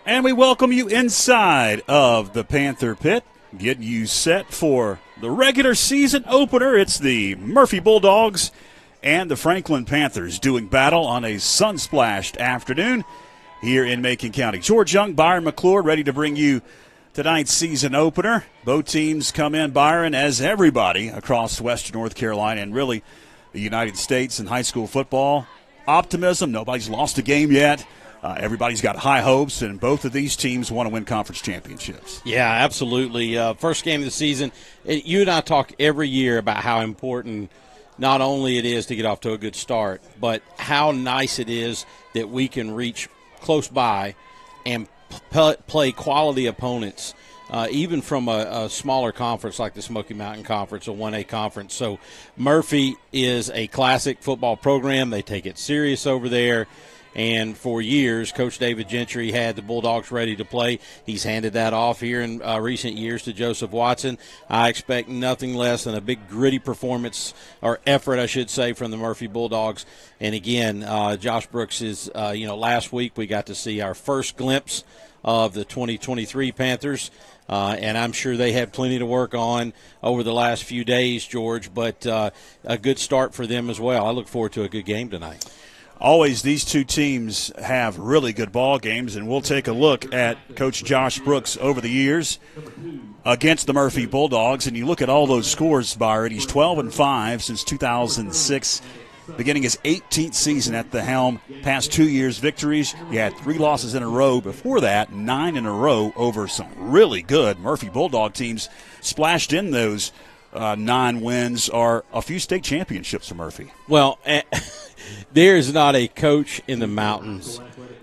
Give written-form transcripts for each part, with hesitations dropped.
And we welcome you inside of the Panther Pit, getting you set for the regular season opener. It's the Murphy Bulldogs and the Franklin Panthers doing battle on a sun-splashed afternoon here in Macon County. George Young, Byron McClure, ready to bring you tonight's season opener. Both teams come in, Byron, as everybody across western North Carolina and really the United States in high school football. Optimism, nobody's lost a game yet. Everybody's got high hopes, and both of these teams want to win conference championships. Yeah, absolutely. First game of the season. You and I talk every year about how important not only it is to get off to a good start, but how nice it is that we can reach close by and play quality opponents, even from a smaller conference like the Smoky Mountain Conference, a 1A conference. So Murphy is a classic football program. They take it serious over there. And for years, Coach David Gentry had the Bulldogs ready to play. He's handed that off here in recent years to Joseph Watson. I expect nothing less than a big gritty performance, or effort, I should say, from the Murphy Bulldogs. And again, Josh Brooks is, last week we got to see our first glimpse of the 2023 Panthers. And I'm sure they had plenty to work on over the last few days, George, but a good start for them as well. I look forward to a good game tonight. Always, these two teams have really good ball games, and we'll take a look at Coach Josh Brooks over the years against the Murphy Bulldogs. And you look at all those scores, Byron. He's 12-5 since 2006, beginning his 18th season at the helm. Past 2 years victories. He had 3 losses in a row. Before that, 9 in a row over some really good Murphy Bulldog teams. Splashed in those 9 wins are a few state championships for Murphy. Well, there is not a coach in the mountains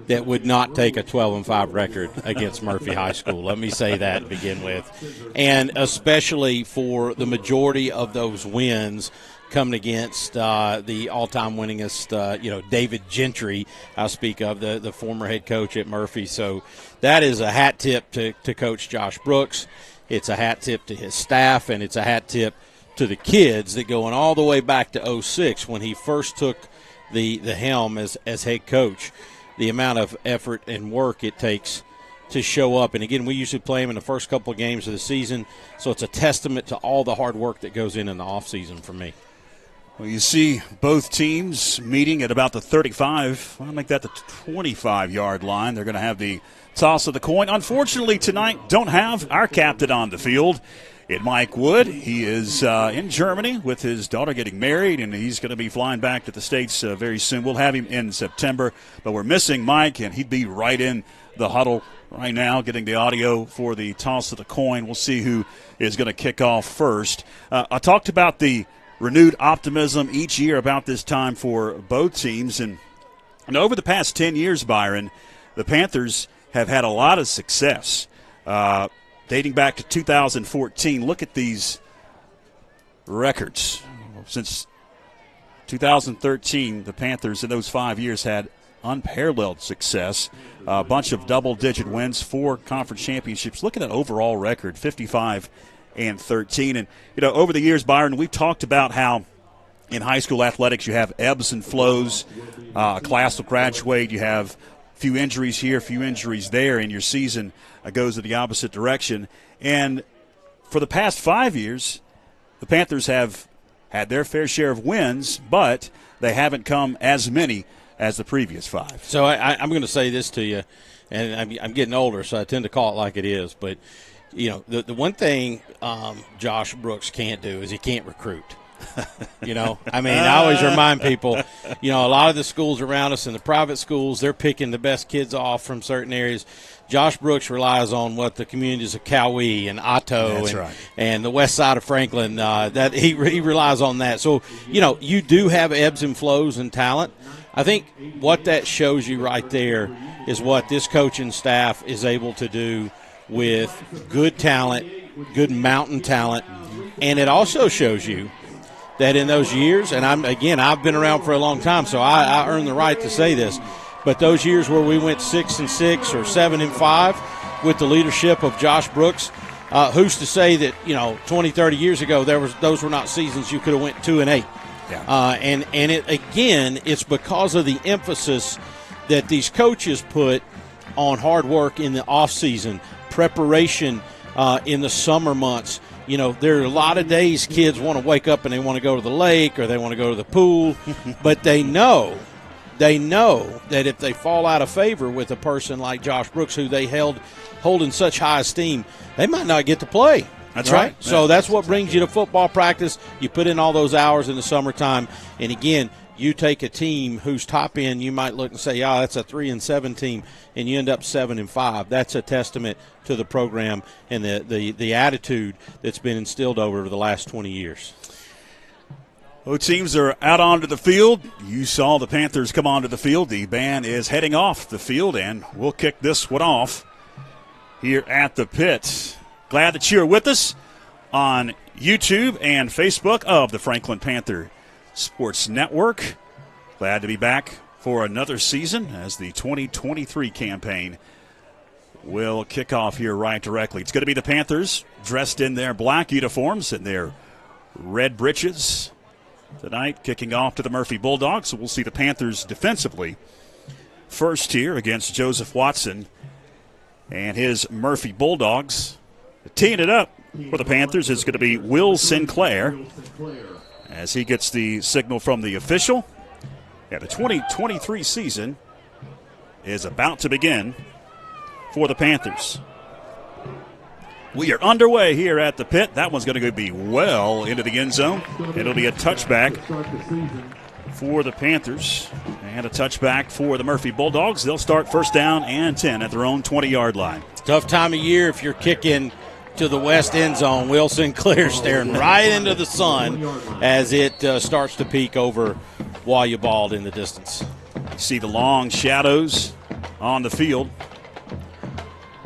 that would not take a 12-5 record against Murphy High School. Let me say that to begin with. And especially for the majority of those wins coming against the all-time winningest, David Gentry, I speak of, the former head coach at Murphy. So that is a hat tip to Coach Josh Brooks. It's a hat tip to his staff, and it's a hat tip to the kids that going all the way back to 2006 when he first took the helm as head coach, the amount of effort and work it takes to show up. And, again, we usually play him in the first couple of games of the season, so it's a testament to all the hard work that goes in the offseason for me. Well, you see both teams meeting at about the 35, I'll make that the 25-yard line. They're going to have the toss of the coin. Unfortunately, tonight, don't have our captain on the field. Mike Wood. He is in Germany with his daughter getting married, and he's going to be flying back to the States very soon. We'll have him in September, but we're missing Mike, and he'd be right in the huddle right now getting the audio for the toss of the coin. We'll see who is going to kick off first. I talked about the renewed optimism each year about this time for both teams, and over the past 10 years, Byron, the Panthers have had a lot of success. Dating back to 2014, look at these records. Since 2013, the Panthers in those 5 years had unparalleled success, a bunch of double-digit wins, 4 conference championships. Look at that overall record, 55-13. And, over the years, Byron, we've talked about how in high school athletics you have ebbs and flows. A class will graduate, you have few injuries here, few injuries there, and your season goes in the opposite direction. And for the past 5 years, the Panthers have had their fair share of wins, but they haven't come as many as the previous 5. So I'm going to say this to you, and I'm getting older, so I tend to call it like it is. But, the one thing Josh Brooks can't do is he can't recruit. I always remind people, a lot of the schools around us and the private schools, they're picking the best kids off from certain areas. Josh Brooks relies on what the communities of Cowee and Otto and the west side of Franklin, that he relies on that. So, you do have ebbs and flows in talent. I think what that shows you right there is what this coaching staff is able to do with good talent, good mountain talent, and it also shows you that in those years, and I've been around for a long time, so I earn the right to say this, but those years where we went 6-6 or 7-5 with the leadership of Josh Brooks, who's to say that 20, 30 years ago those were not seasons you could have went 2-8. Yeah. And it's because of the emphasis that these coaches put on hard work in the off season, preparation in the summer months. You know, there are a lot of days kids want to wake up and they want to go to the lake or they want to go to the pool, but they know that if they fall out of favor with a person like Josh Brooks, who they hold in such high esteem, they might not get to play. That's right. So that's what brings you to football practice. You put in all those hours in the summertime, and again, you take a team whose top end, you might look and say, that's a 3-7 team, and you end up 7-5. That's a testament to the program and the attitude that's been instilled over the last 20 years. Both teams are out onto the field. You saw the Panthers come onto the field. The band is heading off the field, and we'll kick this one off here at the pit. Glad that you're with us on YouTube and Facebook of the Franklin Panther Sports Network. Glad to be back for another season as the 2023 campaign will kick off here right directly. It's going to be the Panthers dressed in their black uniforms and their red breeches tonight, kicking off to the Murphy Bulldogs. So we'll see the Panthers defensively first here against Joseph Watson and his Murphy Bulldogs. Teeing it up for the Panthers is going to be Will Sinclair as he gets the signal from the official. Yeah, the 2023 season is about to begin for the Panthers. We are underway here at the pit. That one's going to be well into the end zone. It'll be a touchback for the Panthers and a touchback for the Murphy Bulldogs. They'll start first down and 10 at their own 20-yard line. Tough time of year if you're kicking to the west end zone. Will Sinclair staring right into the sun as it starts to peek over Wallabald in the distance. See the long shadows on the field.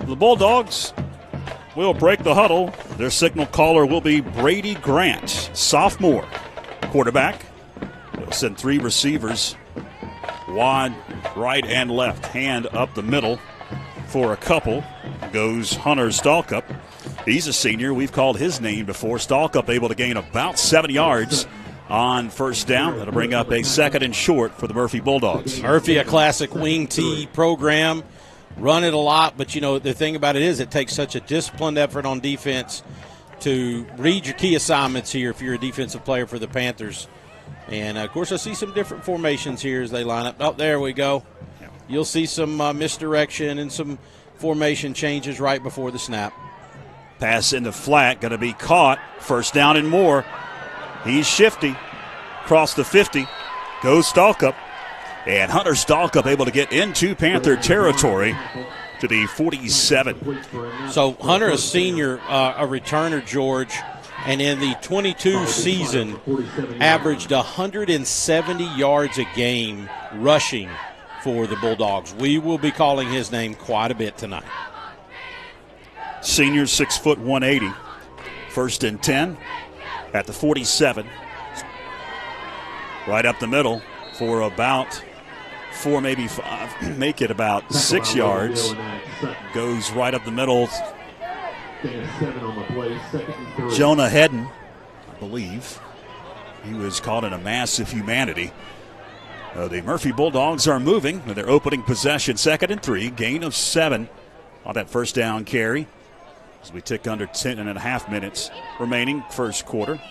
The Bulldogs will break the huddle. Their signal caller will be Brady Grant, sophomore quarterback. They'll send 3 receivers, wide, right, and left. Hand up the middle for a couple goes Hunter Stalkup. He's a senior. We've called his name before. Stalkup able to gain about 7 yards on first down. That'll bring up a 2nd and short for the Murphy Bulldogs. Murphy, a classic wing T program. Run it a lot, but, you know, the thing about it is it takes such a disciplined effort on defense to read your key assignments here if you're a defensive player for the Panthers. And, of course, I see some different formations here as they line up. Oh, there we go. You'll see some misdirection and some formation changes right before the snap. Pass into flat, going to be caught. First down and more. He's shifty. Across the 50. Goes Stalkup. And Hunter Stalkup able to get into Panther territory to the 47. So Hunter, a senior, a returner, George, and in the 22 season averaged 170 yards a game rushing for the Bulldogs. We will be calling his name quite a bit tonight. Senior, 6 foot 180. First and 10 at the 47. Right up the middle for about 4, maybe 5. Make it about 6 yards. Goes right up the middle. Jonah Hedden, I believe. He was caught in a massive humanity. The Murphy Bulldogs are moving with their opening possession. 2nd and 3. Gain of 7 on that first down carry. As we tick under 10.5 minutes remaining first quarter.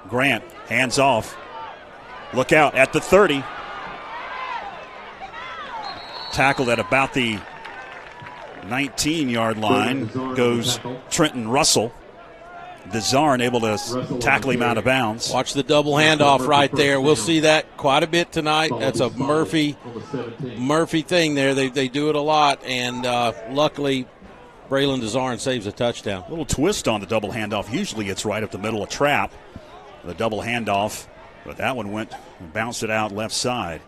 Grant hands off. Look out at the 30. Tackled at about the 19-yard line goes Trenton Russell. Vizarn able to tackle him out of bounds. Watch the double handoff right there. We'll see that quite a bit tonight. That's a Murphy thing there. They do it a lot, and luckily Braylon Vizarn saves a touchdown. A little twist on the double handoff. Usually it's right up the middle, a trap. The double handoff, but that one went and bounced it out left side.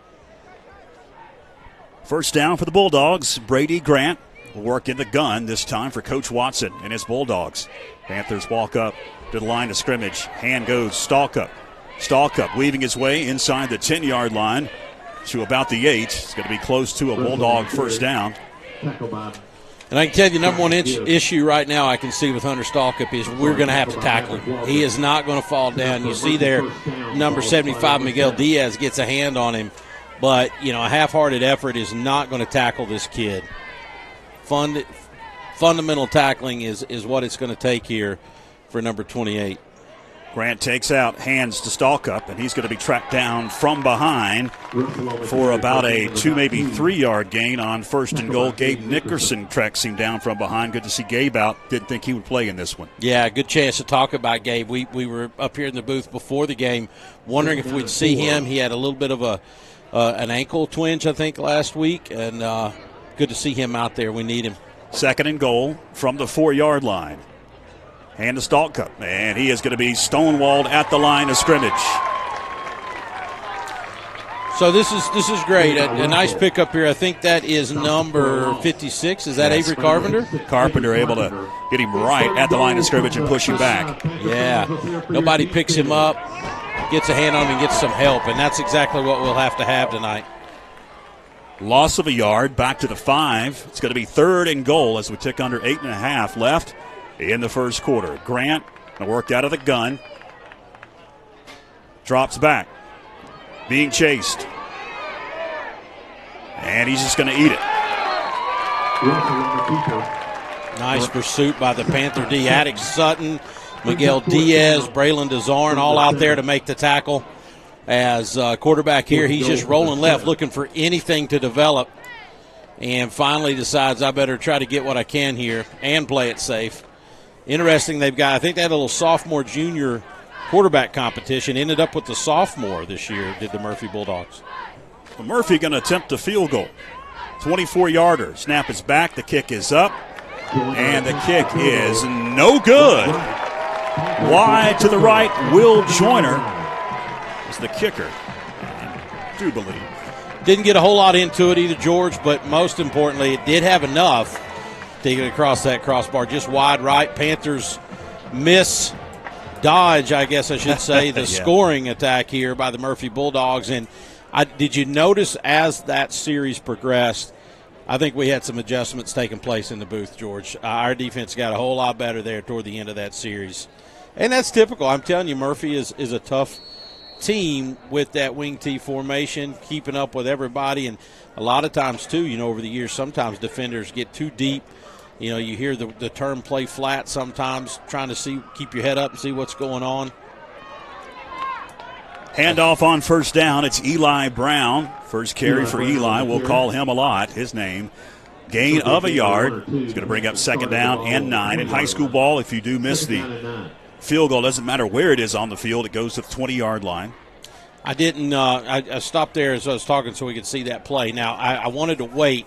First down for the Bulldogs. Brady Grant will work in the gun this time for Coach Watson and his Bulldogs. Panthers walk up to the line of scrimmage. Hand goes Stalkup. Stalkup weaving his way inside the 10-yard line to about the 8. It's going to be close to a Bulldog first down. And I can tell you, number one issue right now I can see with Hunter Stalkup is we're going to have to tackle him. He is not going to fall down. You see there, number 75, Miguel Diaz, gets a hand on him. But, a half-hearted effort is not going to tackle this kid. Fundamental tackling is what it's going to take here for number 28. Grant takes out, hands to Stallcup, and he's going to be tracked down from behind for about a 2, maybe 3-yard gain on 1st and goal. Gabe Nickerson tracks him down from behind. Good to see Gabe out. Didn't think he would play in this one. Yeah, good chance to talk about Gabe. We were up here in the booth before the game wondering if we'd see him. He had a little bit of an ankle twinge, I think, last week, and good to see him out there. We need him. 2nd and goal from the 4-yard line. Hand to Stallcup, and he is going to be stonewalled at the line of scrimmage. So this is great. A nice pickup here. I think that is number 56. Is that Avery Carpenter? Carpenter able to get him right at the line of scrimmage and push him back. Yeah. Nobody picks him up, gets a hand on him, and gets some help, and that's exactly what we'll have to have tonight. Loss of a yard, back to the 5. It's going to be 3rd and goal as we tick under 8.5 left in the first quarter. Grant going to work out of the gun. Drops back. Being chased. And he's just going to eat it. Nice pursuit by the Panther D. Attic Sutton, Miguel Diaz, Braylon DeZarn all out there to make the tackle. As quarterback here, he's just rolling left, looking for anything to develop. And finally decides I better try to get what I can here and play it safe. Interesting, I think they had a little sophomore-junior quarterback competition. Ended up with the sophomore this year, did the Murphy Bulldogs. Well, Murphy going to attempt a field goal. 24-yarder. Snap is back. The kick is up. And the kick is no good. Wide to the right, Will Joyner is the kicker. I do believe. Didn't get a whole lot into it either, George, but most importantly, it did have enough to get across that crossbar, just wide right. Panthers dodge, I guess I should say, the scoring attack here by the Murphy Bulldogs. And did you notice as that series progressed, I think we had some adjustments taking place in the booth, George. Our defense got a whole lot better there toward the end of that series. And that's typical. I'm telling you, Murphy is a tough team with that wing T formation, keeping up with everybody. And a lot of times, too, over the years, sometimes defenders get too deep. You hear the term play flat sometimes, trying to keep your head up and see what's going on. Handoff on 1st down. It's Eli Brown. First carry for Eli. We'll call him a lot. His name. Gain of a yard. He's going to bring up 2nd down and 9. In high school ball, if you do miss the field goal, doesn't matter where it is on the field, it goes to the 20-yard line. I didn't I stopped there as I was talking so we could see that play. Now, I wanted to wait.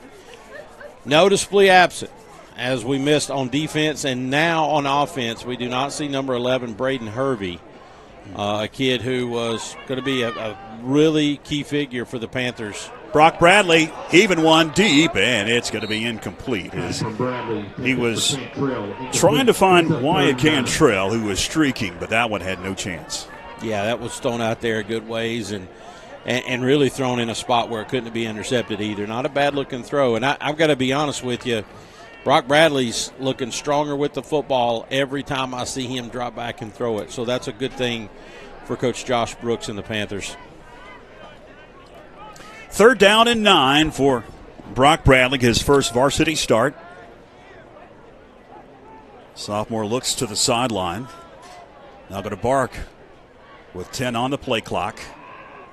Noticeably absent, as we missed on defense, and now on offense, we do not see number 11, Braden Hervey, a kid who was going to be a really key figure for the Panthers. Brock Bradley, even one deep, and it's going to be incomplete. He was trying to find Wyatt Cantrell, who was streaking, but that one had no chance. Yeah, that was thrown out there a good ways and really thrown in a spot where it couldn't be intercepted either. Not a bad-looking throw. And I've got to be honest with you, Brock Bradley's looking stronger with the football every time I see him drop back and throw it. So that's a good thing for Coach Josh Brooks and the Panthers. 3rd down and 9 for Brock Bradley, his first varsity start. Sophomore looks to the sideline. Now going to Bark with 10 on the play clock.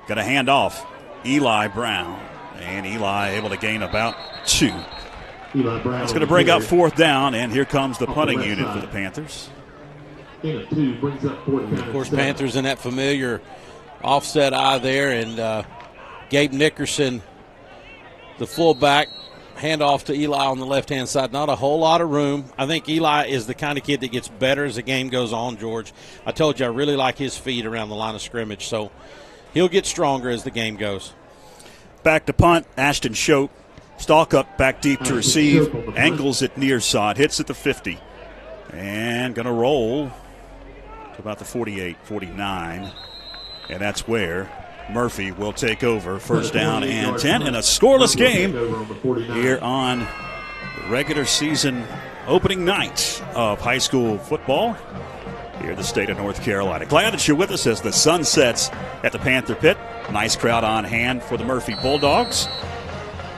Got a hand off. Eli Brown. And Eli able to gain about 2. It's going to bring up 4th down, and here comes the punting unit for the Panthers. Of course, Panthers in that familiar offset eye there, and Gabe Nickerson, the fullback, handoff to Eli on the left-hand side. Not a whole lot of room. I think Eli is the kind of kid that gets better as the game goes on, George. I told you I really like his feet around the line of scrimmage, so he'll get stronger as the game goes. Back to punt, Ashton Schote. Stallcup back deep to receive. Angles it near side. Hits at the 50. And going to roll to about the 48, 49. And that's where Murphy will take over. 1st down and 10 in a scoreless game here on the regular season opening night of high school football. here in the state of North Carolina. Glad that you're with us as the sun sets at the Panther Pit. Nice crowd on hand for the Murphy Bulldogs.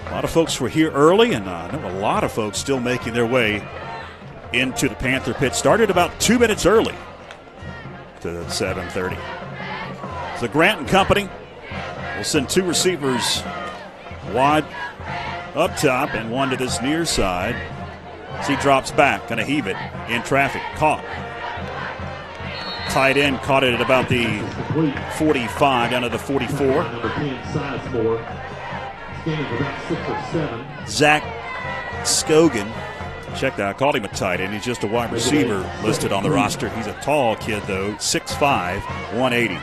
A lot of folks were here early, and I know a lot of folks still making their way into the Panther Pit. Started about 2 minutes early to 7:30. So Grant and company will send 2 receivers wide up top and 1 to this near side. As he drops back, going to heave it in traffic. Caught. Tight end caught it at about the 45 down to the 44. Zach Scogan. Check that. I called him a tight end. He's just a wide receiver listed on the roster. He's a tall kid, though. 6'5", 180.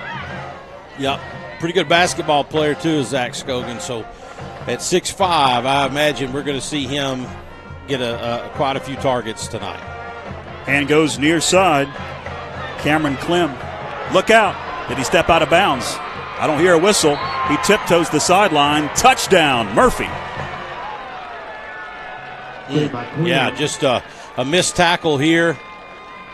Yep. Pretty good basketball player, too, is Zach Scogan. So at 6'5", I imagine we're going to see him get quite a few targets tonight. And goes near side. Cameron Clem. Look out. Did he step out of bounds? I don't hear a whistle. He tiptoes the sideline. Touchdown, Murphy. Yeah, just a missed tackle here.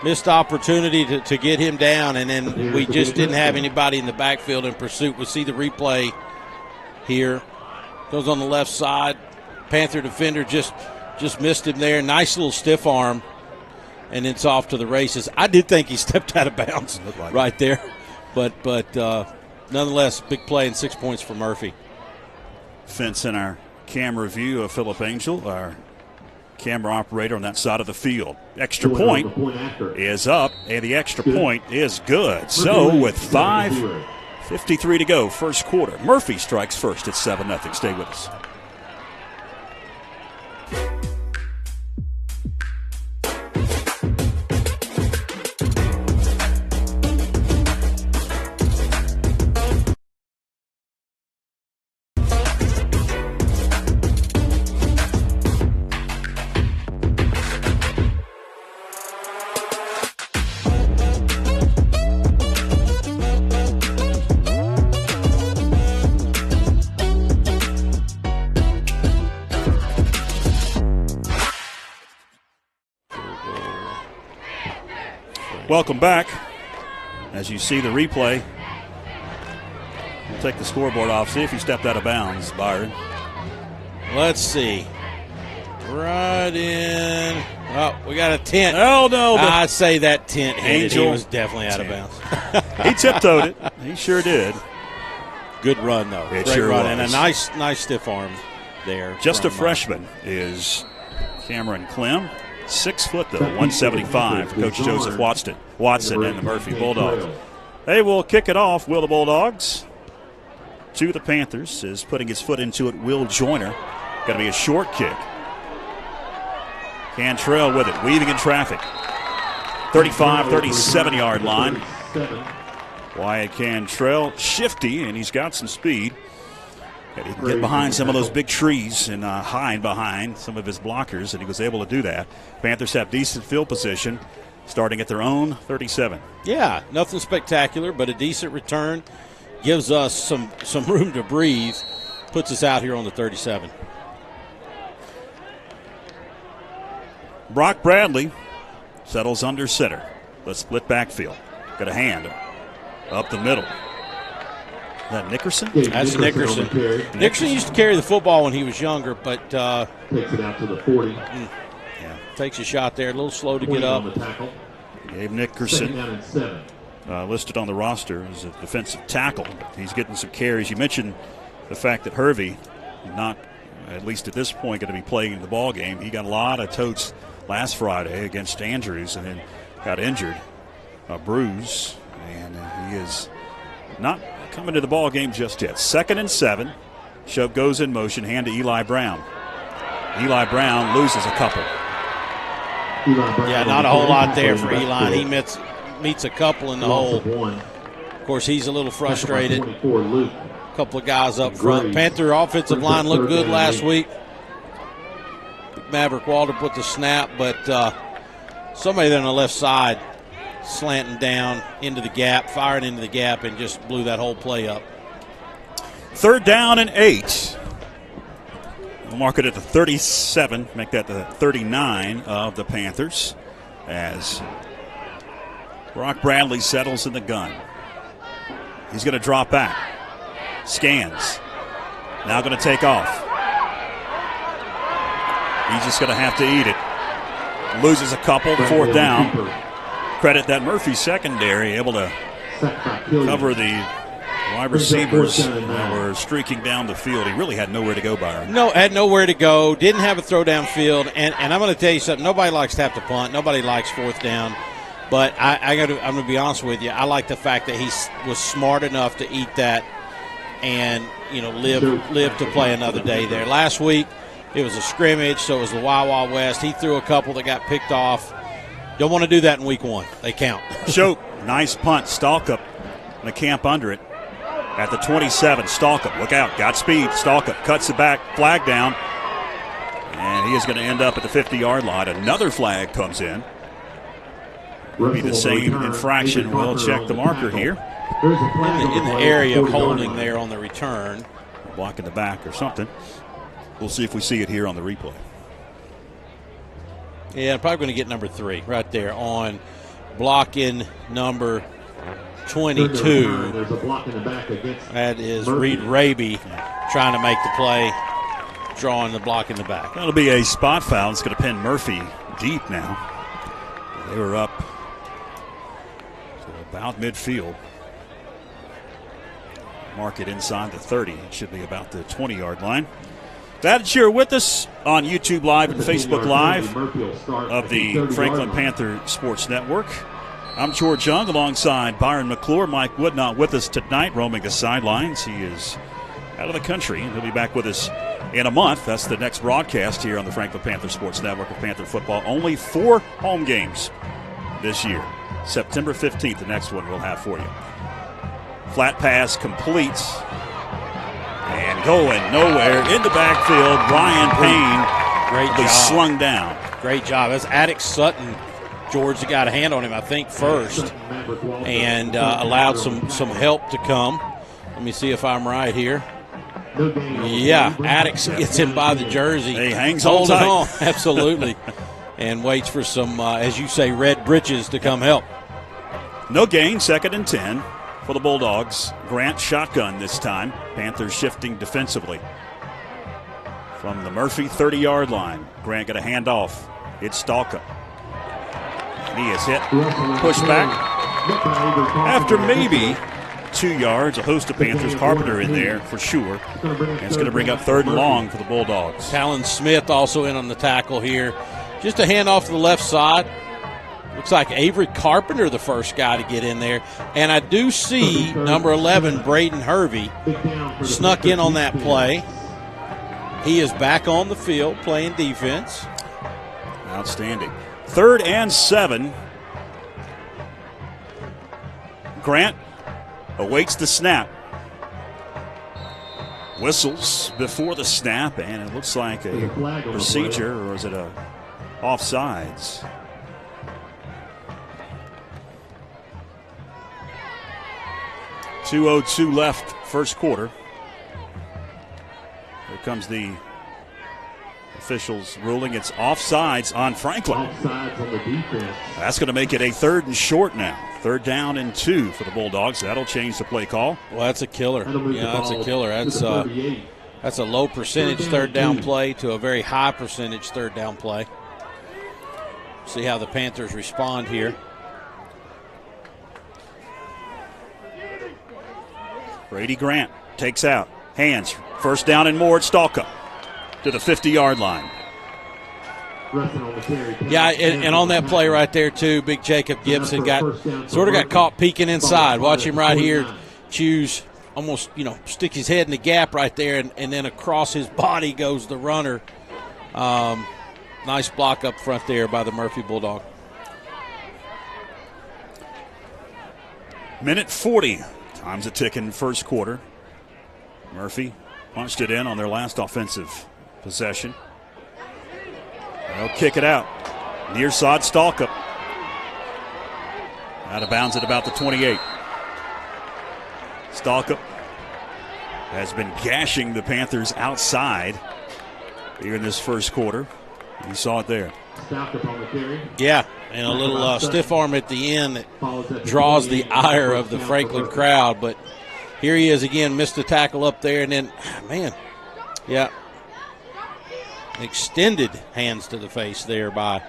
Missed opportunity to get him down, and then we just didn't have anybody in the backfield in pursuit. We'll see the replay here. Goes on the left side. Panther defender just missed him there. Nice little stiff arm, and it's off to the races. I did think he stepped out of bounds right there, but nonetheless, big play and 6 points for Murphy. Fence in our camera view of Philip Angel, our camera operator on that side of the field. Extra point is up, and the extra point is good. So with 5:53 to go, first quarter, Murphy strikes first at 7-0. Stay with us. Welcome back. As you see the replay, we'll take the scoreboard off. See if he stepped out of bounds, Byron. Let's see. Right in. Oh, we got a tent. Oh, no. I'd say that tent headed. Angel He was definitely out of bounds. He tiptoed it. He sure did. Good run, though. It Great sure run. was. And a nice stiff arm there. Just a freshman is Cameron Clem. 6 foot, though, 175. Coach Joseph Watson and the Murphy Bulldogs. They will kick it off, will the Bulldogs? To the Panthers is putting his foot into it, Will Joyner. Got to be a short kick. Cantrell with it, weaving in traffic. 35, 37-yard line. Wyatt Cantrell, shifty, and he's got some speed. And he can get behind some of those big trees and hide behind some of his blockers, and he was able to do that. Panthers have decent field position, starting at their own 37. Yeah, nothing spectacular, but a decent return. Gives us some room to breathe. Puts us out here on the 37. Brock Bradley settles under center. The split backfield. Got a hand up the middle. Is that Nickerson? That's Nickerson. Nickerson used to carry the football when he was younger, but takes it out to the 40. Yeah, takes a shot there. A little slow to get up. Gabe Nickerson, listed on the roster as a defensive tackle. He's getting some carries. You mentioned the fact that Hervey, not at least at this point, going to be playing in the ball game. He got a lot of totes last Friday against Andrews and then got injured, a bruise, and he is not coming to the ball game just yet. 2nd and 7. Shove goes in motion. Hand to Eli Brown. Eli Brown loses a couple. Yeah, not a whole lot there for Eli. He meets a couple in the hole. Of course, he's a little frustrated. A couple of guys up front. Panther offensive line looked good last week. Maverick Walter with the snap, but somebody there on the left side slanting down into the gap, firing into the gap, and just blew that whole play up. 3rd down and 8. We'll mark it at the 37, make that the 39 of the Panthers, as Brock Bradley settles in the gun. He's going to drop back. Scans. Now going to take off. He's just going to have to eat it. Loses a couple, fourth down. Credit that Murphy secondary able to cover the wide receivers that were streaking down the field. He really had nowhere to go, Byron. No, had nowhere to go. Didn't have a throw down field. And I'm going to tell you something. Nobody likes to have to punt. Nobody likes fourth down. But I'm going to be honest with you. I like the fact that he was smart enough to eat that and, live to play another day there. Last week, it was a scrimmage, so it was the Wild Wild West. He threw a couple that got picked off. Don't want to do that in week one. They count. Choke. Nice punt. Stalkup. McCamp under it. At the 27, Stalkup. Look out. Got speed. Stalkup cuts it back. Flag down. And he is going to end up at the 50-yard line. Another flag comes in. Will be the same infraction. We'll check the marker here. In the area of holding there on the return. Blocking the back or something. We'll see if we see it here on the replay. Yeah, probably going to get number 3 right there on blocking number 22. There's a block in the back against that is Reed Raby trying to make the play, drawing the block in the back. That'll be a spot foul. It's going to pin Murphy deep now. They were up to about midfield. Mark it inside the 30. It should be about the 20-yard line. Glad that you're with us on YouTube Live and Facebook Live of the Franklin Panther Sports Network. I'm George Young alongside Byron McClure. Mike Wood not with us tonight, roaming the sidelines. He is out of the country, and he'll be back with us in a month. That's the next broadcast here on the Franklin Panther Sports Network of Panther football. Only 4 home games this year. September 15th, the next one we'll have for you. Flat pass completes. And going nowhere in the backfield, Ryan Payne Great will be job. slung down. Great job. That's Attic Sutton. George got a hand on him, I think, first, and allowed some help to come. Let me see if I'm right here. Yeah, Attic gets him by the jersey. He hangs on holding tight. on, absolutely, and waits for some, as you say, red britches to come help. No gain, 2nd and 10 for the Bulldogs. Grant shotgun this time. Panthers shifting defensively. From the Murphy 30-yard line, Grant got a handoff. It's Stalkup. He is hit, pushed back. After maybe 2 yards, a host of Panthers. Carpenter in there for sure. And it's going to bring up 3rd and long for the Bulldogs. Talon Smith also in on the tackle here. Just a handoff to the left side. Looks like Avery Carpenter, the first guy to get in there. And I do see number 11, Braden Hervey, snuck in on that play. He is back on the field playing defense. Outstanding. 3rd and 7. Grant awaits the snap. Whistles before the snap, and it looks like a procedure, or is it a offsides? .202 left, first quarter. Here comes the officials ruling it's offsides on Franklin. Offsides on the defense. That's going to make it a 3rd and short now. 3rd down and 2 for the Bulldogs. That'll change the play call. Well, that's a killer. Yeah, that's a killer. That's a low percentage 3rd down play to a very high percentage 3rd down play. See how the Panthers respond here. Brady Grant takes out. Hands. 1st down and more at Stalkup to the 50-yard line. Yeah, and on that play right there, too, big Jacob Gibson got caught peeking inside. Watch him right here choose almost, stick his head in the gap right there, and then across his body goes the runner. Nice block up front there by the Murphy Bulldog. Minute 40. Time's a ticking first quarter. Murphy punched it in on their last offensive possession. They'll kick it out. Near side Stalkup. Out of bounds at about the 28. Stalkup has been gashing the Panthers outside here in this first quarter. You saw it there. Stalkup on the carry. Yeah, and a little stiff arm at the end that draws the ire of the Franklin crowd. But here he is again, missed the tackle up there, and then, man, yeah, extended hands to the face there by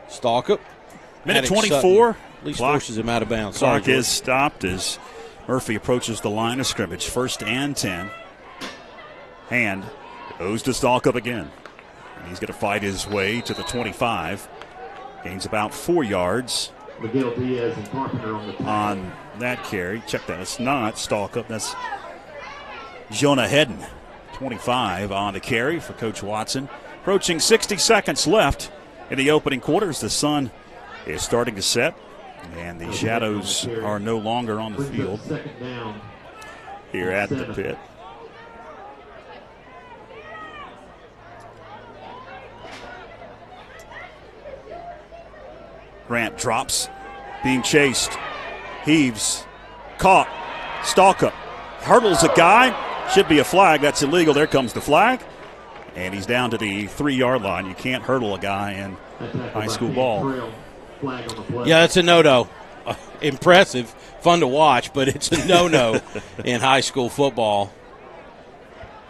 Stalkup. Minute 24. At least forces him out of bounds. Clock is stopped as Murphy approaches the line of scrimmage. 1st and 10. Hand goes to Stalkup again. And he's going to fight his way to the 25. Gains about 4 yards Miguel Diaz and Carpenter on that carry. Check that. It's not Stalkup. That's Jonah Hedden. 25 on the carry for Coach Watson. Approaching 60 seconds left in the opening quarters. The sun is starting to set, and the shadows are no longer on the field here at the pit. Grant drops, being chased, heaves, caught, Stalkup, hurdles a guy, should be a flag, that's illegal, there comes the flag, and he's down to the 3-yard line. You can't hurdle a guy in high school ball. Yeah, it's a no-no. Impressive, fun to watch, but it's a no-no in high school football.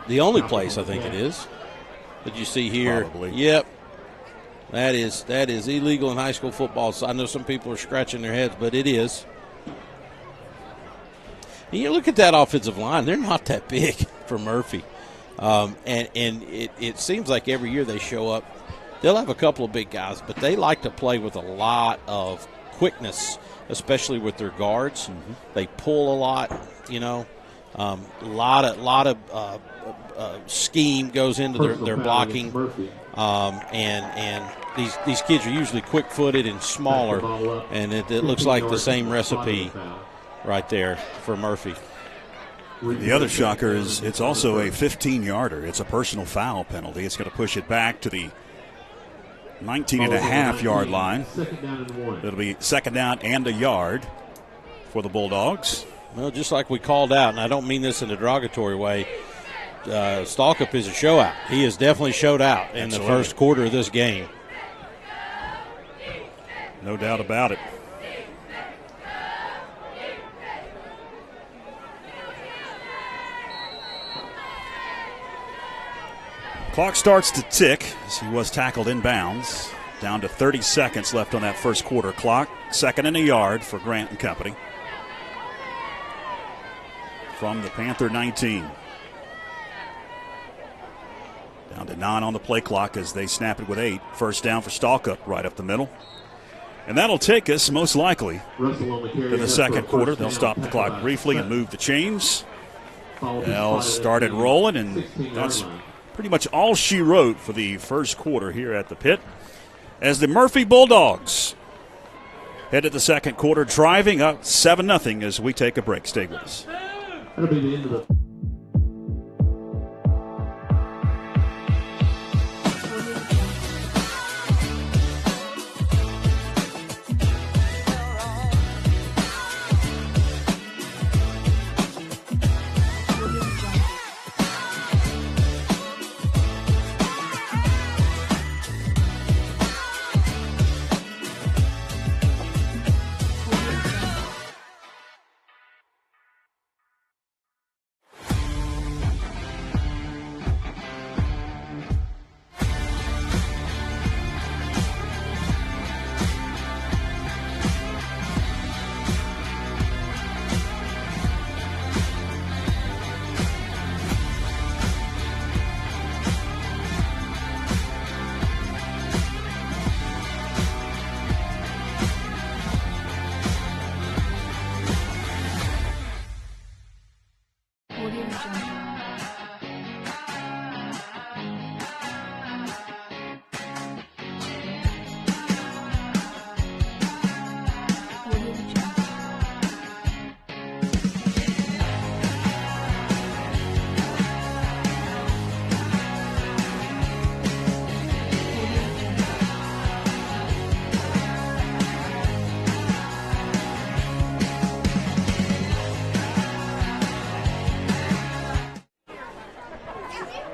The only place I think it is that you see here. Probably. Yep. That is illegal in high school football. So I know some people are scratching their heads, but it is. And you look at that offensive line; they're not that big for Murphy, and it seems like every year they show up. They'll have a couple of big guys, but they like to play with a lot of quickness, especially with their guards. Mm-hmm. They pull a lot, a lot of scheme goes into their blocking. And these kids are usually quick-footed and smaller, and it looks like the same recipe right there for Murphy. The other shocker is it's also a 15-yarder. It's a personal foul penalty. It's going to push it back to the 19.5-yard line. It'll be 2nd down and a yard for the Bulldogs. Well, just like we called out, and I don't mean this in a derogatory way, Stalkup is a show-out. He has definitely showed out in the first quarter of this game. No doubt about it. Clock starts to tick as he was tackled inbounds. Down to 30 seconds left on that first quarter clock. 2nd and a yard for Grant and company. From the Panther 19. Down to 9 on the play clock as they snap it with 8. 1st down for Stalkup right up the middle. And that'll take us most likely to the second quarter. They'll stop the clock briefly and move the chains. They'll start it rolling, and that's pretty much all she wrote for the first quarter here at the pit. As the Murphy Bulldogs head to the second quarter, driving up 7-0 as we take a break. Stay with us. That'll be the end of the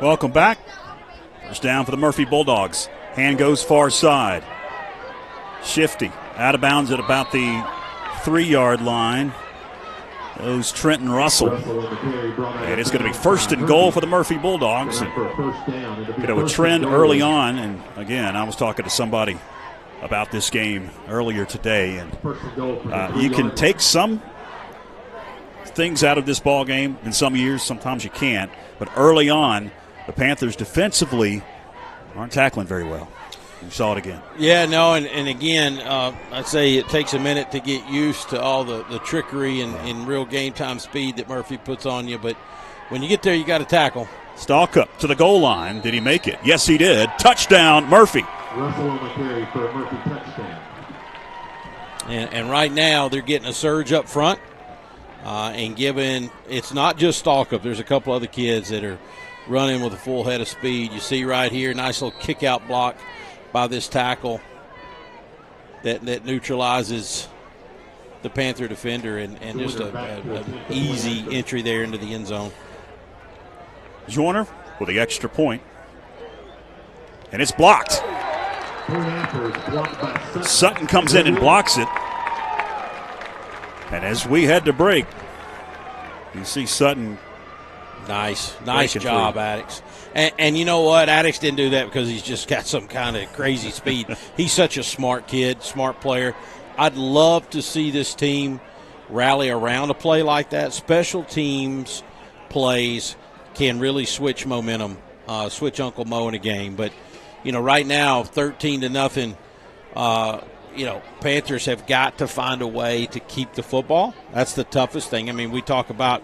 Welcome back. First down for the Murphy Bulldogs. Hand goes far side. Shifty. Out of bounds at about the 3-yard line. Goes Trenton Russell. And it's going to be first and goal for the Murphy Bulldogs. A trend early on. And, again, I was talking to somebody about this game earlier today. And you can take some things out of this ball game in some years. Sometimes you can't. But early on, the Panthers defensively aren't tackling very well. We saw it again. Yeah, no, and again, I'd say it takes a minute to get used to all the trickery and real game-time speed that Murphy puts on you. But when you get there, you got to tackle. Stalkup to the goal line. Did he make it? Yes, he did. Touchdown, Murphy. Russell on the carry for a Murphy touchdown. And right now, they're getting a surge up front and giving – it's not just Stalkup. There's a couple other kids that are running with a full head of speed. You see right here, nice little kick-out block by this tackle that neutralizes the Panther defender and just an easy entry there into the end zone. Joyner with the extra point. And it's blocked. Sutton comes in and blocks it. And as we head to break, you see Sutton. Nice job, Addix. And you know what? Addix didn't do that because he's just got some kind of crazy speed. He's such a smart kid, smart player. I'd love to see this team rally around a play like that. Special teams plays can really switch momentum, switch Uncle Mo in a game. But, right now, 13-0, Panthers have got to find a way to keep the football. That's the toughest thing. I mean, we talk about,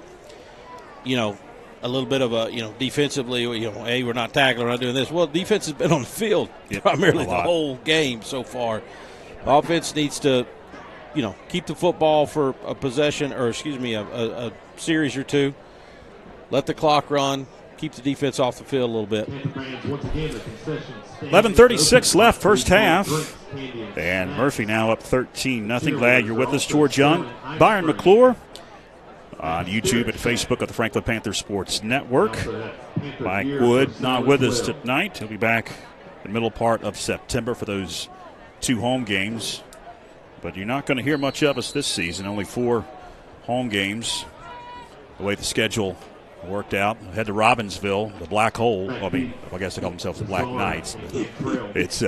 a little bit of a, defensively, hey, we're not tackling, we're not doing this. Well, defense has been on the field primarily the whole game so far. Offense needs to, keep the football for a possession, or a series or two. Let the clock run. Keep the defense off the field a little bit. 11:36 left, first half. And Murphy now up 13-0. Glad you're with us, George Young. Byron McClure on YouTube and Facebook of the Franklin Panther Sports Network. Mike Wood not with us tonight. He'll be back in the middle part of September for those 2 home games. But you're not going to hear much of us this season. Only 4 home games. The way the schedule worked out. Head to Robbinsville, the Black Hole. I guess they call themselves the Black Knights. It's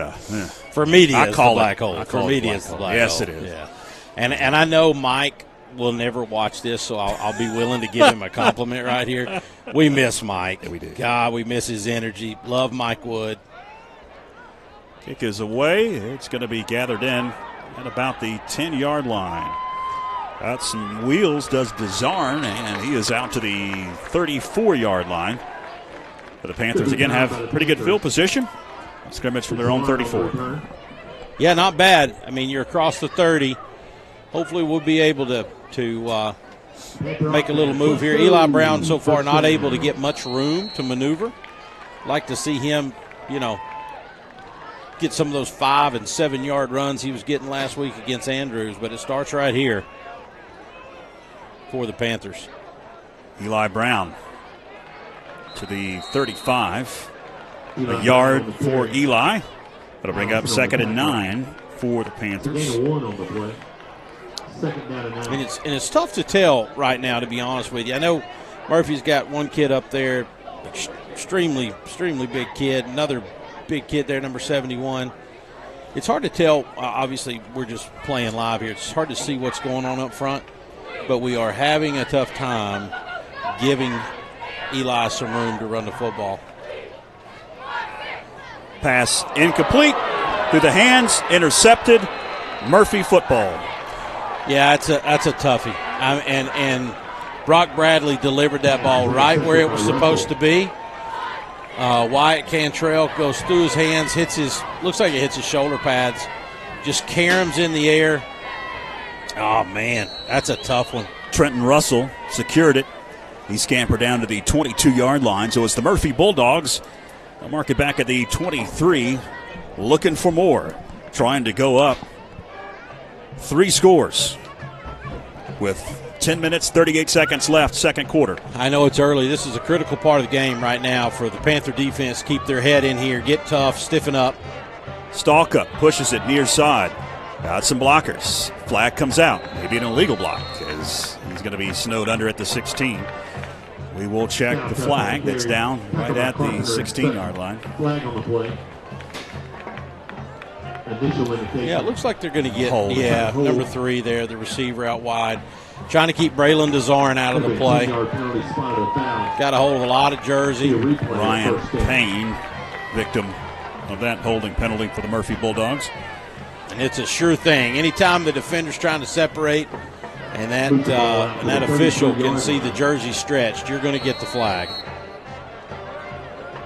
for media, I call the Black it, Hole. For media, it's the Black Hole. Yes, it is. Yeah. And I know Mike will never watch this, so I'll be willing to give him a compliment right here. We miss Mike. Yeah, we do. God, we miss his energy. Love Mike Wood. Kick is away. It's going to be gathered in at about the 10-yard line. Got some wheels, does Desarn, and he is out to the 34-yard line. But the Panthers, again, have pretty good field position. Scrimmage from their own 34. Yeah, not bad. I mean, you're across the 30. Hopefully we'll be able to make a little move here. Eli Brown so far not able to get much room to maneuver. Like to see him, get some of those 5- and 7-yard runs he was getting last week against Andrews. But it starts right here for the Panthers. Eli Brown to the 35. A yard for Eli. That'll bring up 2nd and 9 for the Panthers. And it's tough to tell right now, to be honest with you. I know Murphy's got one kid up there, extremely big kid. Another big kid there, number 71. It's hard to tell. Obviously, we're just playing live here. It's hard to see what's going on up front. But we are having a tough time giving Eli some room to run the football. Pass incomplete. Through the hands, intercepted. Murphy football. Yeah, that's a toughie. And Brock Bradley delivered that ball right where it was supposed to be. Wyatt Cantrell goes through his hands, looks like it hits his shoulder pads, just caroms in the air. Oh, man, that's a tough one. Trenton Russell secured it. He scampered down to the 22-yard line. So it's the Murphy Bulldogs. They'll mark it back at the 23, looking for more, trying to go up 3 scores with 10 minutes, 38 seconds left, second quarter. I know it's early. This is a critical part of the game right now for the Panther defense. Keep their head in here, get tough, stiffen up. Stalkup pushes it near side. Got some blockers. Flag comes out. Maybe an illegal block as he's going to be snowed under at the 16. We will check the flag that's down right at the 16-yard line. Flag on the play. Yeah, it looks like they're going to get, Hold. number 3 there, the receiver out wide. Trying to keep Braylon DeZarn out of the play. Got a hold of a lot of jersey. Ryan Payne, victim of that holding penalty for the Murphy Bulldogs. And it's a sure thing. Anytime the defender's trying to separate and that official can see the jersey stretched, you're going to get the flag.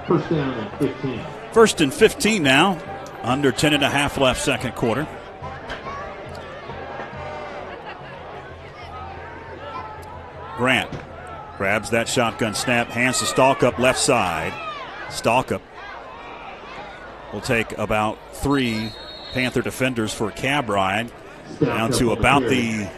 First down and 15. First and 15 now. Under 10.5 left, second quarter. Grant grabs that shotgun snap, hands to Stalkup left side. Stalkup will take about 3 Panther defenders for a cab ride down to about the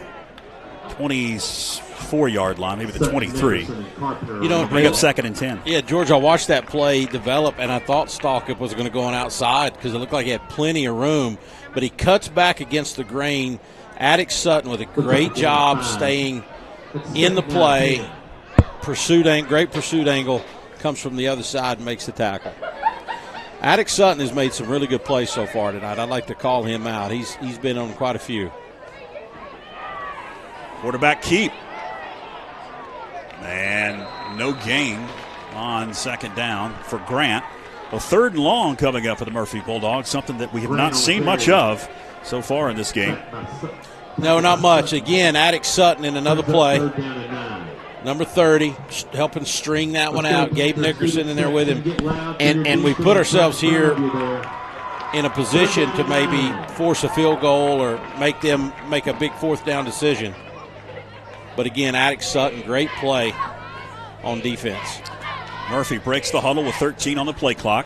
24-yard line, maybe the 23. Bring up second and 10. Yeah, George, I watched that play develop, and I thought Stalkup was going to go on outside because it looked like he had plenty of room, but he cuts back against the grain. Attic Sutton with a great job staying in the play. Great pursuit angle, comes from the other side and makes the tackle. Attic Sutton has made some really good plays so far tonight. I'd like to call him out. He's been on quite a few. Quarterback keep. And no gain on second down for Grant. Well, third and long coming up for the Murphy Bulldogs, something that we have not seen much of so far in this game. No, not much. Again, Attic Sutton in another play. Number 30, helping string that one out. Gabe Nickerson in there with him. And we put ourselves here in a position to maybe force a field goal or make them make a big fourth down decision. But again, Attic Sutton, great play on defense. Murphy breaks the huddle with 13 on the play clock.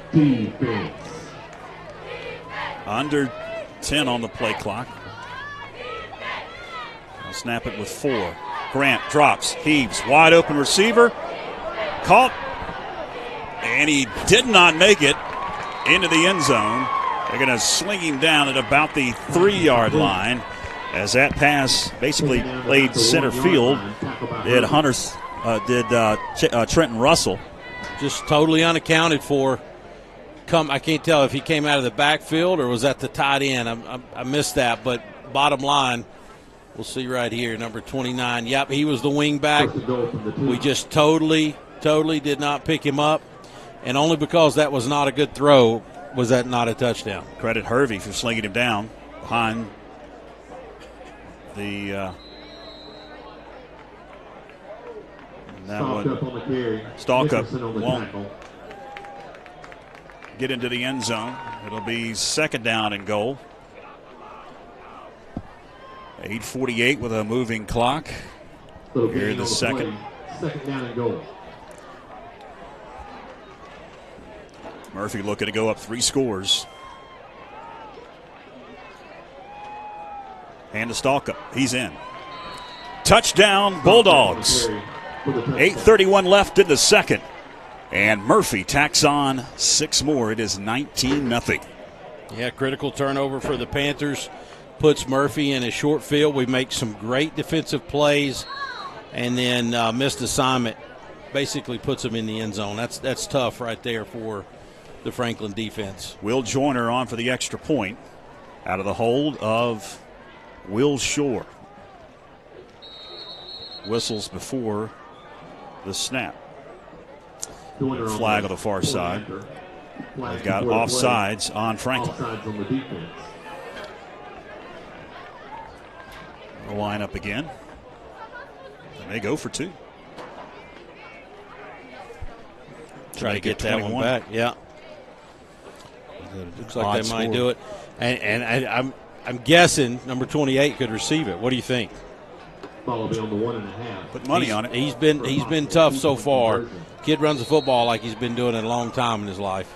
Under 10 on the play clock. I'll snap it with 4. Grant drops, heaves, wide open receiver. Caught. And he did not make it into the end zone. They're going to sling him down at about the 3-yard line. As that pass basically played center field, did Trenton Russell. Just totally unaccounted for. I can't tell if he came out of the backfield or was that the tight end. I missed that, but bottom line, we'll see right here, number 29. Yep, he was the wing back. We just totally did not pick him up, and only because that was not a good throw was that not a touchdown. Credit Hervey for slinging him down behind the that one. Stalkup won't get into the end zone. It'll be second down and goal. 8:48 with a moving clock. Here in the second. Second down and goal. Murphy looking to go up 3 scores. Hand to Stalkup. He's in. Touchdown, Bulldogs. 8:31 left in the second. And Murphy tacks on 6 more. It is 19-0. Yeah, critical turnover for the Panthers. Puts Murphy in a short field. We make some great defensive plays. And then missed assignment basically puts him in the end zone. That's tough right there for the Franklin defense. Will Joyner on for the extra point out of the hold of Will Shore. Whistles before the snap. Flag on the far side. They've got offsides on Franklin. Offsides on the defense. The lineup again. They may go for 2. Try to get that 21. One back. Yeah. Looks like they might do it. And I'm guessing number 28 could receive it. What do you think? Ball will be on the 1.5. Put money on it. He's been tough so far. Kid runs the football like he's been doing it a long time in his life.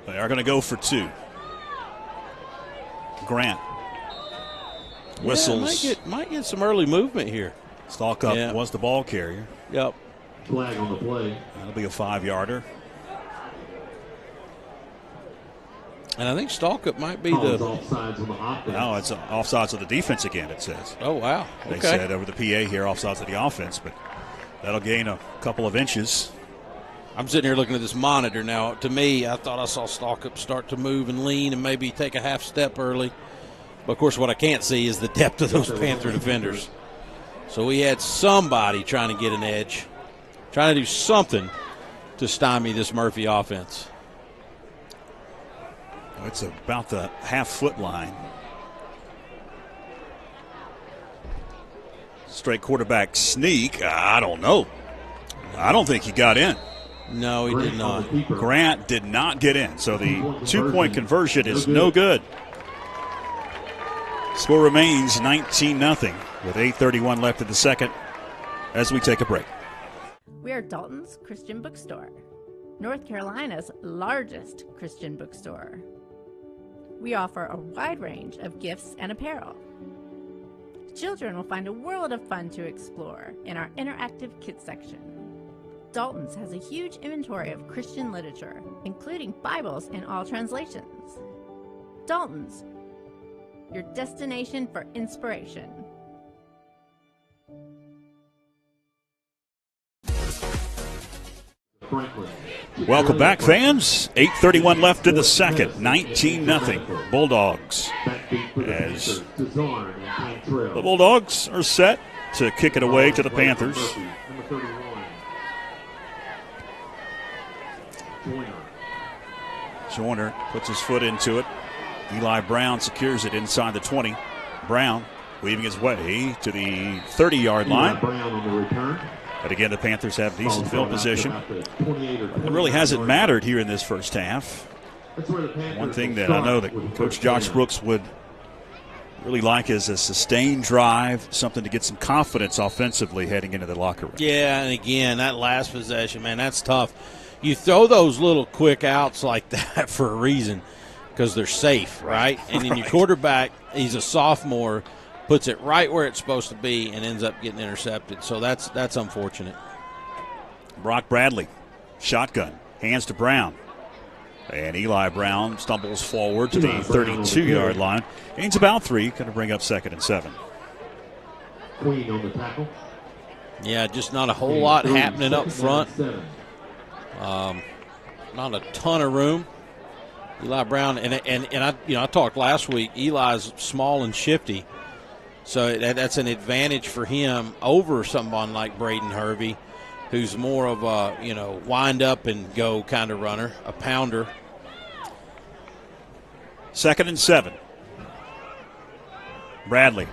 They are going to go for 2. Grant whistles. Yeah, might get some early movement here. Stalkup was the ball carrier. Yep. Flag on the play. That'll be a 5-yarder. And I think Stalkup might be offsides on the offense. No, it's offsides of the defense again, it says. Oh, wow. Okay. They said over the PA here, offsides of the offense, but that'll gain a couple of inches. I'm sitting here looking at this monitor now. To me, I thought I saw Stalkup start to move and lean and maybe take a half step early. But, of course, what I can't see is the depth of those Panther defenders. So we had somebody trying to get an edge, trying to do something to stymie this Murphy offense. It's about the half-foot line. Straight quarterback sneak. I don't know. I don't think he got in. No, he did not. Grant did not get in, so the two-point conversion is no good. Score remains 19-0 with 8:31 left in the second as we take a break. We are Dalton's Christian Bookstore, North Carolina's largest Christian bookstore. We offer a wide range of gifts and apparel. Children will find a world of fun to explore in our interactive kids section. Dalton's has a huge inventory of Christian literature, including Bibles in all translations. Dalton's, your destination for inspiration. Welcome back, fans. 8:31 left in the second. 19-0 Bulldogs. As the Bulldogs are set to kick it away to the Panthers. Joyner puts his foot into it. Eli Brown secures it inside the 20. Brown weaving his way to the 30-yard line. But again, the Panthers have decent field position. It really hasn't mattered here in this first half. One thing that I know that Coach Josh Brooks would really like is a sustained drive, something to get some confidence offensively heading into the locker room. Yeah, and again, that last possession, man, that's tough. You throw those little quick outs like that for a reason because they're safe, right? And then your quarterback, he's a sophomore, puts it right where it's supposed to be and ends up getting intercepted. So that's unfortunate. Brock Bradley, shotgun, hands to Brown. And Eli Brown stumbles forward to the 32-yard line. Gains about 3, going to bring up 2nd and 7. Queen on the tackle. Yeah, just not a whole lot happening up front. Not a ton of room. Eli Brown, and I talked last week, Eli's small and shifty. So that's an advantage for him over someone like Braden Hervey, who's more of a, wind up and go kind of runner, a pounder. 2nd and 7. Bradley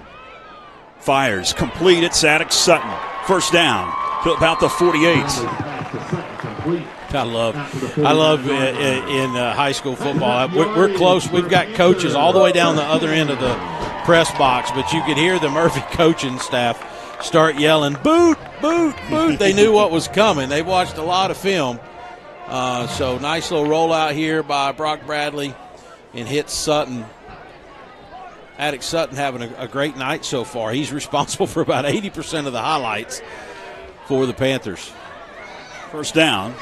fires, complete at Sadek Sutton. First down to about the 48. I love in high school football. We're close. We've got coaches all the way down the other end of the press box, but you could hear the Murphy coaching staff start yelling, boot, boot, boot. They knew what was coming. They watched a lot of film. So nice little rollout here by Brock Bradley and hits Sutton. Attic Sutton having a great night so far. He's responsible for about 80% of the highlights for the Panthers. First down.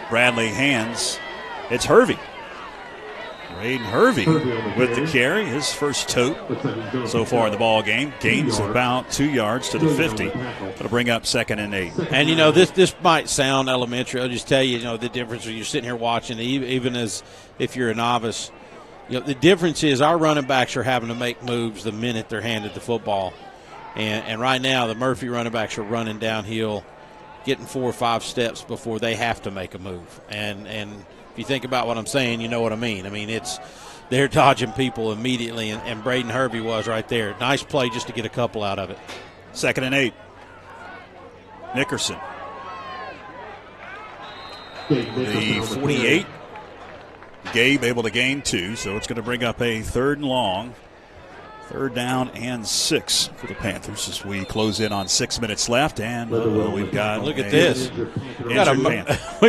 Bradley hands. It's Hervey. Braden Hervey with the carry. His first tote so far in the ball game. Gains about 2 yards to the 50. That'll bring up 2nd and 8. And, this might sound elementary. I'll just tell you, the difference when you're sitting here watching, even as if you're a novice. The difference is our running backs are having to make moves the minute they're handed the football. And right now the Murphy running backs are running downhill, getting 4 or 5 steps before they have to make a move. And if you think about what I'm saying, you know what I mean. They're dodging people immediately, and Braden Hervey was right there. Nice play just to get a couple out of it. 2nd and 8. Nickerson. The 48. Gabe able to gain 2, so it's going to bring up a 3rd and long. 3rd down and 6 for the Panthers as we close in on 6 minutes left. And we've got look at this. We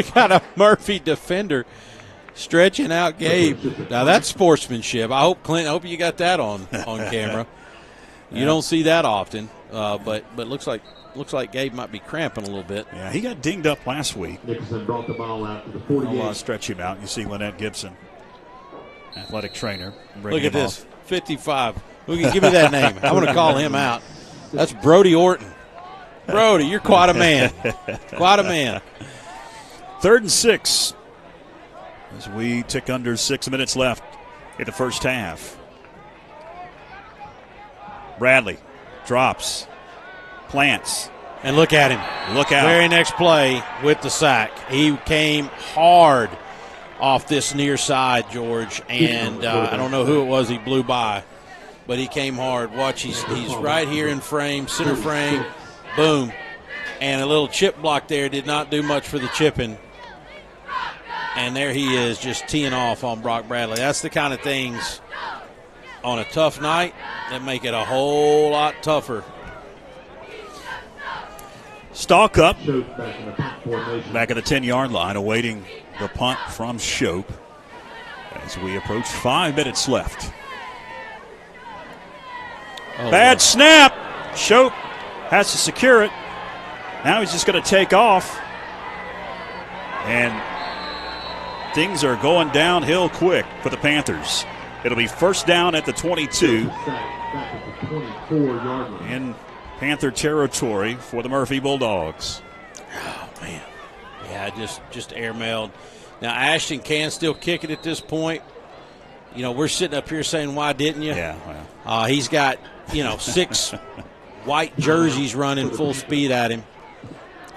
got a Murphy defender stretching out Gabe. Now that's sportsmanship. I hope Clint, you got that on camera. You don't see that often, but looks like Gabe might be cramping a little bit. Yeah, he got dinged up last week. Nickerson brought the ball out to the 48. I'll stretch him out. You see Lynette Gibson. athletic trainer. Look at this, 55. Who can give me that name? I want to call him out. That's Brody Orton. Brody, you're quite a man. Quite a man. 3rd and 6 as we tick under 6 minutes left in the first half. Bradley drops, plants. And look at him. Look out. Very next play with the sack. He came hard off this near side, George, and I don't know who it was he blew by, but he came hard. Watch, he's right here in frame, center frame, boom. And a little chip block there did not do much for the chipping. And there he is just teeing off on Brock Bradley. That's the kind of things on a tough night that make it a whole lot tougher. Stalk up, back at the 10-yard line, awaiting the punt from Shope as we approach 5 minutes left. Bad snap. Shope has to secure it. Now he's just going to take off. And things are going downhill quick for the Panthers. It'll be first down at the 22 in Panther territory for the Murphy Bulldogs. Oh, man. Yeah, just airmailed. Now, Ashton can still kick it at this point. You know, we're sitting up here saying, why didn't you? Yeah. Well. He's got, 6 white jerseys running full speed at him.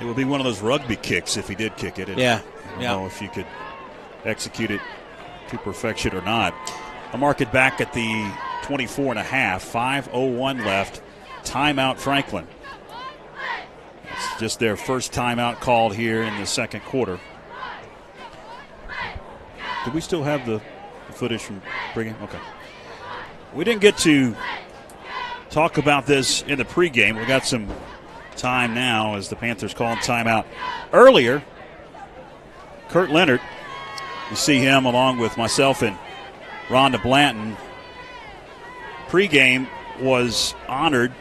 It would be one of those rugby kicks if he did kick it. Yeah. I don't know if you could execute it to perfection or not. I'll mark it back at the 24 and a half, 5:01 left. Timeout, Franklin. It's just their first timeout called here in the second quarter. Do we still have the footage from pregame? Okay. We didn't get to talk about this in the pregame. We got some time now as the Panthers called timeout earlier. Kurt Leonard, you see him along with myself and Rhonda Blanton. Pregame was honored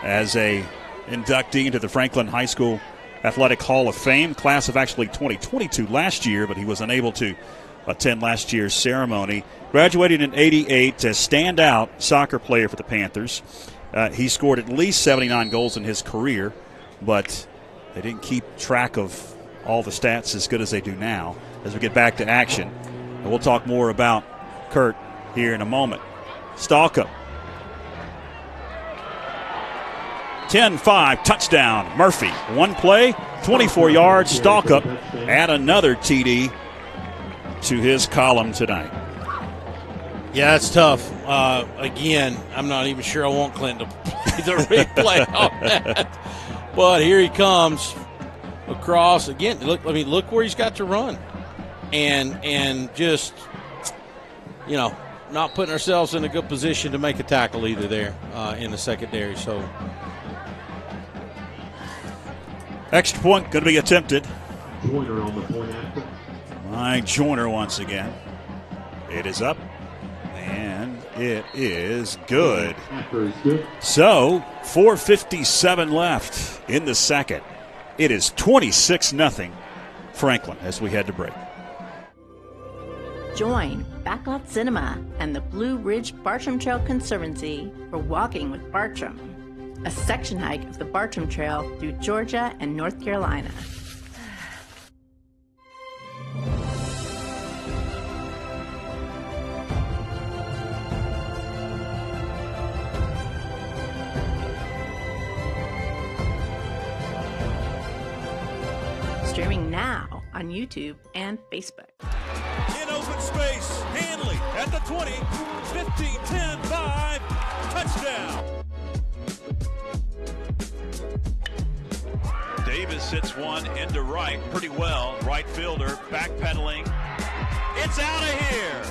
as a inductee into the Franklin High School Athletic Hall of Fame, class of actually 2022 last year, but he was unable to attend last year's ceremony. Graduated in '88 as standout soccer player for the Panthers. He scored at least 79 goals in his career, but they didn't keep track of all the stats as good as they do now as we get back to action. And we'll talk more about Kurt here in a moment. Stalkup. 10-5, touchdown, Murphy. One play, 24 yards, Stalkup. Add another TD to his column tonight. Yeah, that's tough. Again, I'm not even sure I want Clinton to play the replay on that. But here he comes across. Again, look where he's got to run. And just, not putting ourselves in a good position to make a tackle either there in the secondary. So extra point going to be attempted. Joyner on the point after. Mike Joyner once again. It is up, and it is good. After is good. So, 4:57 left in the second. It is 26-0 Franklin as we head to break. Join Backlot Cinema and the Blue Ridge Bartram Trail Conservancy for Walking with Bartram, a section hike of the Bartram Trail through Georgia and North Carolina. Streaming now on YouTube and Facebook. In open space, Hanley at the 20, 15, 10, 5, touchdown. Davis hits one into right pretty well. Right fielder backpedaling. It's out of here.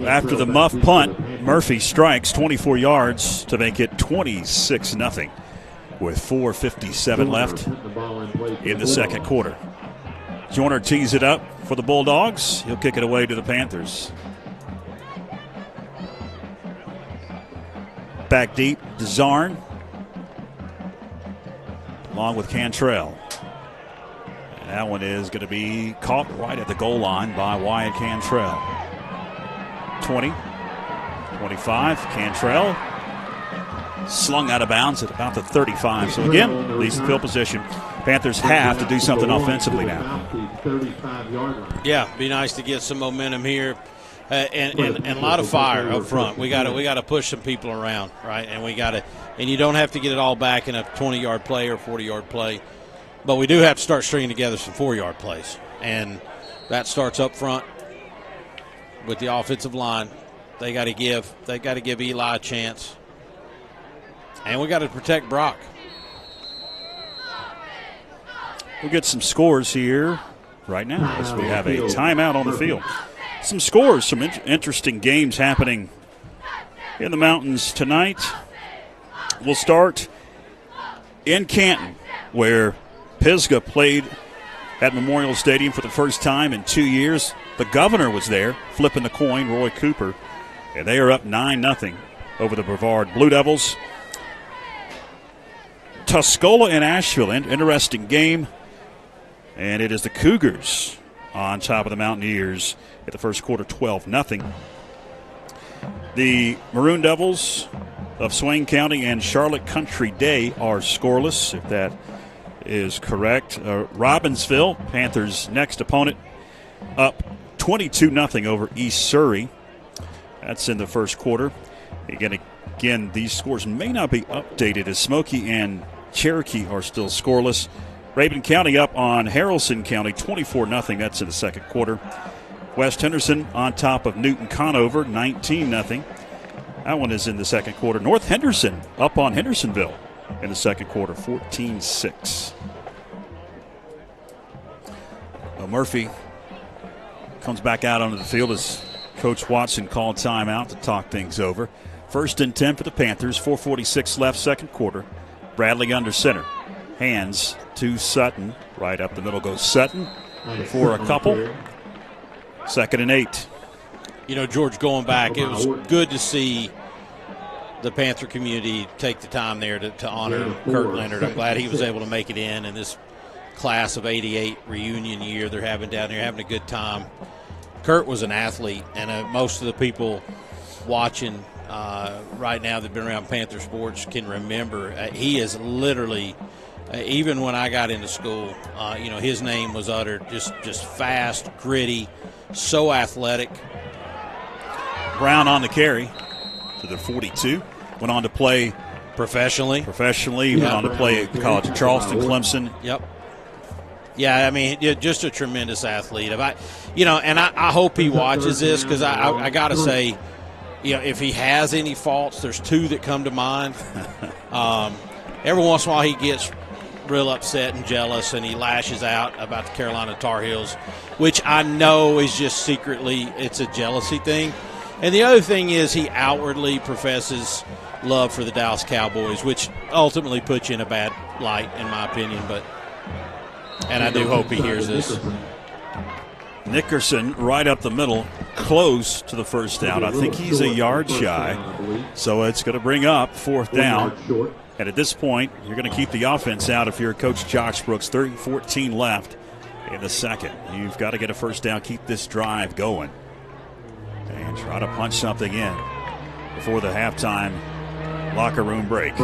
After the muff punt, Murphy strikes 24 yards to make it 26-0 with 4:57 left in the second quarter. Joyner tees it up for the Bulldogs. He'll kick it away to the Panthers. back deep, Desarn, along with Cantrell. And that one is going to be caught right at the goal line by Wyatt Cantrell. 20, 25, Cantrell slung out of bounds at about the 35. So again, leads the field position. Panthers have to do something offensively now. Yeah, be nice to get some momentum here, and a lot of fire up front. We got to push some people around, right? And you don't have to get it all back in a 20-yard play or 40-yard play, but we do have to start stringing together some 4-yard plays, and that starts up front with the offensive line. They got to give Eli a chance, and we got to protect Brock. We'll get some scores here right now as we have a timeout on the field. Some scores, some interesting games happening in the mountains tonight. We'll start in Canton, where Pisgah played at Memorial Stadium for the first time in 2 years. The governor was there, flipping the coin, Roy Cooper, and they are up 9-0 over the Brevard Blue Devils. Tuscola and Asheville, interesting game. And it is the Cougars on top of the Mountaineers at the first quarter, 12-0. The Maroon Devils of Swain County and Charlotte Country Day are scoreless, if that is correct. Robbinsville, Panthers' next opponent, up 22-0 over East Surrey. That's in the first quarter. Again, these scores may not be updated as Smoky and Cherokee are still scoreless. Raven County up on Haralson County, 24-0. That's in the second quarter. West Henderson on top of Newton Conover, 19-0. That one is in the second quarter. North Henderson up on Hendersonville in the second quarter, 14-6. Murphy comes back out onto the field as Coach Watson called timeout to talk things over. 1st and 10 for the Panthers, 4:46 left, second quarter. Bradley under center. Hands to Sutton. Right up the middle goes Sutton for a couple. 2nd and 8. You know, George, going back, it was good to see the Panther community take the time there to honor Kurt Leonard. I'm glad he was able to make it in this class of 88 reunion year they're having down here, having a good time. Kurt was an athlete, and most of the people watching right now that have been around Panther sports can remember. He is literally, even when I got into school, his name was uttered. Just fast, gritty, so athletic. Brown on the carry to the 42. Went on to play professionally. Went on to play at College of Charleston, Clemson. Yep. Yeah, I mean, just a tremendous athlete. I hope he watches this, because I got to say, if he has any faults, there's 2 that come to mind. Every once in a while he gets real upset and jealous, and he lashes out about the Carolina Tar Heels, which I know is just secretly it's a jealousy thing. And the other thing is he outwardly professes love for the Dallas Cowboys, which ultimately puts you in a bad light, in my opinion. And I do hope he hears this. Nickerson right up the middle, close to the first down. I think he's a yard shy, so it's going to bring up 4th down. And at this point, you're going to keep the offense out if you're Coach Josh Brooks. 3:14 left in the second. You've got to get a first down, keep this drive going, and try to punch something in before the halftime locker room break.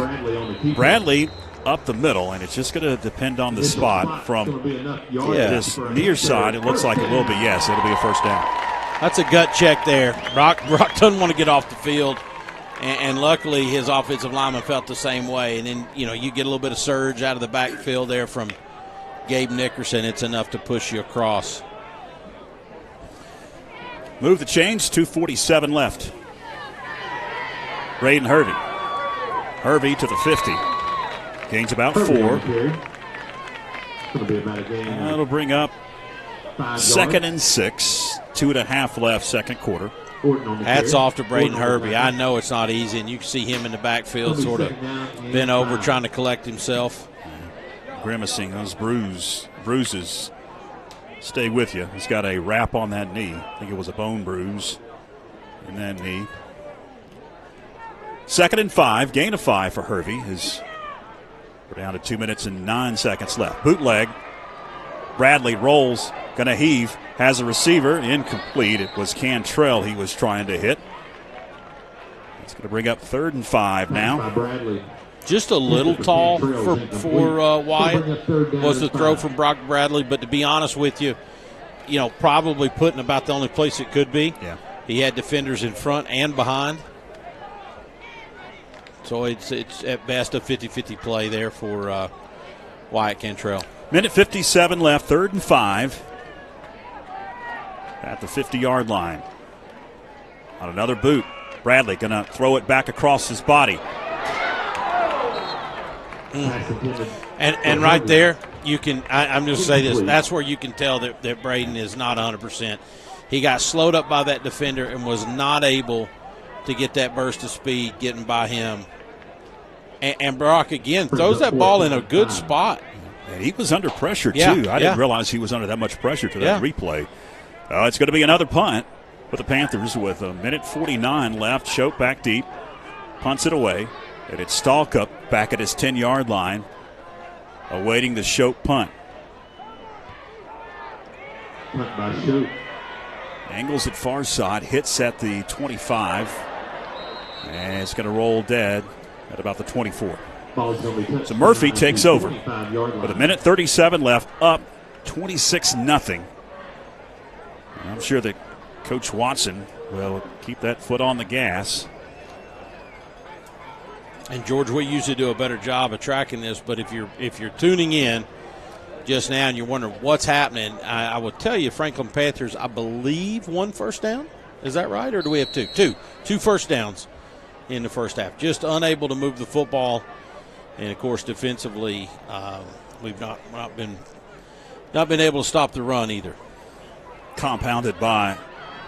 Bradley up the middle, and it's just going to depend on the spot. From this near side, it looks like it will be. Yes, it'll be a first down. That's a gut check there. Brock doesn't want to get off the field, and luckily his offensive lineman felt the same way. And then, you get a little bit of surge out of the backfield there from Gabe Nickerson. It's enough to push you across. Move the chains, 2:47 left. Braden Hervey. Hervey to the 50. Gains about 4. That'll bring up 2nd and 6. 2.5 left, second quarter. Hats off to Braden Hervey. I know it's not easy, and you can see him in the backfield sort of bent over trying to collect himself. Grimacing, those bruises stay with you. He's got a wrap on that knee. I think it was a bone bruise in that knee. 2nd and 5, gain of 5 for Hervey. We're down to 2 minutes and 9 seconds left. Bootleg. Bradley rolls, going to heave, has a receiver, incomplete. It was Cantrell he was trying to hit. It's going to bring up 3rd and 5 now. Just a little tall for Wyatt was the throw from Brock Bradley, but to be honest with you, probably put in about the only place it could be. Yeah. He had defenders in front and behind. So it's at best a 50-50 play there for Wyatt Cantrell. Minute 57 left, 3rd and 5 at the 50-yard line. On another boot, Bradley going to throw it back across his body. And right there, you can. I'm just say this. That's where you can tell that Braden is not 100%. He got slowed up by that defender and was not able to get that burst of speed getting by him. And Brock again throws that ball in a good spot. And he was under pressure too. Yeah, I didn't realize he was under that much pressure to that replay. It's going to be another punt for the Panthers with a minute 49 left. Choke back deep, punts it away. And it's Stalkup back at his 10-yard line, awaiting the Choke punt. Punt by Choke. Angles at far side, hits at the 25, and it's going to roll dead at about the 24. So Murphy takes over with a minute 37 left, up 26-0. I'm sure that Coach Watson will keep that foot on the gas. And George, we usually do a better job of tracking this, but if you're tuning in just now and you're wondering what's happening, I will tell you, Franklin Panthers, I believe 1 first down. Is that right, or do we have 2? Two first downs in the first half. Just unable to move the football, and of course defensively, we've not been able to stop the run either. Compounded by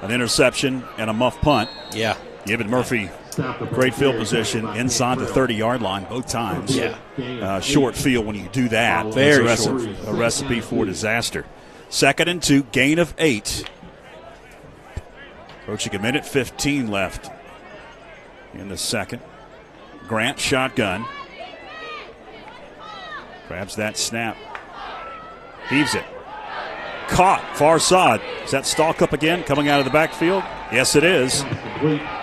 an interception and a muff punt. Yeah, giving Murphy great field position inside the 30-yard line both times. Yeah. Short field when you do that. Very it's short. A recipe for disaster. 2nd and 2, gain of 8. Approaching a minute 15 left in the second. Grant shotgun. Grabs that snap. Heaves it. Caught, far side. Is that Stalkup again coming out of the backfield? Yes, it is.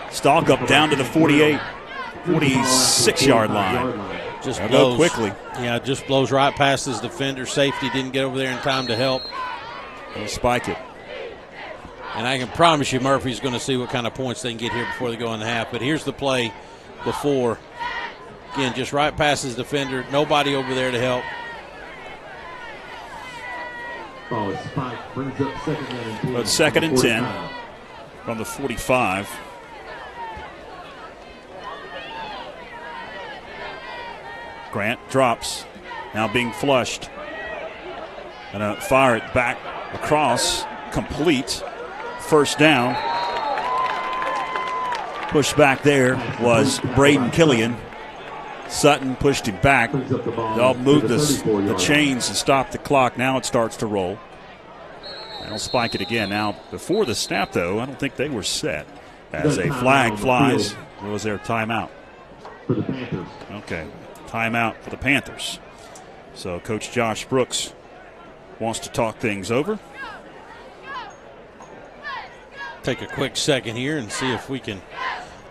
Stalkup down to the 48, 46-yard line. Just blows quickly. Yeah, just blows right past his defender. Safety didn't get over there in time to help. He'll spike it. And I can promise you Murphy's going to see what kind of points they can get here before they go in the half. But here's the play before. Again, just right past his defender. Nobody over there to help. Spike brings up 2nd and 10. But 2nd and 10 from the 45. Grant drops, now being flushed. Gonna fire it back across, complete. First down. Push back there was Braden Killian. Sutton pushed him back. They'll move the chains and stop the clock. Now it starts to roll. They'll spike it again. Now, before the snap, though, I don't think they were set. As a flag flies, was there a timeout? For the Panthers. Okay, timeout for the Panthers. So Coach Josh Brooks wants to talk things over. Take a quick second here and see if we can.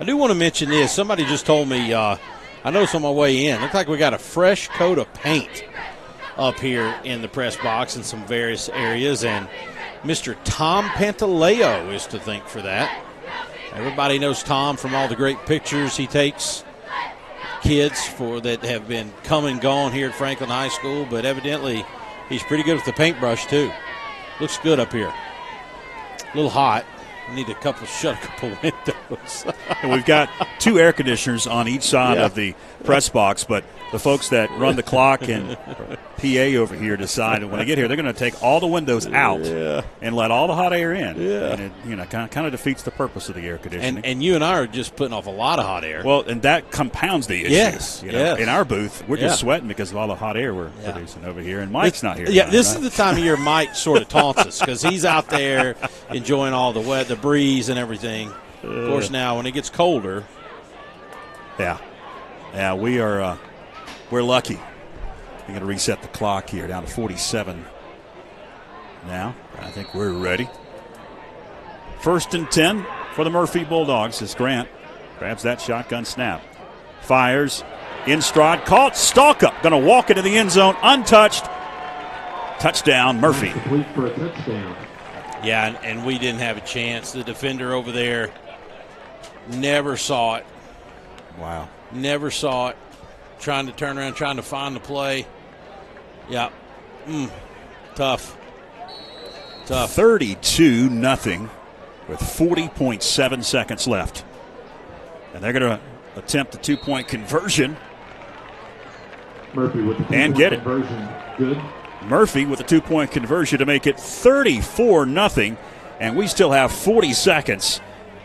I do want to mention this. Somebody just told me, I noticed on my way in, looks like we got a fresh coat of paint up here in the press box in some various areas, and Mr. Tom Pantaleo is to thank for that. Everybody knows Tom from all the great pictures he takes kids that have been come and gone here at Franklin High School, but evidently he's pretty good with the paintbrush too. Looks good up here. A little hot. Need shut a couple windows. And we've got 2 air conditioners on each side of the press box, but the folks that run the clock and PA over here decide when they get here they're going to take all the windows out and let all the hot air in. And it kind of defeats the purpose of the air conditioning. And you and I are just putting off a lot of hot air. Well, and that compounds the issue. Yes. In our booth, we're just sweating because of all the hot air we're producing over here, and Mike's not here. Yeah, this is the time of year Mike sort of taunts us because he's out there enjoying all the breeze and everything. Of course, now when it gets colder, Yeah, we're lucky. We're going to reset the clock here down to 47 now. I think we're ready. 1st and 10 for the Murphy Bulldogs as Grant grabs that shotgun snap. Fires, in stride, caught, stalk up, going to walk into the end zone, untouched. Touchdown, Murphy. Complete for a touchdown. Yeah, and we didn't have a chance. The defender over there never saw it. Wow. Never saw it. Trying to turn around, trying to find the play. Yeah. Tough. 32-0 with 40.7 seconds left. And they're going to attempt the 2-point conversion. Murphy with the And get it. conversion. Good. Murphy with a 2-point conversion to make it 34-0. And we still have 40 seconds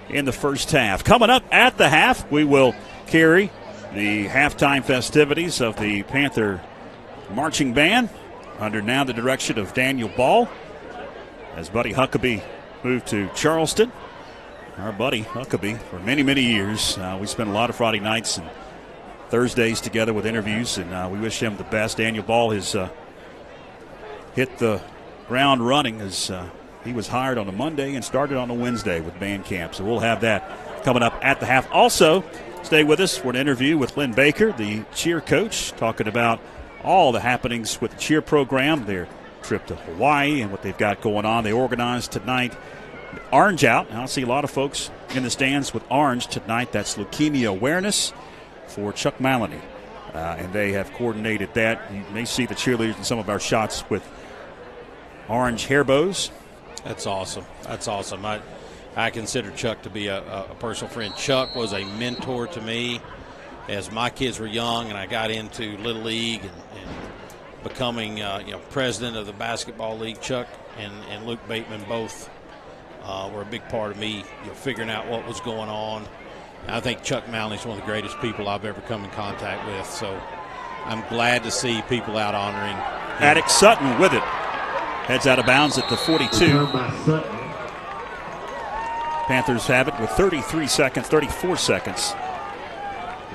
in the first half. Coming up at the half, we will carry the halftime festivities of the Panther marching band under now the direction of Daniel Ball as Buddy Huckabee moved to Charleston. Our buddy Huckabee for many, many years. We spent a lot of Friday nights and Thursdays together with interviews, and we wish him the best. Daniel Ball has hit the ground running as he was hired on a Monday and started on a Wednesday with band camp. So we'll have that coming up at the half. Also, stay with us for an interview with Lynn Baker, the cheer coach, talking about all the happenings with the cheer program, their trip to Hawaii and what they've got going on. They organized tonight Orange Out. I'll see a lot of folks in the stands with orange tonight. That's leukemia awareness for Chuck Maloney. And they have coordinated that. You may see the cheerleaders in some of our shots with orange hair bows. That's awesome. I consider Chuck to be a personal friend. Chuck was a mentor to me as my kids were young, and I got into Little League and becoming president of the basketball league. Chuck and Luke Bateman both were a big part of me figuring out what was going on. And I think Chuck Maloney's one of the greatest people I've ever come in contact with. So I'm glad to see people out honoring him. Attic Sutton with it. Heads out of bounds at the 42. Return by Sutton. Panthers have it with 34 seconds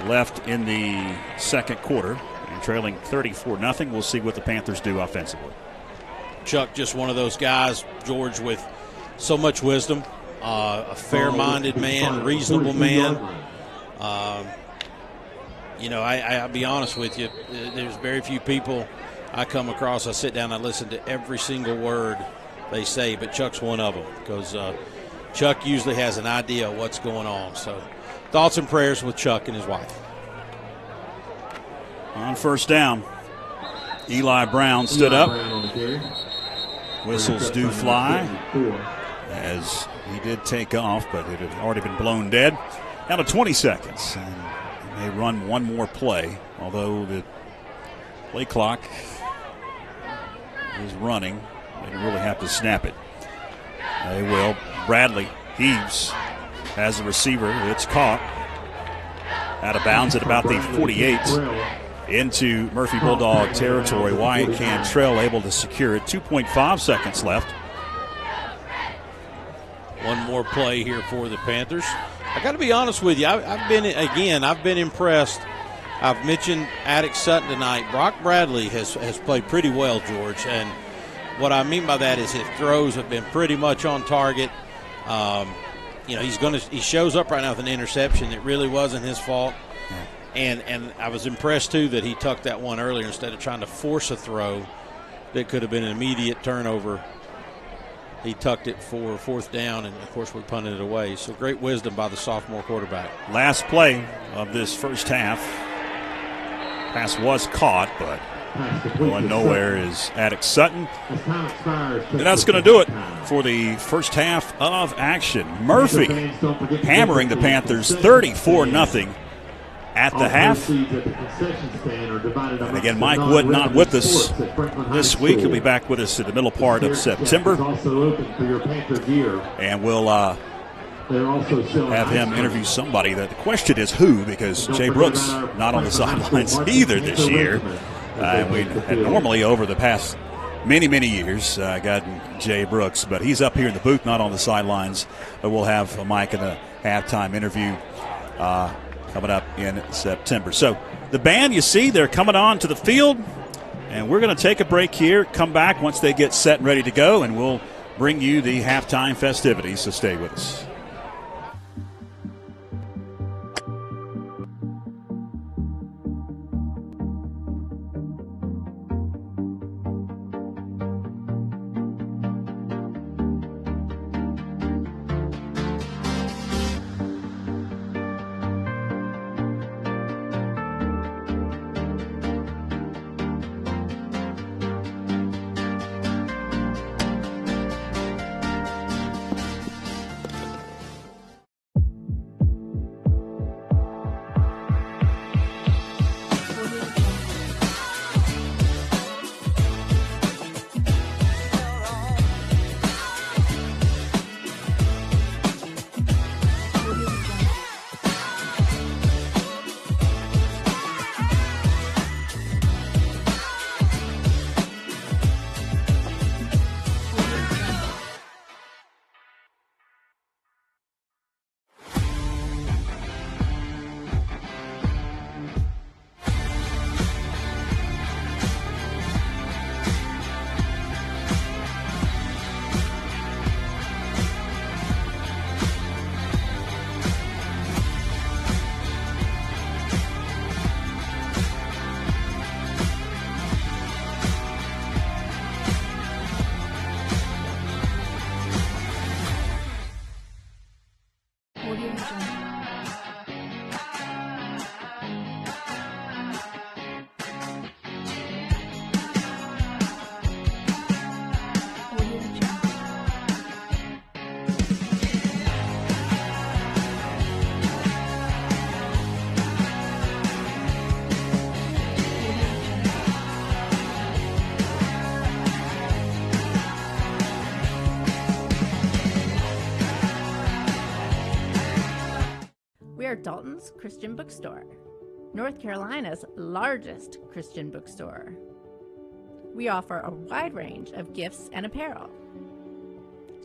left in the second quarter. And trailing 34-0. We'll see what the Panthers do offensively. Chuck, just one of those guys, George, with so much wisdom, a fair-minded man, reasonable man. I'll be honest with you, there's very few people I come across, I sit down, I listen to every single word they say, but Chuck's one of them because Chuck usually has an idea of what's going on. So thoughts and prayers with Chuck and his wife. On first down, Eli Brown stood up. Whistles do fly as he did take off, but it had already been blown dead. Down to 20 seconds. And they run one more play, although the play clock is running. They don't really have to snap it. They will. Bradley heaves as a receiver. It's caught out of bounds at about the 48 into Murphy Bulldog territory. Wyatt Cantrell able to secure it. 2.5 seconds left. One more play here for the Panthers. I got to be honest with you. I've been impressed. I've mentioned Attic Sutton tonight. Brock Bradley has played pretty well, George. And what I mean by that is his throws have been pretty much on target. He shows up right now with an interception. It really wasn't his fault. And I was impressed, too, that he tucked that one earlier instead of trying to force a throw that could have been an immediate turnover. He tucked it for fourth down, and, of course, we punted it away. So great wisdom by the sophomore quarterback. Last play of this first half. Pass was caught, but going nowhere is Attic Sutton. And that's going to do it for the first half of action. Murphy hammering the Panthers 34-0 at the half. And again, Mike Wood not with us this week. He'll be back with us in the middle part of September. And we'll have him interview somebody. The question is who, because Jay Brooks not on the sidelines either this year. We had normally over the past many, many years gotten Jay Brooks, but he's up here in the booth, not on the sidelines. But we'll have Mike in a halftime interview coming up in September. So the band, you see, they're coming on to the field, and we're going to take a break here, come back once they get set and ready to go, and we'll bring you the halftime festivities, so stay with us. Dalton's Christian Bookstore, North Carolina's largest Christian bookstore. We offer a wide range of gifts and apparel.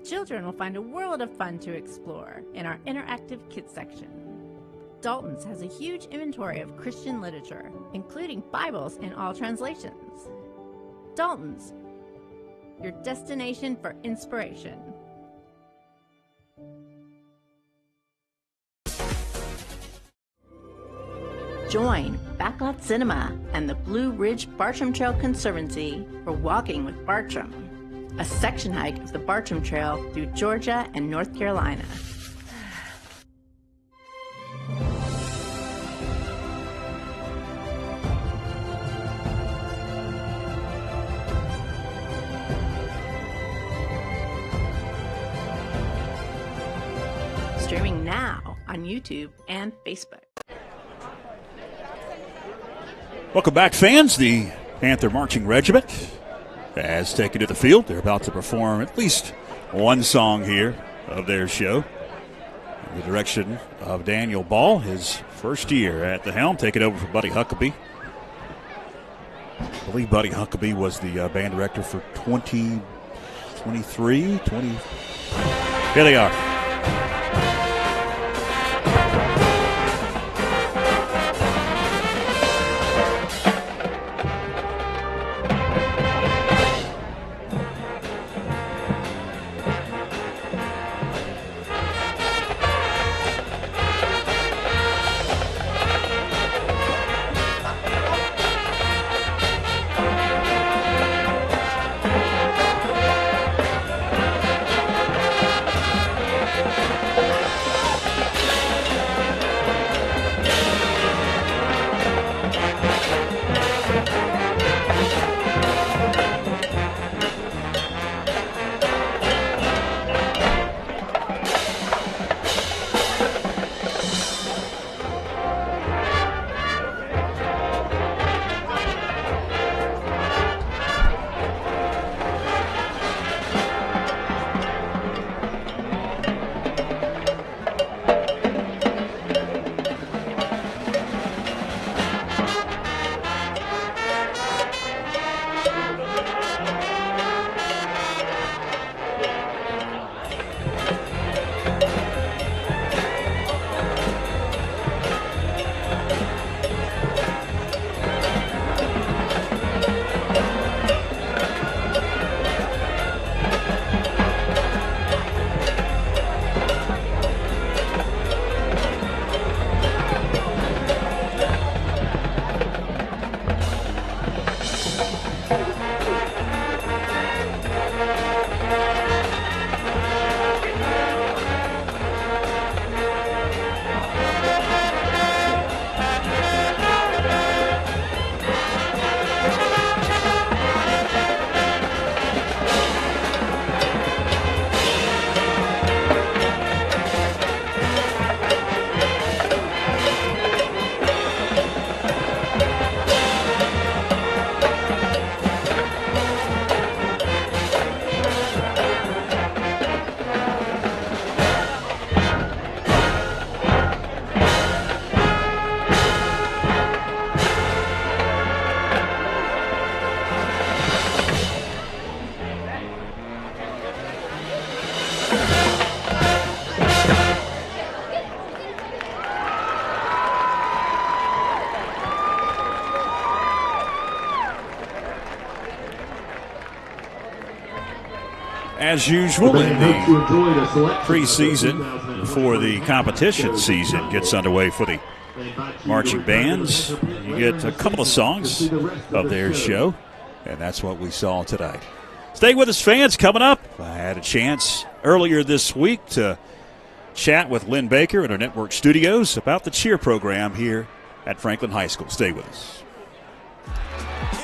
Children will find a world of fun to explore in our interactive kids section. Dalton's has a huge inventory of Christian literature, including Bibles in all translations. Dalton's, your destination for inspiration. Join Backlot Cinema and the Blue Ridge Bartram Trail Conservancy for Walking with Bartram, a section hike of the Bartram Trail through Georgia and North Carolina. Streaming now on YouTube and Facebook. Welcome back, fans. The Panther Marching Regiment has taken to the field. They're about to perform at least one song here of their show. In the direction of Daniel Ball, his first year at the helm, taking over for Buddy Huckabee. I believe Buddy Huckabee was the band director for 2023. Here they are. As usual, in the preseason preseason before the competition season gets underway for the marching bands, you get a couple of songs of their show, and that's what we saw tonight. Stay with us, fans. Coming up, I had a chance earlier this week to chat with Lynn Baker at our network studios about the cheer program here at Franklin High School. Stay with us.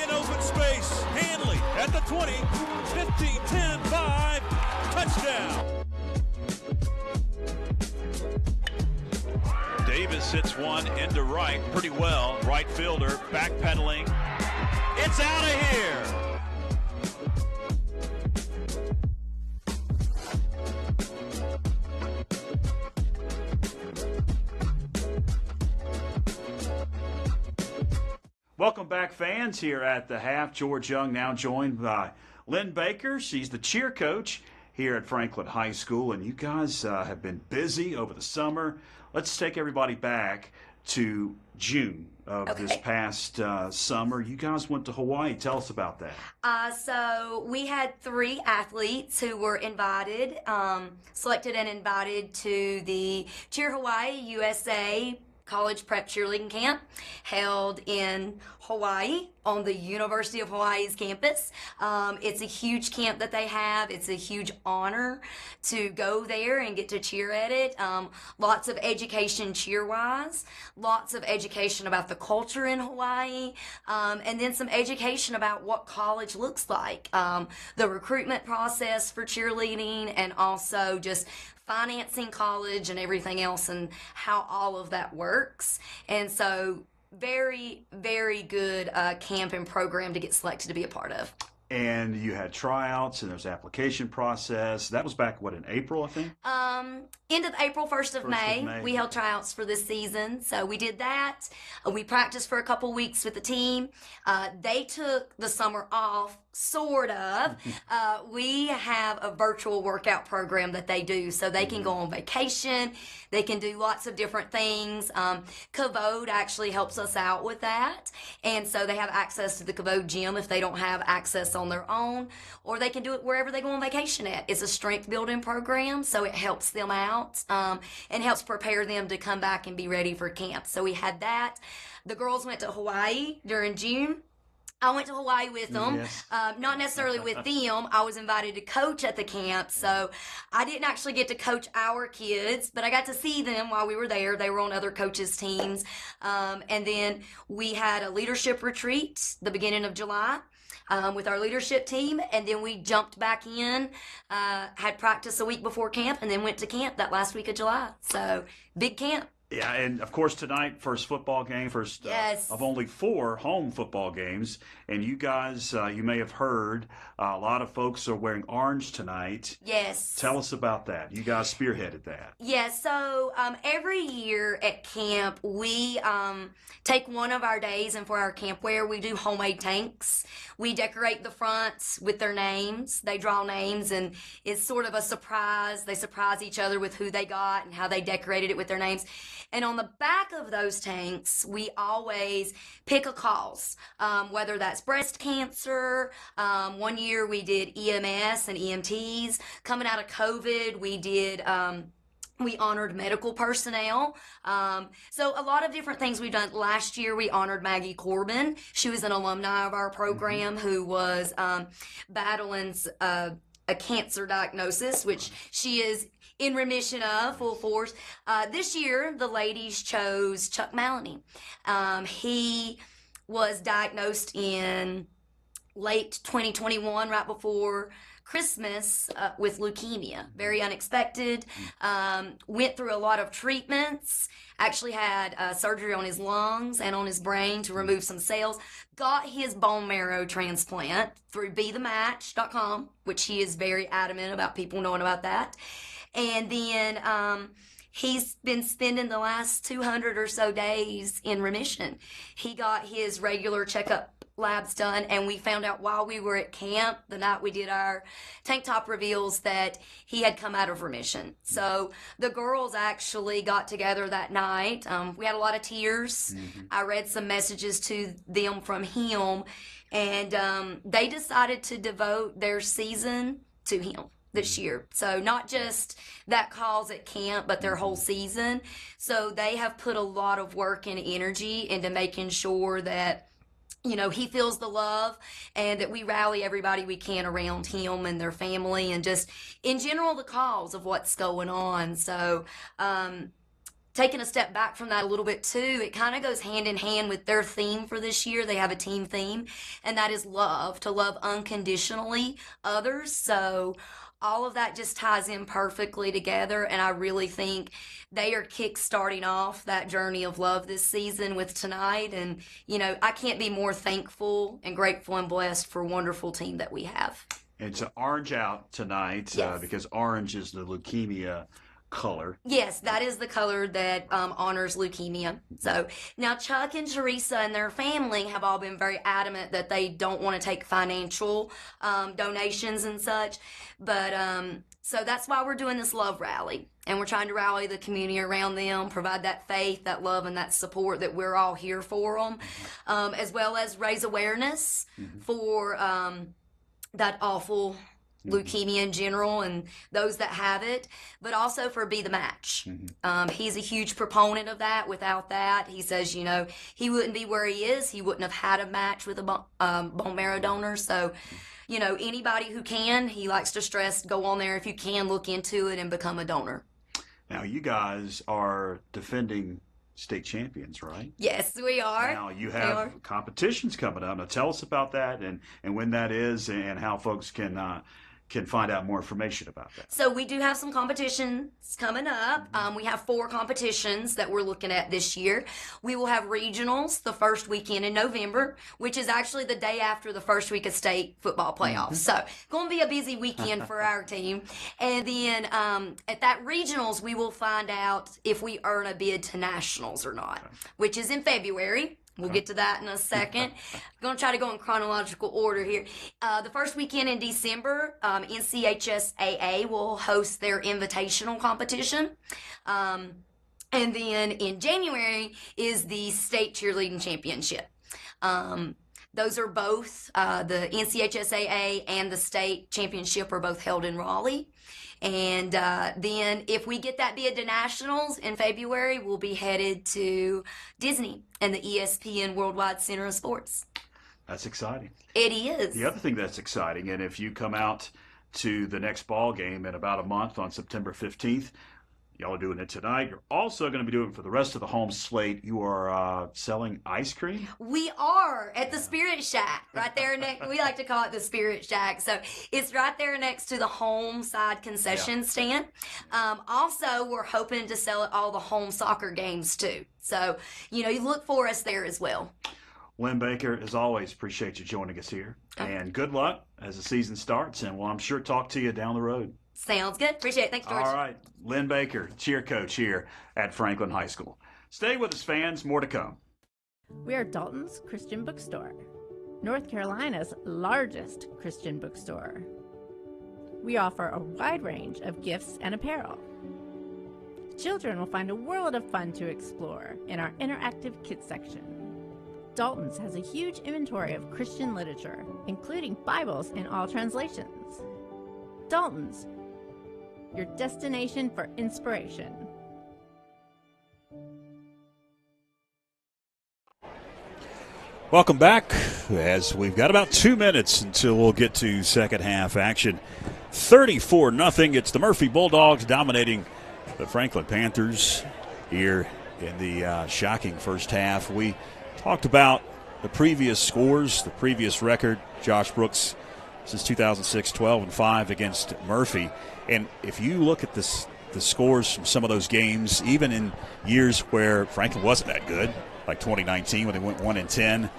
In open space, Hanley at the 20, 15, 10, 5, touchdown. Davis hits one into right pretty well. Right fielder backpedaling. It's out of here. Welcome back, fans, here at the half. George Young now joined by Lynn Baker. She's the cheer coach here at Franklin High School, and you guys have been busy over the summer. Let's take everybody back to June of this past summer. You guys went to Hawaii. Tell us about that. So we had 3 athletes who were invited, selected and invited to the Cheer Hawaii USA College Prep Cheerleading Camp held in Hawaii on the University of Hawaii's campus. It's a huge camp that they have. It's a huge honor to go there and get to cheer at it. Lots of education cheer-wise, lots of education about the culture in Hawaii, and then some education about what college looks like, the recruitment process for cheerleading, and also just financing college and everything else and how all of that works. And so very, very good camp and program to get selected to be a part of. And you had tryouts, and there's application process. That was back, what, in April, I think? End of April, 1st of May. We held tryouts for this season. So we did that. We practiced for a couple weeks with the team. They took the summer off, sort of. We have a virtual workout program that they do, so they can go on vacation. They can do lots of different things. Kavod actually helps us out with that. And so they have access to the Kavod gym if they don't have access on their own, or they can do it wherever they go on vacation at. It's a strength building program, so it helps them out and helps prepare them to come back and be ready for camp. So we had that. The girls went to Hawaii during June. I went to Hawaii with them, not necessarily with them. I was invited to coach at the camp, so I didn't actually get to coach our kids, but I got to see them while we were there. They were on other coaches' teams. And then we had a leadership retreat the beginning of July with our leadership team, and then we jumped back in, had practice a week before camp, and then went to camp that last week of July. So, big camp. Yeah, and of course tonight, first football game, first of only 4 home football games. And you guys, you may have heard, a lot of folks are wearing orange tonight. Yes. Tell us about that. You guys spearheaded that. Yeah, so every year at camp, we take one of our days, and for our camp wear, we do homemade tanks. We decorate the fronts with their names. They draw names, and it's sort of a surprise. They surprise each other with who they got and how they decorated it with their names. And on the back of those tanks, we always pick a cause, whether that's breast cancer. One year we did EMS and EMTs. Coming out of COVID, we did... we honored medical personnel. So a lot of different things we've done. Last year, we honored Maggie Corbin. She was an alumni of our program who was battling a cancer diagnosis, which she is in remission of, full force. This year, the ladies chose Chuck Maloney. He was diagnosed in late 2021, right before Christmas, with leukemia. Very unexpected. Went through a lot of treatments. Actually had surgery on his lungs and on his brain to remove some cells. Got his bone marrow transplant through BeTheMatch.com, which he is very adamant about people knowing about that. And then he's been spending the last 200 or so days in remission. He got his regular checkup labs done, and we found out while we were at camp, the night we did our tank top reveals, that he had come out of remission. So the girls actually got together that night. We had a lot of tears. I read some messages to them from him, and they decided to devote their season to him. this year. So not just that calls at camp, but their whole season. So they have put a lot of work and energy into making sure that, you know, he feels the love and that we rally everybody we can around him and their family and just in general the cause of what's going on. So taking a step back from that a little bit too, it kind of goes hand in hand with their theme for this year. They have a team theme, and that is love, to love unconditionally others. So all of that just ties in perfectly together, and I really think they are kick-starting off that journey of love this season with tonight. And, you know, I can't be more thankful and grateful and blessed for a wonderful team that we have. It's an orange out tonight Yes. because orange is the leukemia color. Yes, that is the color that honors leukemia. So now Chuck and Teresa and their family have all been very adamant that they don't want to take financial donations and such. But so that's why we're doing this love rally. And we're trying to rally the community around them, provide that faith, that love, and that support that we're all here for them, as well as raise awareness for that awful leukemia in general and those that have it, but also for Be the Match. He's a huge proponent of that. Without that, he says, you know, he wouldn't be where he is. He wouldn't have had a match with a bone marrow donor. So, you know, anybody who can, he likes to stress, go on there if you can, look into it and become a donor. Now, you guys are defending state champions, right? Yes, we are. Now, you have competitions coming up. Now, tell us about that and when that is and how folks can find out more information about that. So we do have some competitions coming up. We have 4 competitions that we're looking at this year. We will have regionals the first weekend in November, which is actually the day after the first week of state football playoffs. So going to be a busy weekend for our team. And then at that regionals, we will find out if we earn a bid to nationals or not, which is in February. We'll get to that in a second. I'm going to try to go in chronological order here. The first weekend in December, NCHSAA will host their invitational competition. And then in January is the state cheerleading championship. Those are both, the NCHSAA and the state championship are both held in Raleigh. And then if we get that bid to nationals in February, we'll be headed to Disney and the ESPN Worldwide Center of Sports. That's exciting. It is. The other thing that's exciting, and if you come out to the next ball game in about a month on September 15th, y'all are doing it tonight. You're also going to be doing it for the rest of the home slate. You are selling ice cream? We are at the Spirit Shack right there next. We like to call it the Spirit Shack. So it's right there next to the home side concession stand. Also, we're hoping to sell at all the home soccer games too. So, you know, you look for us there as well. Lynn Baker, as always, appreciate you joining us here. And good luck as the season starts. And we'll, I'm sure, talk to you down the road. Sounds good. Appreciate it. Thanks, George. All right. Lynn Baker, cheer coach here at Franklin High School. Stay with us, fans. More to come. We are Dalton's Christian Bookstore, North Carolina's largest Christian bookstore. We offer a wide range of gifts and apparel. Children will find a world of fun to explore in our interactive kids section. Dalton's has a huge inventory of Christian literature, including Bibles in all translations. Dalton's, your destination for inspiration. Welcome back, as we've got about 2 minutes until we'll get to second half action. 34-0. It's the Murphy Bulldogs dominating the Franklin Panthers here in the shocking first half. We talked about the previous scores, the previous record. Josh Brooks since 2006, 12-5 against Murphy. And if you look at the scores from some of those games, even in years where Franklin wasn't that good, like 2019 when they went 1-10,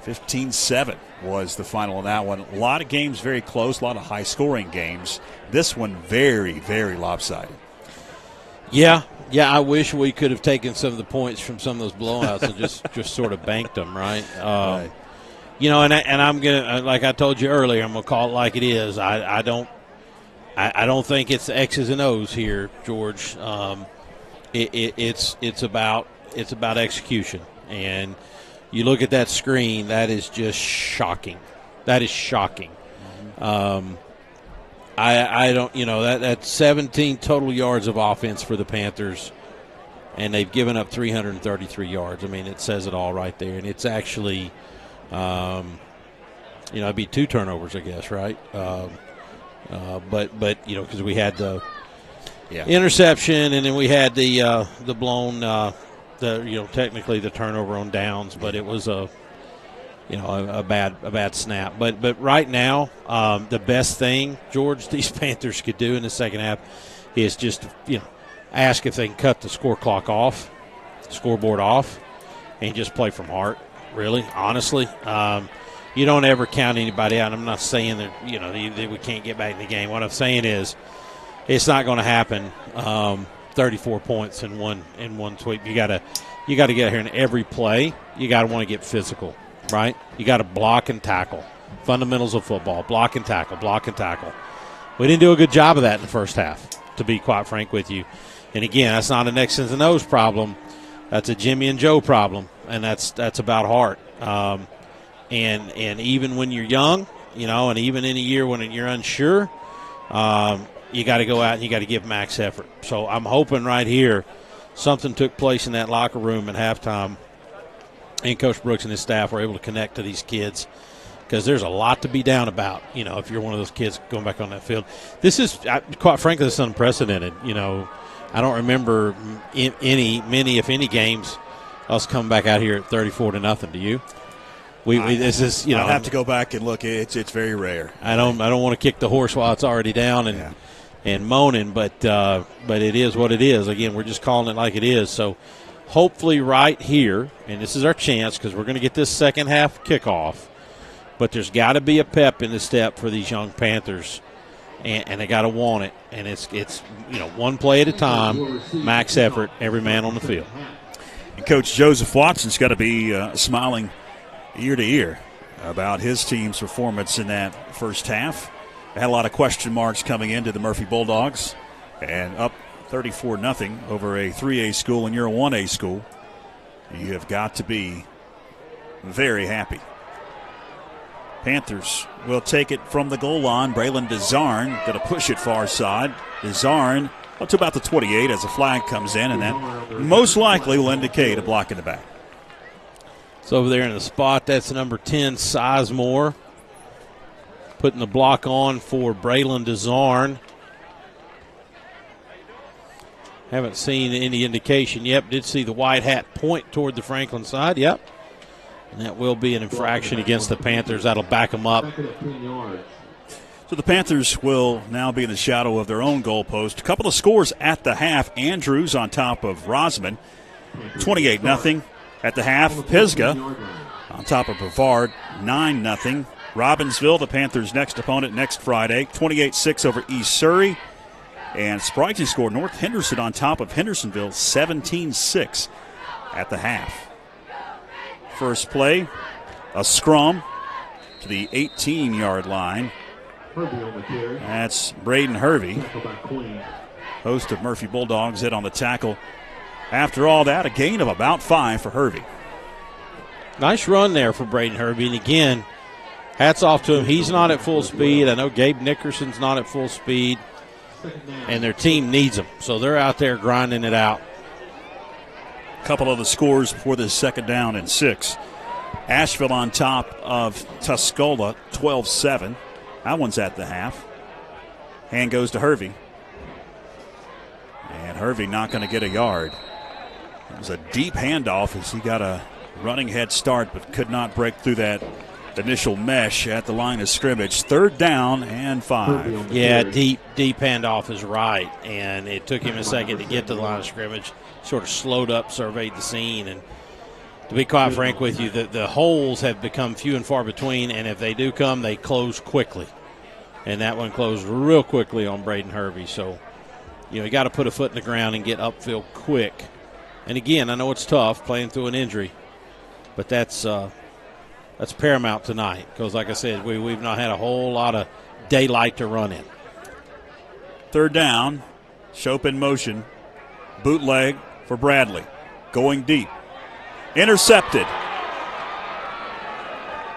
15-7 was the final on that one. A lot of games very close, a lot of high-scoring games. This one very, very lopsided. Yeah, I wish we could have taken some of the points from some of those blowouts and just sort of banked them, right? Right. You know, and I'm gonna, like I told you earlier, I'm gonna call it like it is. I don't think it's X's and O's here, George. It's about execution, and you look at that screen. That is just shocking. That is shocking. I don't, that's 17 total yards of offense for the Panthers, and they've given up 333 yards. I mean, it says it all right there. And it's actually, it'd be 2 turnovers, I guess, right? But because we had the interception, and then we had the blown, technically the turnover on downs, but it was a bad snap. But right now, the best thing, George, these Panthers could do in the second half is just, ask if they can cut the scoreboard off, and just play from heart, really, honestly. You don't ever count anybody out. I'm not saying that, that we can't get back in the game. What I'm saying is it's not going to happen 34 points in one sweep. You got to get here in every play. You got to want to get physical. Right? You got to block and tackle. Fundamentals of football. Block and tackle, block and tackle. We didn't do a good job of that in the first half, to be quite frank with you. And, again, that's not an X's and O's problem. That's a Jimmy and Joe problem, and that's about heart. And even when you're young, and even in a year when you're unsure, you got to go out and you got to give max effort. So I'm hoping right here something took place in that locker room at halftime, and Coach Brooks and his staff were able to connect to these kids, because there's a lot to be down about, if you're one of those kids going back on that field. This is, quite frankly, this is unprecedented. I don't remember many, if any, games us coming back out here at 34-0. Do you? This is, I have to go back and look. It's very rare. I don't want to kick the horse while it's already down and moaning, but it is what it is. Again, we're just calling it like it is. So hopefully right here, and this is our chance, because we're going to get this second half kickoff, but there's got to be a pep in the step for these young Panthers, and they got to want it. And it's one play at a time, max effort, every man on the field. And Coach Joseph Watson's got to be smiling ear to ear about his team's performance in that first half. They had a lot of question marks coming into the Murphy Bulldogs, and up 34-0 over a 3A school, and you're a 1A school. You have got to be very happy. Panthers will take it from the goal line. Braylon DeZarn going to push it far side. DeZarn up to about the 28 as a flag comes in, and that most likely will indicate a block in the back. It's over there in the spot. That's number 10, Sizemore, putting the block on for Braylon DeZarn. Haven't seen any indication yet. Did see the white hat point toward the Franklin side. Yep. And that will be an infraction against the Panthers. That'll back them up. So the Panthers will now be in the shadow of their own goalpost. A couple of scores at the half. Andrews on top of Rosman, 28-0 at the half. Pisgah on top of Brevard, 9-0. Robbinsville, the Panthers' next opponent next Friday, 28-6 over East Surrey. And surprisingly scored North Henderson on top of Hendersonville, 17-6 at the half. First play, a scrum to the 18-yard line. That's Braden Hervey, host of Murphy Bulldogs, hit on the tackle. After all that, a gain of about 5 for Hervey. Nice run there for Braden Hervey. And again, hats off to him. He's not at full speed. I know Gabe Nickerson's not at full speed, and their team needs him. So they're out there grinding it out. A couple of the scores before this second down and 6. Asheville on top of Tuscola, 12-7. That one's at the half. Hand goes to Hervey. And Hervey not going to get a yard. It was a deep handoff as he got a running head start, but could not break through that initial mesh at the line of scrimmage. Third down and 5. Yeah, deep handoff is right. And it took him a second to get to the line of scrimmage. Sort of slowed up, surveyed the scene. And to be quite frank with you, the holes have become few and far between, and if they do come, they close quickly. And that one closed real quickly on Braden Hervey. So, you got to put a foot in the ground and get upfield quick. And again, I know it's tough playing through an injury, but that's paramount tonight because, like I said, we've not had a whole lot of daylight to run in. Third down, Shope in motion, bootleg for Bradley, going deep. Intercepted.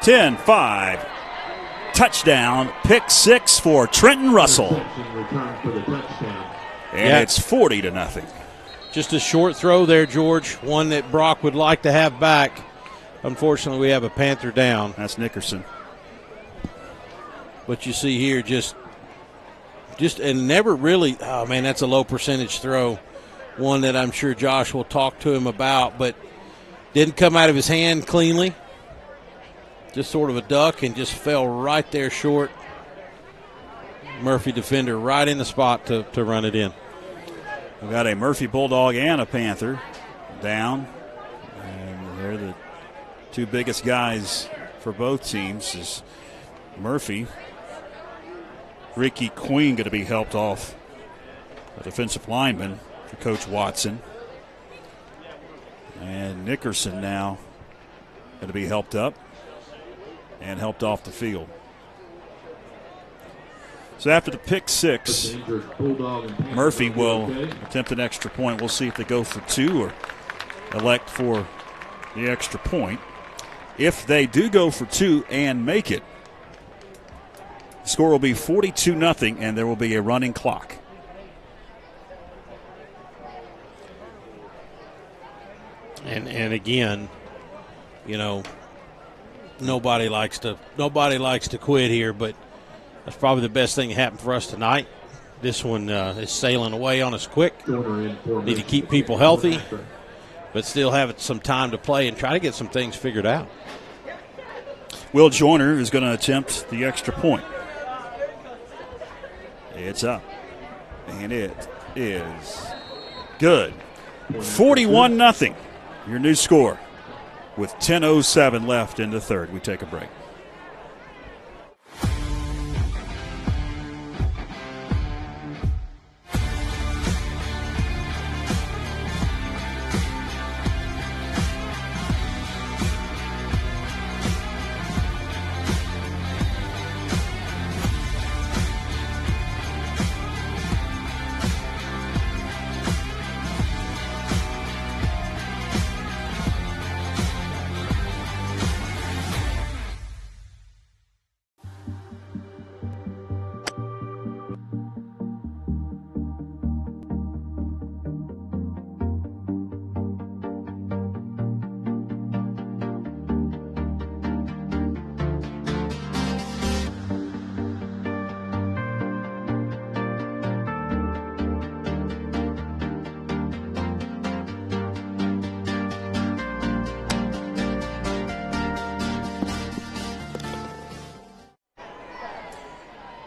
10-5. touchdown, pick 6 for Trenton Russell. Interception return for the touchdown. And it's 40-0. Just a short throw there, George. One that Brock would like to have back. Unfortunately, we have a Panther down. That's Nickerson. But you see here, just and never really. Oh man, that's a low percentage throw. One that I'm sure Josh will talk to him about, but didn't come out of his hand cleanly. Just sort of a duck and just fell right there short. Murphy defender right in the spot to run it in. We've got a Murphy Bulldog and a Panther down. And they're the two biggest guys for both teams. Is Murphy. Ricky Queen going to be helped off, a defensive lineman for Coach Watson. And Nickerson now going to be helped up and helped off the field. So after the pick 6, Murphy will attempt an extra point. We'll see if they go for 2 or elect for the extra point. If they do go for 2 and make it, the score will be 42-0, and there will be a running clock. And again, you know, nobody likes to quit here, but that's probably the best thing that happened for us tonight. This one is sailing away on us quick. Need to keep people healthy, but still have some time to play and try to get some things figured out. Will Joyner is going to attempt the extra point. It's up, and it is good. 41-0, your new score, with 10:07 left in the third. We take a break.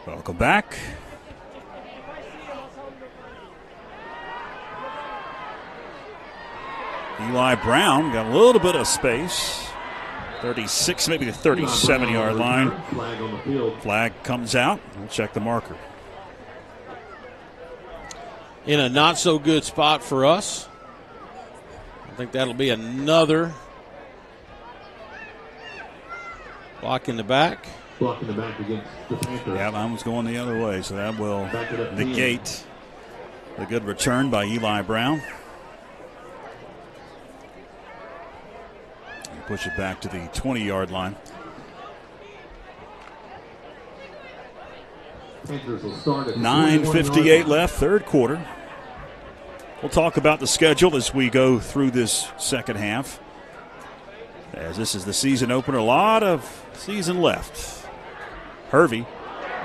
Welcome back. Eli Brown got a little bit of space. 36, maybe the 37-yard line. Flag on the field. Flag comes out. We'll check the marker. In a not-so-good spot for us. I think that'll be another block in the back. Block in the back against the Panthers. Yeah, mine was going the other way, so that will negate the good return by Eli Brown. And push it back to the 20-yard line. Panthers will start at 9:58 left, third quarter. We'll talk about the schedule as we go through this second half. As this is the season opener, a lot of season left. Hervey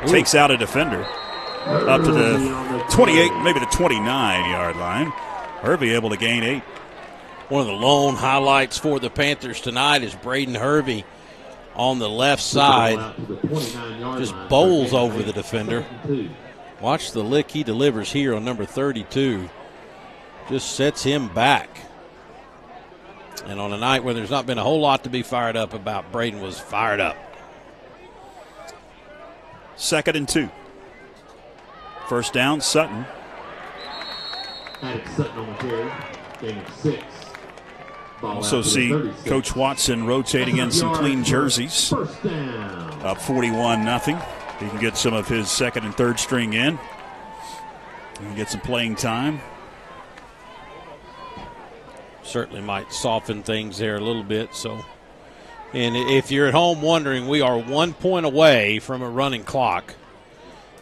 takes out a defender up to the 28, maybe the 29-yard line. Hervey able to gain 8. One of the lone highlights for the Panthers tonight is Braden Hervey on the left side. Just bowls over the defender. Watch the lick he delivers here on number 32. Just sets him back. And on a night where there's not been a whole lot to be fired up about, Braden was fired up. 2nd and 2. First down, Sutton. Alex Sutton on the carry. Gain of 6. Also see Coach Watson rotating in some clean jerseys. First down. Up 41-0. He can get some of his second and third string in. He can get some playing time. Certainly might soften things there a little bit, so And if you're at home wondering, we are 1 point away from a running clock.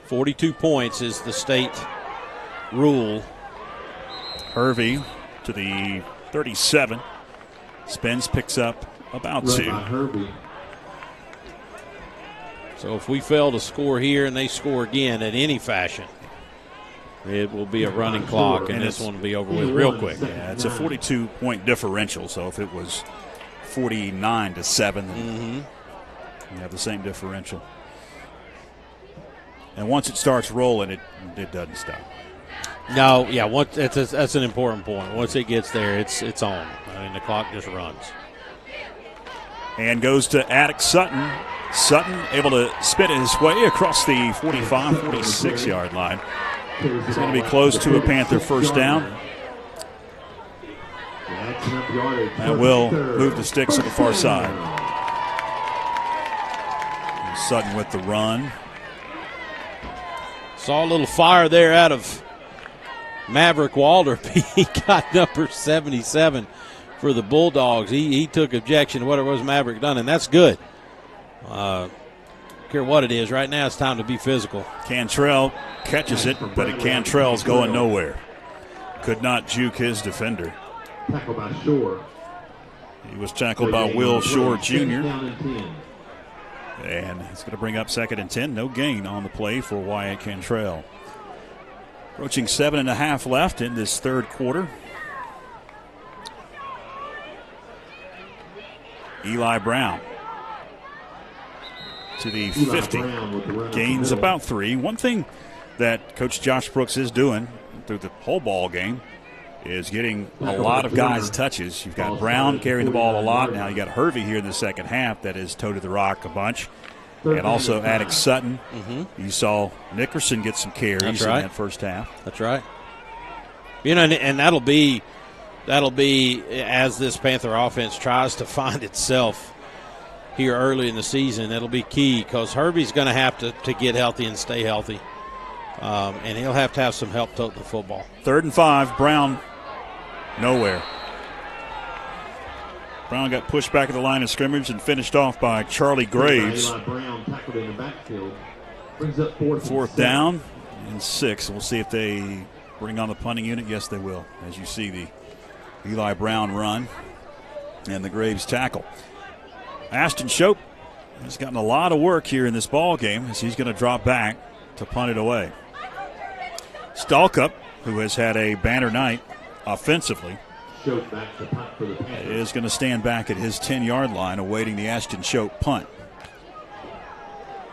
42 points is the state rule. Hervey to the 37. Spence picks up about 2. Hervey. So if we fail to score here and they score again in any fashion, it will be a running clock, and this one will be over with real quick. Yeah, it's a 42-point differential, so if it was 49-7, you have the same differential. And once it starts rolling, it doesn't stop. No, yeah, that's an important point. Once it gets there, it's on. I mean, the clock just runs. And goes to Attic Sutton. Sutton able to spin his way across the 45-46-yard line. It's going to be close to a Panther first down. And will move the sticks on the far side. And Sutton with the run. Saw a little fire there out of Maverick Walder. He got number 77 for the Bulldogs. He took objection to what it was Maverick done, and that's good. Don't care what it is. Right now it's time to be physical. Cantrell catches it, but Cantrell's going nowhere. Could not juke his defender. Tackled by Shore. He was tackled by Will Shore Jr. And it's going to bring up 2nd and 10. No gain on the play for Wyatt Cantrell. Approaching 7.5 left in this third quarter. Eli Brown to the 50. Gains about 3. One thing that Coach Josh Brooks is doing through the whole ball game is getting a lot of guys touches. You've got Brown carrying the ball a lot. Now you got Hervey here in the second half that has toted the rock a bunch. And also Attic Sutton. You saw Nickerson get some carries in that first half. That's right. You know, and that'll be as this Panther offense tries to find itself here early in the season. That'll be key because Hervey's going to have to get healthy and stay healthy. And he'll have to have some help toting the football. 3rd and 5, Brown nowhere. Brown got pushed back at the line of scrimmage and finished off by Charlie Graves. Brown tackled in the backfield. Brings up 4th down and 6. We'll see if they bring on the punting unit. Yes, they will, as you see the Eli Brown run and the Graves tackle. Ashton Shope has gotten a lot of work here in this ball game as he's going to drop back to punt it away. Stalkup, who has had a banner night offensively, is going to stand back at his 10-yard line awaiting the Ashton Shope punt.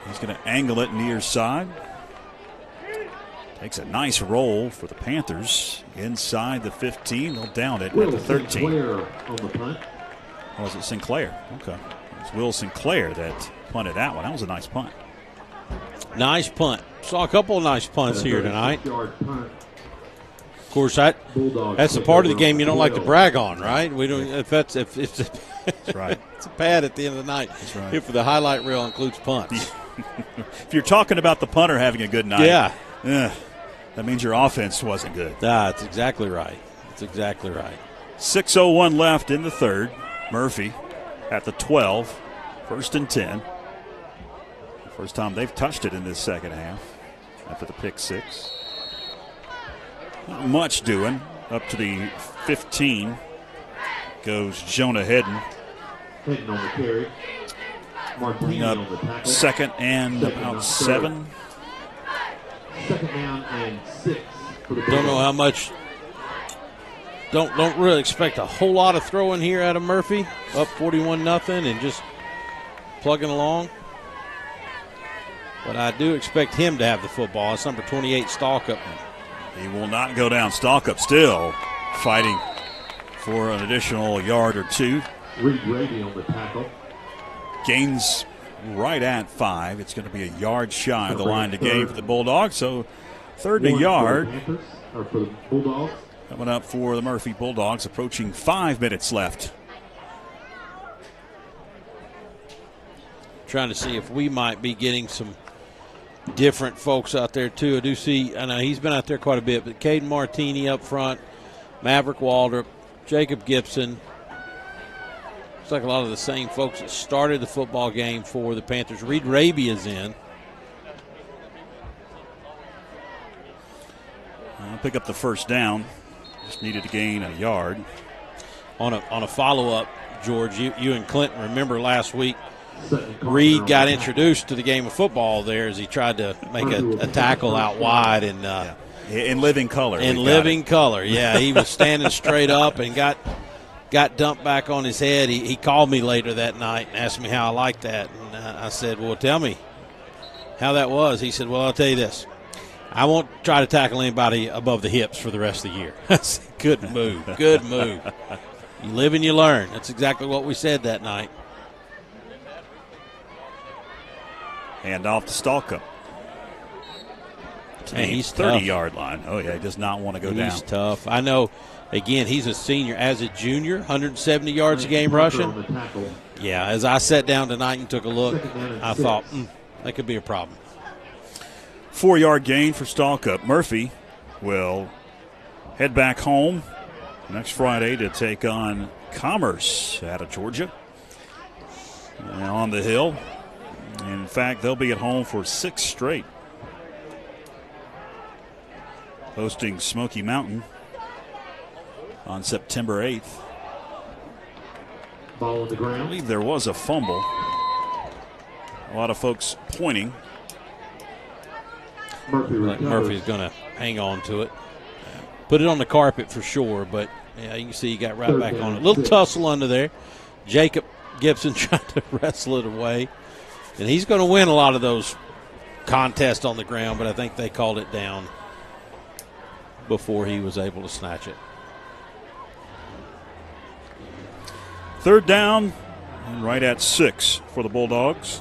He's going to angle it near side. Takes a nice roll for the Panthers inside the 15. They'll down it at the 13. On the punt. Oh, was it Sinclair? Okay. It was Will Sinclair that punted that one. That was a nice punt. Nice punt. Saw a couple of nice punts here tonight. Of course, that's the part of the game you don't like to brag on, right? We don't. If that's right. It's a pad at the end of the night. That's right. If the highlight reel includes punts. If you're talking about the punter having a good night, that means your offense wasn't good. That's exactly right. That's exactly right. 6:01 left in the third. Murphy at the 12. 1st and 10. First time they've touched it in this second half after the pick 6. Not much doing. Up to the 15 goes Jonah Hedden. Hedden on the carry. Bring up 2nd and about 7. 2nd down and 6. Don't know how much. Don't really expect a whole lot of throwing here out of Murphy. Up 41-0 and just plugging along. But I do expect him to have the football. It's number 28, Stalkup. He will not go down. Stalkup still fighting for an additional yard or 2. Reed Grady on the tackle. Gains right at 5. It's going to be a yard shy of the line to gain for the Bulldogs. So 3rd and a yard. For the Bulldogs. Coming up for the Murphy Bulldogs, approaching 5 minutes left. Trying to see if we might be getting some different folks out there too. I do see, I know he's been out there quite a bit, but Caden Martini up front, Maverick Waldrop, Jacob Gibson. like a lot of the same folks that started the football game for the Panthers. Reed Raby is in. Pick up the first down. Just needed to gain a yard. On a follow-up, George, you and Clinton remember last week, Reed got introduced to the game of football there as he tried to make a tackle out wide. And in living color. In living color, yeah. He was standing straight up and got dumped back on his head. He called me later that night and asked me how I liked that. And I said, well, tell me how that was. He said, well, I'll tell you this. I won't try to tackle anybody above the hips for the rest of the year. I said, good move, good move. You live and you learn. That's exactly what we said that night. Hand off to Stalka. Man, he's 30-yard line. Oh, yeah, he does not want to go down. He's tough. I know, again, he's a senior. As a junior, 170 yards a game rushing. Yeah, as I sat down tonight and took a look, I thought, that could be a problem. 4-yard gain for Stalka. Murphy will head back home next Friday to take on Commerce out of Georgia. And on the Hill. In fact, they'll be at home for 6 straight. Hosting Smoky Mountain on September 8th. Ball on the ground. I believe there was a fumble. A lot of folks pointing. Murphy's going to hang on to it. Put it on the carpet for sure, but yeah, you can see he got right back on it. A little tussle under there. Jacob Gibson trying to wrestle it away. And he's going to win a lot of those contests on the ground, but I think they called it down before he was able to snatch it. 3rd down and right at 6 for the Bulldogs.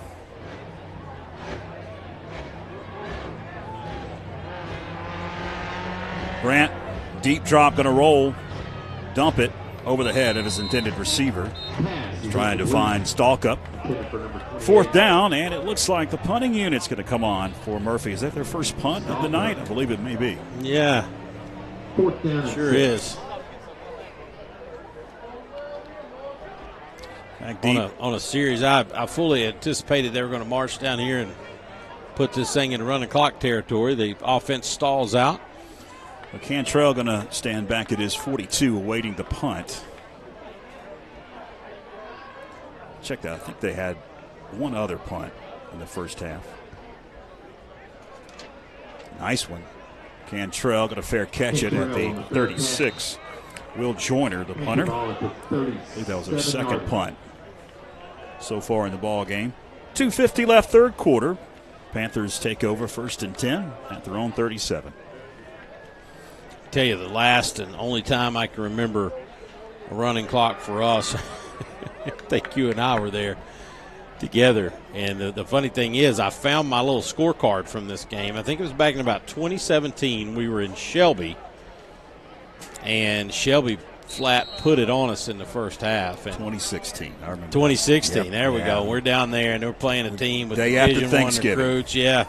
Grant, deep drop, going to roll, dump it over the head of his intended receiver. He's trying to find Stalka. 4th down, and it looks like the punting unit's going to come on for Murphy. Is that their first punt of the night? I believe it may be. Yeah, sure is. On a series, I fully anticipated they were going to march down here and put this thing in running clock territory. The offense stalls out. Cantrell going to stand back at his 42, awaiting the punt. Check that. I think they had one other punt in the first half. Nice one. Cantrell got a fair catch it at the 36. Will Joyner, the punter. I believe that was their second punt so far in the ball game. 2:50 left, 3rd quarter. Panthers take over 1st and 10 at their own 37. Tell you, the last and only time I can remember a running clock for us, I think you and I were there together. And the funny thing is, I found my little scorecard from this game. I think it was back in about 2017. We were in Shelby, and Shelby flat put it on us in the first half. And 2016, I remember. 2016, yep. There we go. We're down there, and we're playing a team with day after Division I Thanksgiving. recruits. Yeah.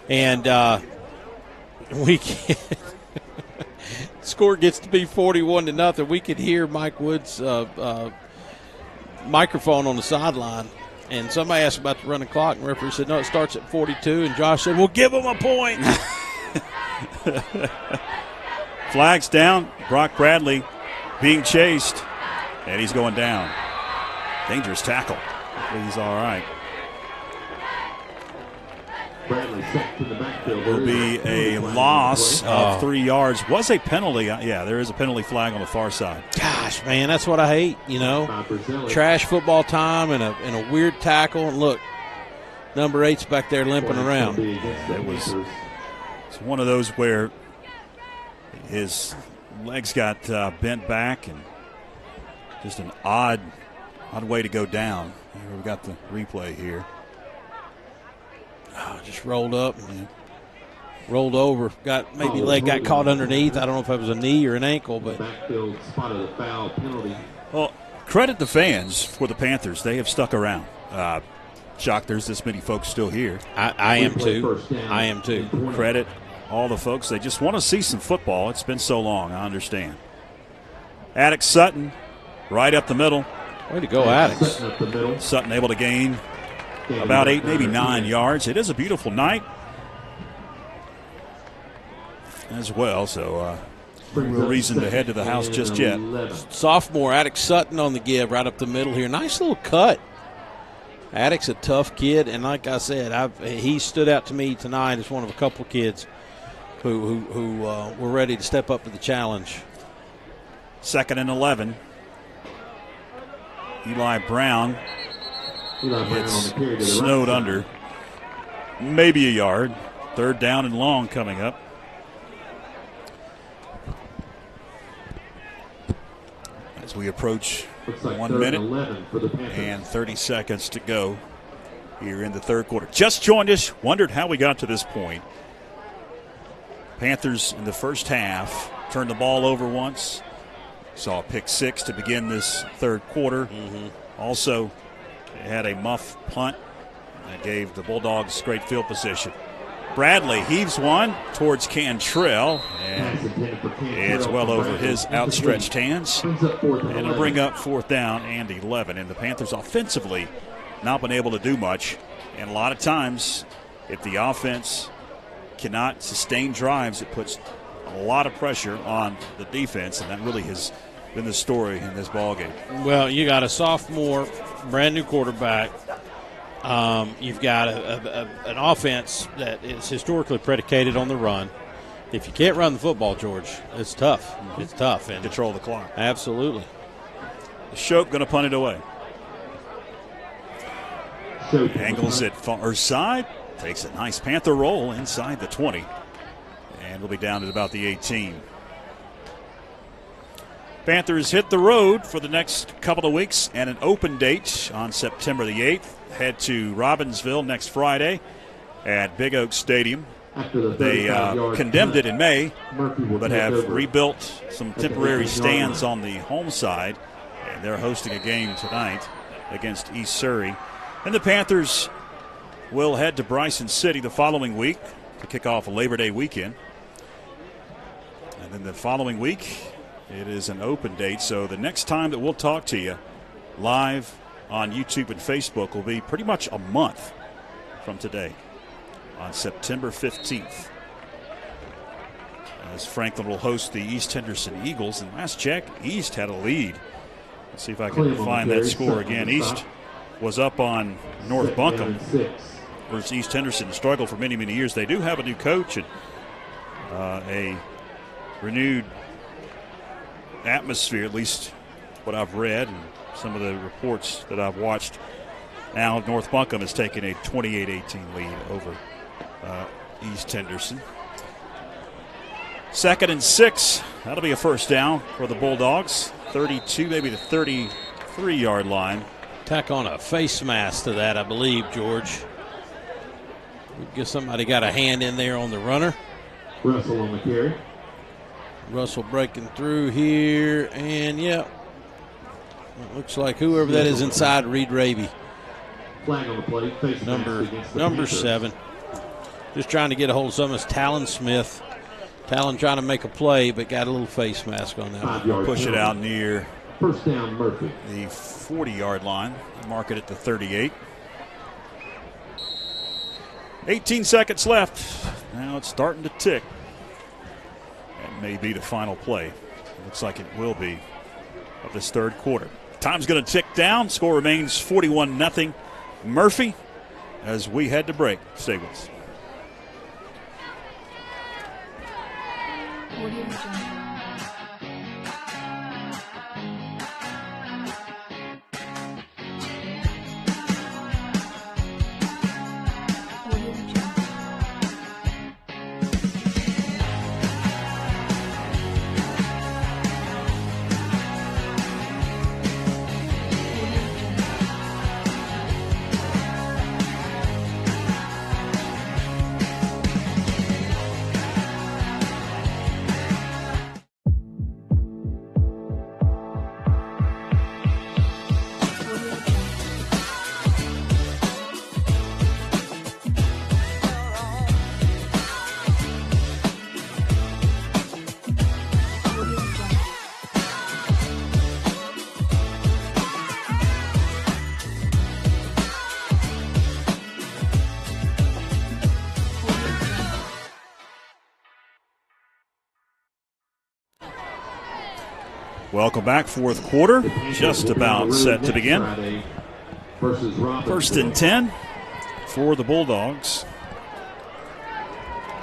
And we score gets to be 41-0. We could hear Mike Wood's microphone on the sideline, and somebody asked about the running clock, and the referee said, no, it starts at 42, and Josh said, well, give him a point. Flags down. Brock Bradley being chased, and he's going down. Dangerous tackle. Hopefully he's all right. Will be a loss of 3 yards. Was a penalty. Yeah, there is a penalty flag on the far side. Gosh, man, that's what I hate, you know. Trash football time and a weird tackle. And look, number 8's back there limping around. It's one of those where his legs got bent back and just an odd way to go down. We've got the replay here. Oh, just rolled up and rolled over. Leg got caught underneath. I don't know if it was a knee or an ankle, but well, credit the fans for the Panthers. They have stuck around. Shocked there's this many folks still here. I am too. I am too. Credit all the folks. They just want to see some football. It's been so long. I understand. Attic Sutton, right up the middle. Way to go, Addicts. Sutton up the middle. Sutton able to gain about 8, maybe 9 yards. It is a beautiful night as well, so no real reason to head to the house just yet. Sophomore Addicts Sutton on the give right up the middle here. Nice little cut. Addicts a tough kid, and like I said, he stood out to me tonight as one of a couple of kids who were ready to step up to the challenge. 2nd and 11. Eli Brown gets snowed under. Maybe a yard. 3rd down and long coming up. As we approach 1 minute and 30 seconds to go here in the 3rd quarter. Just joined us, wondered how we got to this point. Panthers in the first half turned the ball over once. Saw a pick 6 to begin this 3rd quarter. Also had a muff punt that gave the Bulldogs great field position. Bradley heaves one towards Cantrell, and it's well over his outstretched hands. And it'll bring up 4th down and 11. And the Panthers offensively not been able to do much. And a lot of times, if the offense cannot sustain drives, it puts a lot of pressure on the defense, and that really has been the story in this ballgame. Well, you got a sophomore, brand new quarterback. You've got an offense that is historically predicated on the run. If you can't run the football, George, it's tough. It's tough. And control the clock. Absolutely. Shope going to punt it away. Angles it far side. Takes a nice Panther roll inside the 20. And will be down at about the 18. Panthers hit the road for the next couple of weeks and an open date on September the 8th. Head to Robbinsville next Friday at Big Oak Stadium. They condemned it in May, but have rebuilt some temporary stands on the home side. And they're hosting a game tonight against East Surrey. And the Panthers will head to Bryson City the following week to kick off a Labor Day weekend. And then the following week, it is an open date. So the next time that we'll talk to you live on YouTube and Facebook will be pretty much a month from today on September 15th. As Franklin will host the East Henderson Eagles. And last check, East had a lead. Let's see if I can find that score again. East was up on North Buncombe, whereas East Henderson struggled for many, many years. They do have a new coach and a renewed atmosphere, at least what I've read and some of the reports that I've watched. Now North Buncombe has taken a 28-18 lead over East Henderson. 2nd and 6. That'll be a first down for the Bulldogs. 32, maybe the 33-yard line. Tack on a face mask to that, I believe, George. I guess somebody got a hand in there on the runner. Russell on the carry. Russell breaking through here, and yeah, it looks like whoever that is inside, Reed Raby. Flag on the play. Face Number 7. Just trying to get a hold of some of Talon Smith. Talon trying to make a play, but got a little face mask on that one. Push it out near first down, Murphy. The 40-yard line. Mark it at the 38. 18 seconds left. Now it's starting to tick. That may be the final play. Looks like it will be of this 3rd quarter. Time's going to tick down. Score remains 41-0 Murphy as we head to break. Stay with us. Welcome back. Fourth quarter, just about set to begin. First and 10 for the Bulldogs.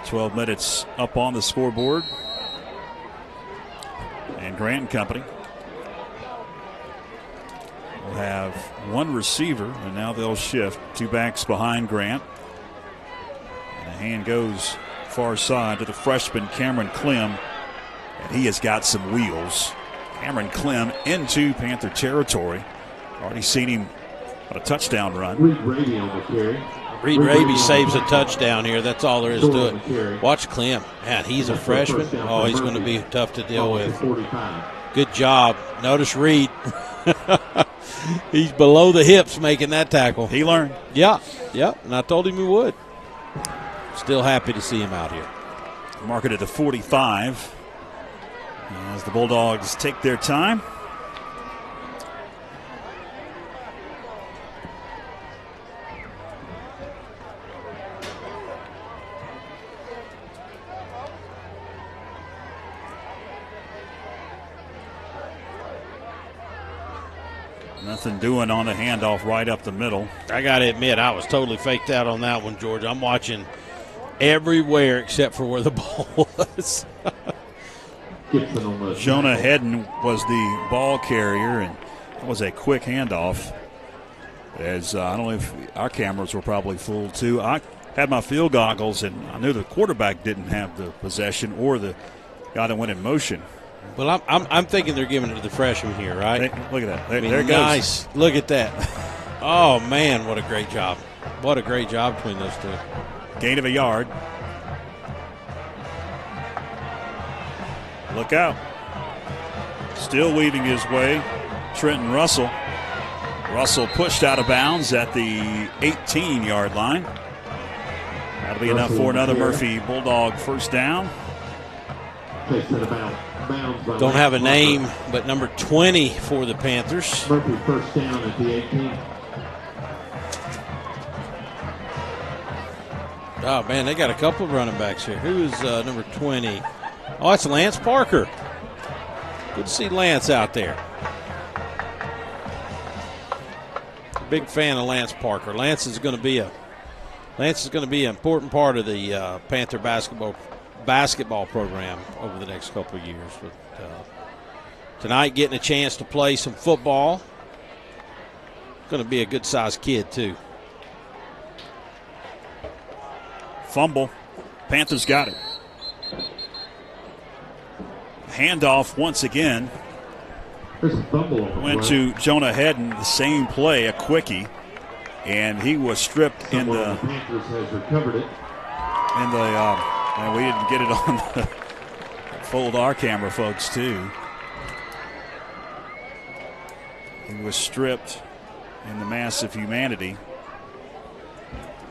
12 minutes up on the scoreboard. And Grant and company will have one receiver, and now they'll shift. Two backs behind Grant. And the hand goes far side to the freshman Cameron Clem, and he has got some wheels. Cameron Clem into Panther territory. Already seen him on a touchdown run. Reed Raby on the carry. Reed Raby saves a touchdown here. That's all there is to it. Watch Clem. Man, he's a freshman. Oh, he's going to be tough to deal with. Good job. Notice Reed. He's below the hips making that tackle. He learned. Yeah, and I told him he would. Still happy to see him out here. Mark it at the 45 as the Bulldogs take their time. Nothing doing on the handoff right up the middle. I got to admit, I was totally faked out on that one, George. I'm watching everywhere except for where the ball was. Jonah Hedden was the ball carrier, and it was a quick handoff. As I don't know if our cameras were probably full too. I had my field goggles, and I knew the quarterback didn't have the possession or the guy that went in motion. Well, I'm thinking they're giving it to the freshman here, right? Look at that. There it goes. Nice. Look at that. Oh, man, what a great job. What a great job between those two. Gain of a yard. Look out. Still weaving his way, Trenton Russell. Russell pushed out of bounds at the 18-yard line. That'll be enough for another Murphy Bulldog first down. Don't have a name, but number 20 for the Panthers. Murphy first down at the 18. Oh, man, they got a couple of running backs here. Who is number 20? Oh, that's Lance Parker. Good to see Lance out there. Big fan of Lance Parker. Lance is going to be an important part of the Panther basketball program over the next couple of years. But tonight, getting a chance to play some football. Going to be a good-sized kid, too. Fumble. Panthers got it. Handoff once again. Went to Jonah Hedden, the same play, a quickie, and he was stripped in the. Panthers has recovered it. And we didn't get it on the fold our camera, folks, too. He was stripped in the mass of humanity.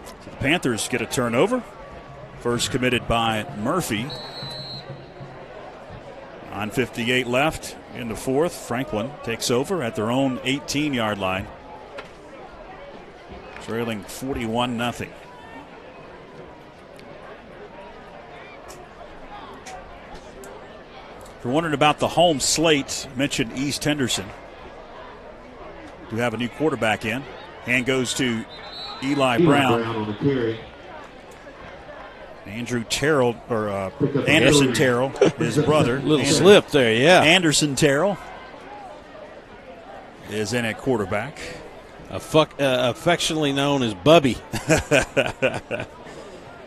So the Panthers get a turnover. First committed by Murphy. 9:58 left in the fourth. Franklin takes over at their own 18-yard line. Trailing 41-0. If you're wondering about the home slate, mentioned East Henderson. Do have a new quarterback in. Hand goes to Eli Brown. On the carry. Andrew Terrell, or Anderson Terrell, his brother. Little slip there, yeah. Anderson Terrell is in at quarterback. Affectionately known as Bubby.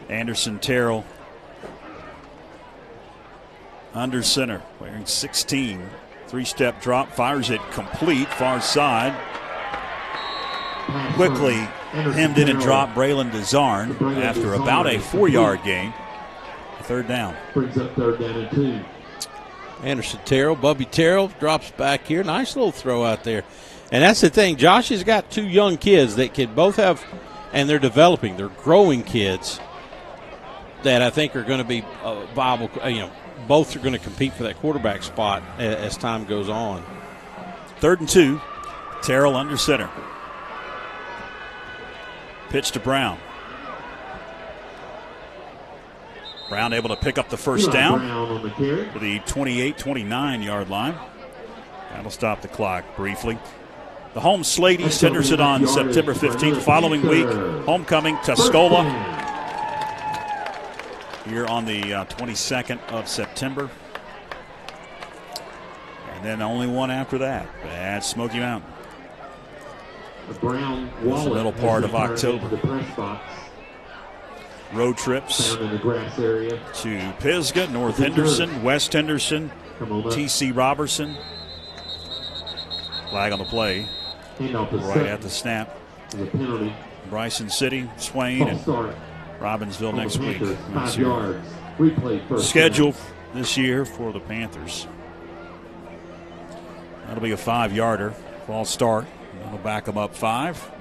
Anderson Terrell under center, wearing 16. Three-step drop, fires it complete, far side. Quickly hemmed in and dropped Braylon DeZarn after about a 4-yard gain. Third down. Brings up third down and 2. Anderson Terrell, Bubby Terrell drops back here. Nice little throw out there. And that's the thing. Josh has got two young kids that can both have, and they're developing. They're growing kids that I think are going to be viable. Both are going to compete for that quarterback spot as time goes on. 3rd and 2. Terrell under center. Pitch to Brown. Brown able to pick up the first down to the 28-29 yard line. That'll stop the clock briefly. The home slate, East Henderson on September 15th. Following week, homecoming, Tuscola. Here on the 22nd of September. And then only one after that. That's Smoky Mountain. It's the middle part of October. Road trips to Pisgah, North Henderson, West Henderson, T.C. Robertson. Flag on the play. Right at the snap. Bryson City, Swain, and Robbinsville next week. Schedule this year for the Panthers. That'll be a 5-yarder. False start. That'll back them up 5.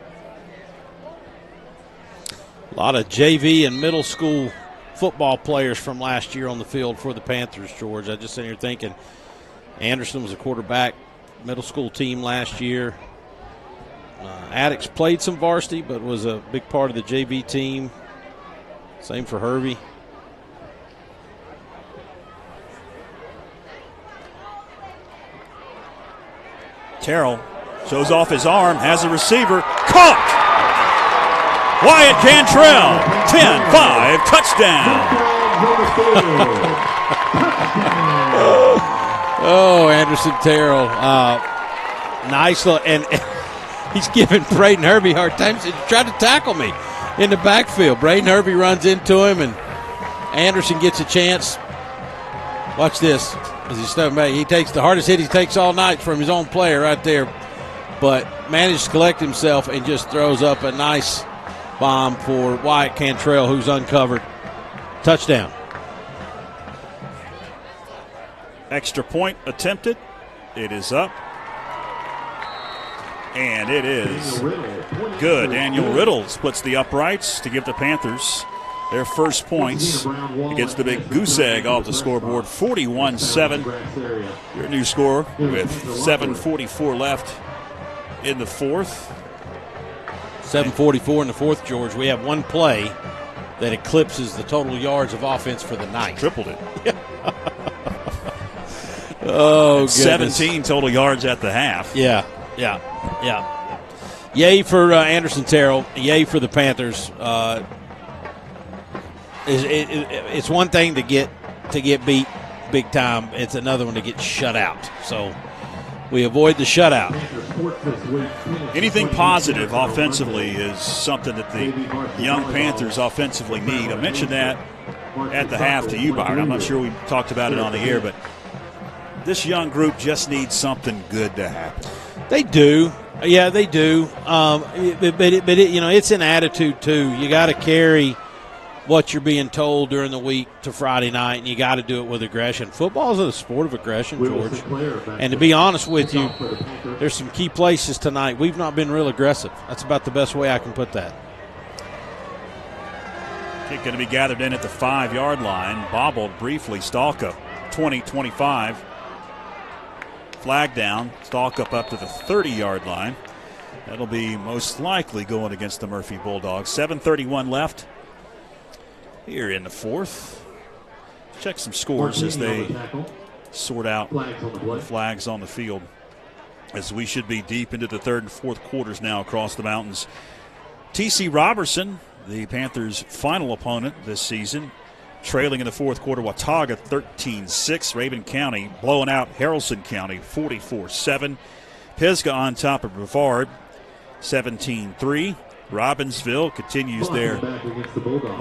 A lot of JV and middle school football players from last year on the field for the Panthers, George. I just sitting here thinking Anderson was a quarterback, middle school team last year. Addicks played some varsity, but was a big part of the JV team. Same for Hervey. Terrell shows off his arm, has a receiver, caught! Wyatt Cantrell, 10-5, touchdown! Oh, Anderson Terrell. Nice look. And he's giving Braden Hervey a hard time. He tried to tackle me in the backfield. Braden Hervey runs into him, and Anderson gets a chance. Watch this. As he's stepping back, he takes the hardest hit he takes all night from his own player right there, but managed to collect himself and just throws up a nice bomb for Wyatt Cantrell, who's uncovered. Touchdown. Extra point attempted. It is up. And it is good. Daniel Riddle splits the uprights to give the Panthers their first points against the big goose egg off the scoreboard. 41-7. Your new score with 7:44 left in the fourth. 7:44 in the fourth, George. We have one play that eclipses the total yards of offense for the night. Tripled it. Oh, goodness. 17 total yards at the half. Yeah. Yay for Anderson Terrell. Yay for the Panthers. It's one thing to get beat big time. It's another one to get shut out. So we avoid the shutout. Anything positive offensively is something that the young Panthers offensively need. I mentioned that at the half to you, Byron. I'm not sure we talked about it on the air, but this young group just needs something good to happen. They do. Yeah, they do. It's an attitude, too. You got to carry what you're being told during the week to Friday night, and you got to do it with aggression. Football is a sport of aggression, George. And to be honest with you, there's some key places tonight we've not been real aggressive. That's about the best way I can put that. Kick going to be gathered in at the 5-yard line. Bobbled briefly. Stalkup, 20-25. Flag down. Stalkup up to the 30-yard line. That'll be most likely going against the Murphy Bulldogs. 7:31 left here in the fourth. Check some scores as they sort out the flags on the field, as we should be deep into the third and fourth quarters now across the mountains. T.C. Robertson, the Panthers' final opponent this season, trailing in the fourth quarter. Watauga 13-6. Raven County blowing out Haralson County 44-7. Pisgah on top of Brevard 17-3. Robbinsville continues their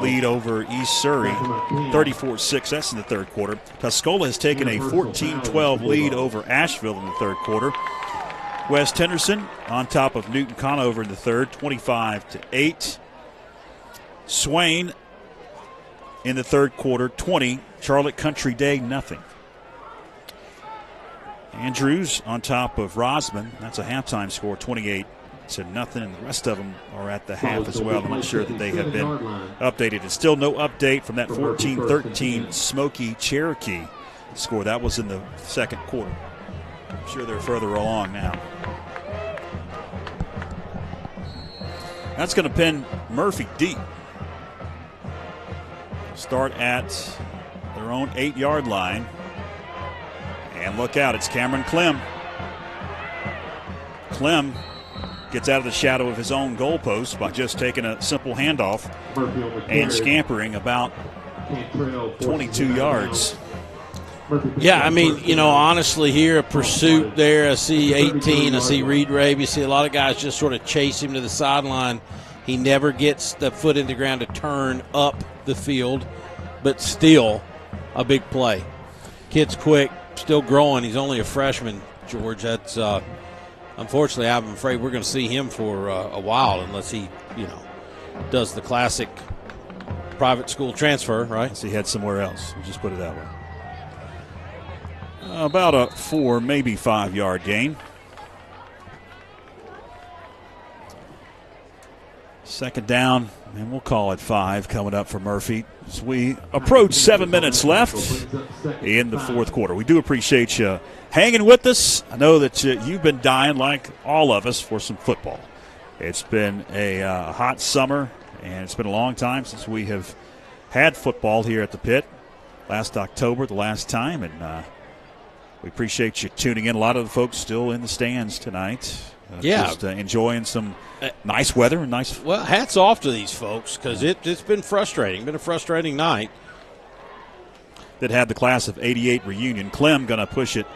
lead over East Surrey 34-6. That's in the third quarter. Tuscola has taken a 14-12 lead over Asheville in the third quarter. West Henderson on top of Newton Conover in the third 25-8. Swain in the third quarter 20. Charlotte Country Day nothing. Andrews on top of Rosman. That's a halftime score 28-0, and the rest of them are at the half as well. I'm not sure that they have been updated. And still no update from that 14-13 Smoky Cherokee score. That was in the second quarter. I'm sure they're further along now. That's going to pin Murphy deep. Start at their own 8-yard line. And look out, it's Cameron Clem. Clem gets out of the shadow of his own goalpost by just taking a simple handoff and scampering about 22 yards. Yeah, I mean, honestly here, a pursuit there. I see 18. I see Reed Rabe. You see a lot of guys just sort of chase him to the sideline. He never gets the foot in the ground to turn up the field, but still a big play. Kid's quick, still growing. He's only a freshman, George. That's unfortunately, I'm afraid we're going to see him for a while unless he, does the classic private school transfer, right? Unless he heads somewhere else. We'll just put it that way. About a 4, maybe 5-yard gain. Second down, and we'll call it 5 coming up for Murphy as we approach 7 minutes left in the fourth quarter. We do appreciate you hanging with us. I know that you've been dying, like all of us, for some football. It's been a hot summer, and it's been a long time since we have had football here at the Pit. Last October, the last time, and we appreciate you tuning in. A lot of the folks still in the stands tonight. Just enjoying some nice weather and nice. Well, hats off to these folks because it's been frustrating. Been a frustrating night. That had the class of '88 reunion. Clem going to push it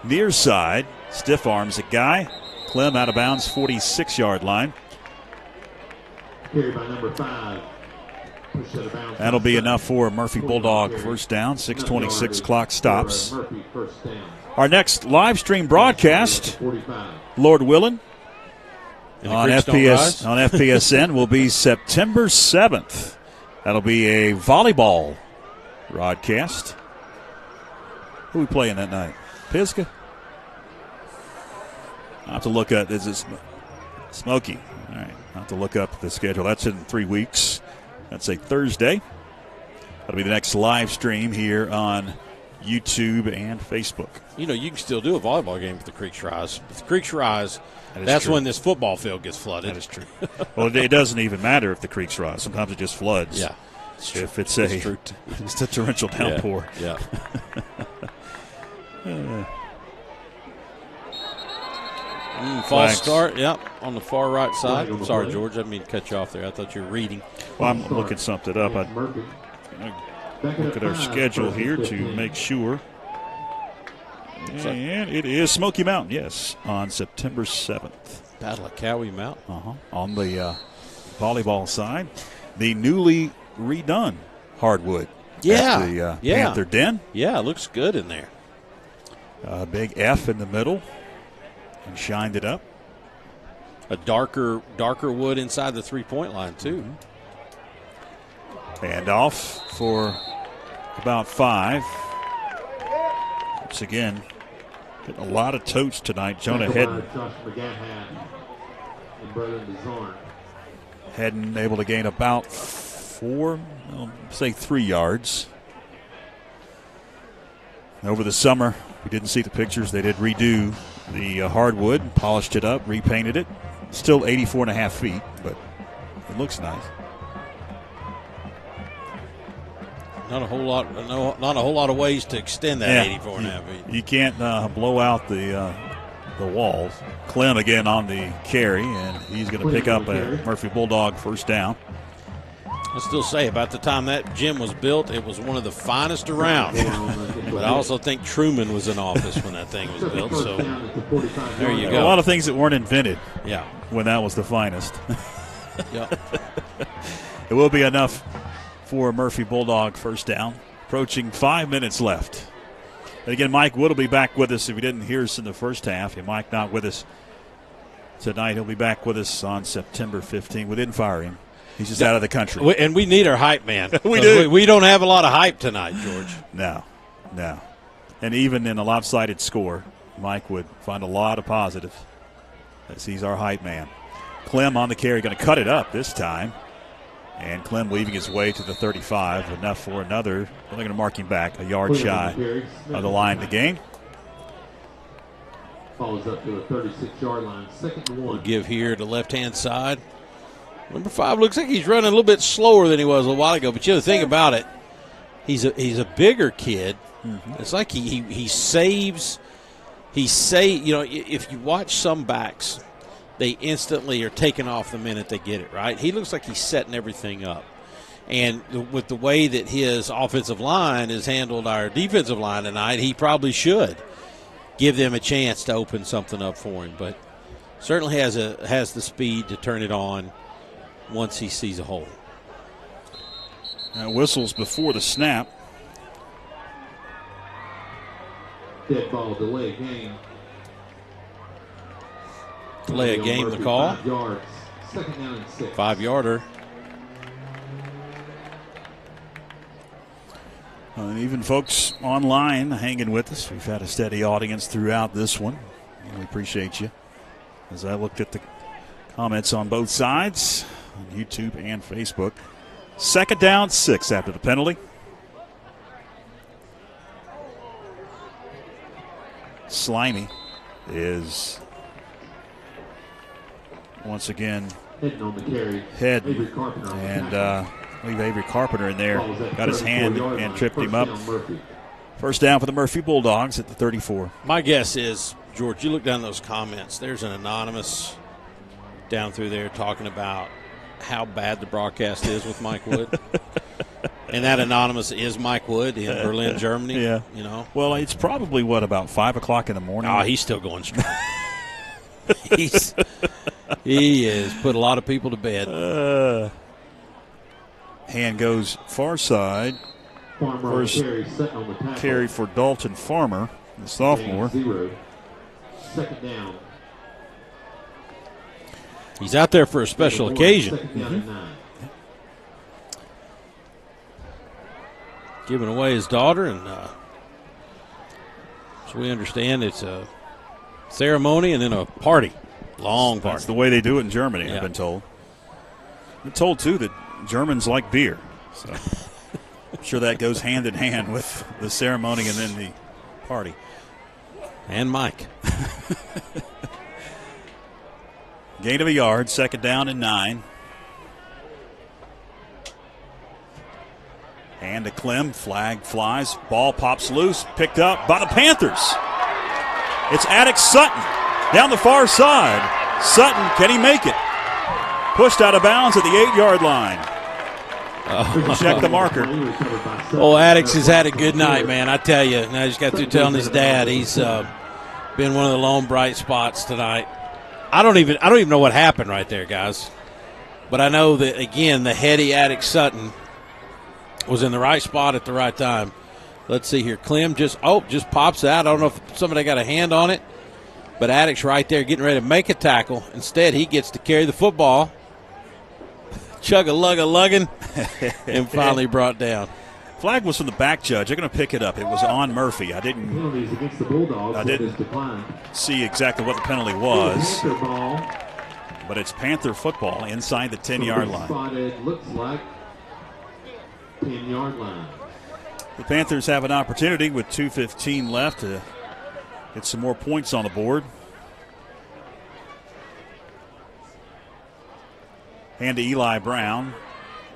near side. Stiff arms a guy. Clem out of bounds, 46-yard line. Carried by number 5. That'll be enough for a Murphy Bulldog first down. 6:26 clock stops. Our next live stream broadcast, Lord willing, on FPSN will be September 7th. That'll be a volleyball broadcast. Who are we playing that night? Pisgah? I'll have to look up. Is it Smoky? All right. I'll have to look up the schedule. That's in 3 weeks. That's a Thursday. That'll be the next live stream here on YouTube and Facebook. You can still do a volleyball game with the Creeks Rise. If the Creeks Rise, that's true. when this football field gets flooded. That is true. Well, it doesn't even matter if the creeks rise. Sometimes it just floods. Yeah. If it's a torrential downpour. Yeah. False start, on the far right side. Sorry, George, I didn't mean to cut you off there. I thought you were reading. Well, I'm looking something up. I look at our schedule here to make sure. And it is Smoky Mountain, yes, on September 7th. Battle of Cowie Mountain. On the volleyball side, the newly redone hardwood. Yeah. At the Panther Den. Yeah, it looks good in there. Big F in the middle. And shined it up. A darker wood inside the 3-point line, too. And off for about 5. Once again, getting a lot of totes tonight. Jonah Hedden able to gain about 4, say 3 yards. Over the summer, we didn't see the pictures. They did redo the hardwood, polished it up, repainted it. Still 84.5 feet, but it looks nice. Not a whole lot of ways to extend that 84.5 feet. You can't blow out the walls. Clem again on the carry, and he's going to pick up a Murphy Bulldog first down. I still say about the time that gym was built, it was one of the finest around. But I also think Truman was in office when that thing was built. So there you go. A lot of things that weren't invented. Yeah. When that was the finest. Yeah. It will be enough for a Murphy Bulldog first down. Approaching 5 minutes left. And again, Mike Wood will be back with us. If you didn't hear us in the first half, Mike not with us tonight. He'll be back with us on September 15th. We didn't fire him. He's just out of the country. And we need our hype man. We do. We don't have a lot of hype tonight, George. No. And even in a lopsided score, Mike would find a lot of positives as he's our hype man. Clem on the carry, going to cut it up this time. And Clem weaving his way to the 35. Enough for another. They're going to mark him back a yard shy of the line of the game. Follows up to the 36-yard line. 2nd and 1. We'll give here to left-hand side. Number 5 looks like he's running a little bit slower than he was a little while ago. But the thing about it, he's a bigger kid. Mm-hmm. It's like he saves if you watch some backs, they instantly are taken off the minute they get it, right? He looks like he's setting everything up. And with the way that his offensive line has handled our defensive line tonight, he probably should give them a chance to open something up for him. But certainly has the speed to turn it on once he sees a hole. Whistles before the snap. Dead ball, delay game. Delay a game, the call. 5 yards. Second down and 6. 5-yarder. And even folks online hanging with us. We've had a steady audience throughout this one. And we appreciate you. As I looked at the comments on both sides, on YouTube and Facebook. Second down, 6 after the penalty. Slimy is once again Heading on the carry. heading. Avery Carpenter on the And tackle. leave Avery Carpenter in there. Ball was at Got his 34 hand yard and line. tripped him First up. down, Murphy. First down for the Murphy Bulldogs at the 34. My guess is, George, you look down those comments, there's an anonymous down through there talking about how bad the broadcast is with Mike Wood. And that anonymous is Mike Wood in Berlin, Germany. Yeah. You know? Well, it's probably, about 5 o'clock in the morning? Oh, he's still going strong. He has put a lot of people to bed. Hand goes far side. Farmer on the carry, setting on the tackle. Carry for Dalton Farmer, the sophomore. Gain 0. Second down. He's out there for a special occasion. Second down and 9. Giving away his daughter, and so we understand it's a ceremony and then a party. Long party. That's the way they do it in Germany, Yeah. I've been told. I'm told, too, that Germans like beer. So I'm sure that goes hand in hand with the ceremony and then the party. And Mike. Gain of a yard, second down and 9. Hand to Clem, flag flies, ball pops loose, picked up by the Panthers. It's Attic Sutton down the far side. Sutton, can he make it? Pushed out of bounds at the 8-yard line. Check the marker. Oh, Addix has had a good night, man. I tell you. And I just got through telling his dad he's been one of the lone bright spots tonight. I don't even know what happened right there, guys. But I know that, again, the heady Attic Sutton was in the right spot at the right time. Let's see here. Clem just pops out. I don't know if somebody got a hand on it. But Addix right there getting ready to make a tackle. Instead, he gets to carry the football. Chug-a-lug-a-lugging. And finally brought down. Flag was from the back judge. They're going to pick it up. It was on Murphy. I didn't Penalties against the Bulldogs. I didn't. See exactly what the penalty was. Panther ball. But it's Panther football inside the 10-yard line. Spotted, looks like 10-yard line. The Panthers have an opportunity with 2:15 left to get some more points on the board. Hand to Eli Brown.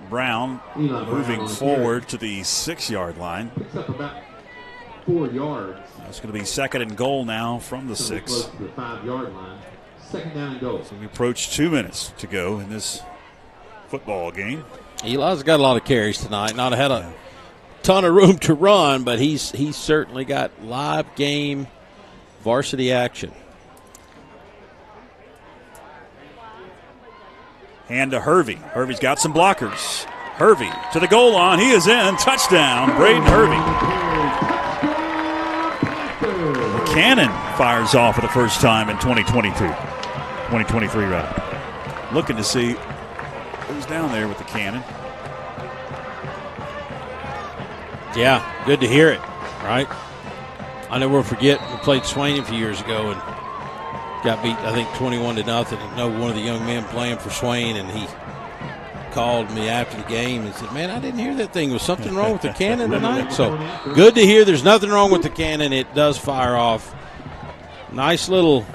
Brown moving forward to the 6-yard line. Picks up about 4 yards. That's going to be second and goal now from the 6. Close to the 5-yard line. Second down and goal. So we approach 2 minutes to go in this football game. Eli's got a lot of carries tonight. Not had a ton of room to run, but he's certainly got live game varsity action. Hand to Hervey. Hervey's got some blockers. Hervey to the goal line. He is in. Touchdown, Braden Hervey. The cannon fires off for the first time in 2023, rather. Looking to see who's down there with the cannon. Yeah, good to hear it, right? I never will forget, we played Swain a few years ago and got beat, I think, 21-0. I know one of the young men playing for Swain, and he called me after the game and said, man, I didn't hear that thing. Was something wrong with the cannon tonight? So good to hear there's nothing wrong with the cannon. It does fire off. Nice little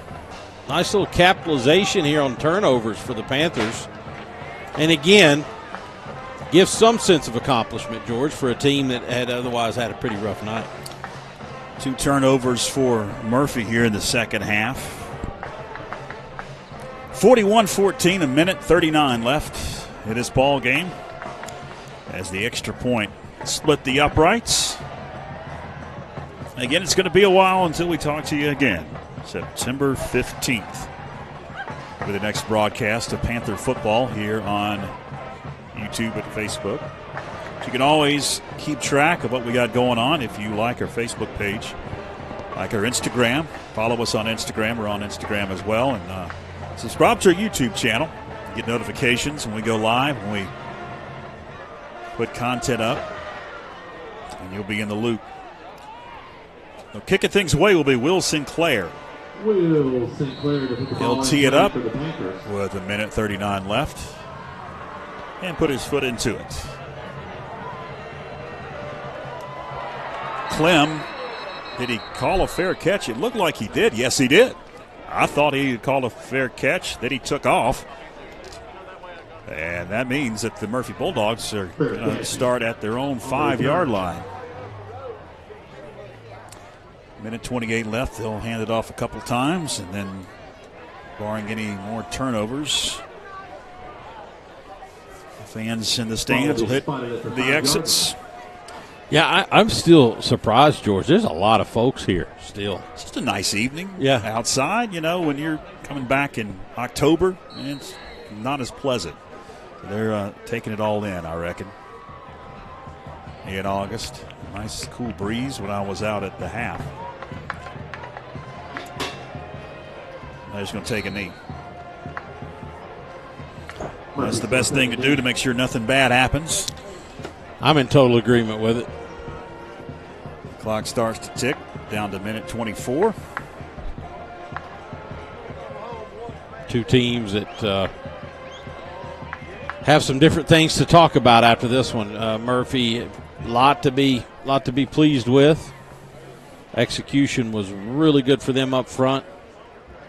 capitalization here on turnovers for the Panthers. And again, gives some sense of accomplishment, George, for a team that had otherwise had a pretty rough night. 2 turnovers for Murphy here in the second half. 41-14, a minute 39 left in this ball game as the extra point split the uprights. Again, it's going to be a while until we talk to you again. September 15th for the next broadcast of Panther football here on YouTube and Facebook. You can always keep track of what we got going on if you like our Facebook page, like our Instagram. Follow us on Instagram. We're on Instagram as well. And subscribe to our YouTube channel. You get notifications when we go live, when we put content up, and you'll be in the loop. So kicking things away will be Will Sinclair. Will Sinclair to put the ball He'll tee it up for the Panthers. with a minute 39 left and put his foot into it. Clem, did he call a fair catch? It looked like he did. Yes, he did. I thought he had called a fair catch. Then he took off. And that means that the Murphy Bulldogs are going to start at their own 5-yard line. Minute 28 left. They'll hand it off a couple times, and then, barring any more turnovers, fans in the stands will hit the exits. Yeah, I'm still surprised, George. There's a lot of folks here still. It's just a nice evening Yeah. outside. You know, when you're coming back in October, it's not as pleasant. They're taking it all in, I reckon. In August, nice cool breeze when I was out at the half. They're just going to take a knee. That's the best thing to do to make sure nothing bad happens. I'm in total agreement with it. Clock starts to tick down to minute 24. Two teams that have some different things to talk about after this one. Murphy, lot to be pleased with. Execution was really good for them up front.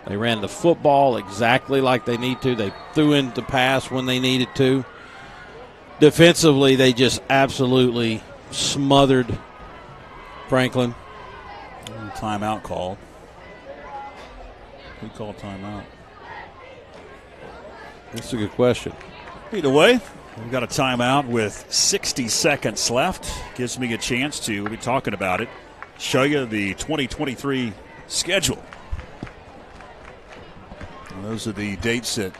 They ran the football exactly like they need to. They threw in the pass when they needed to. Defensively, they just absolutely smothered Franklin. Timeout called. Who called timeout? That's a good question. Either way, we've got a timeout with 60 seconds left. Gives me a chance to, we'll be talking about it, show you the 2023 schedule. And those are the dates that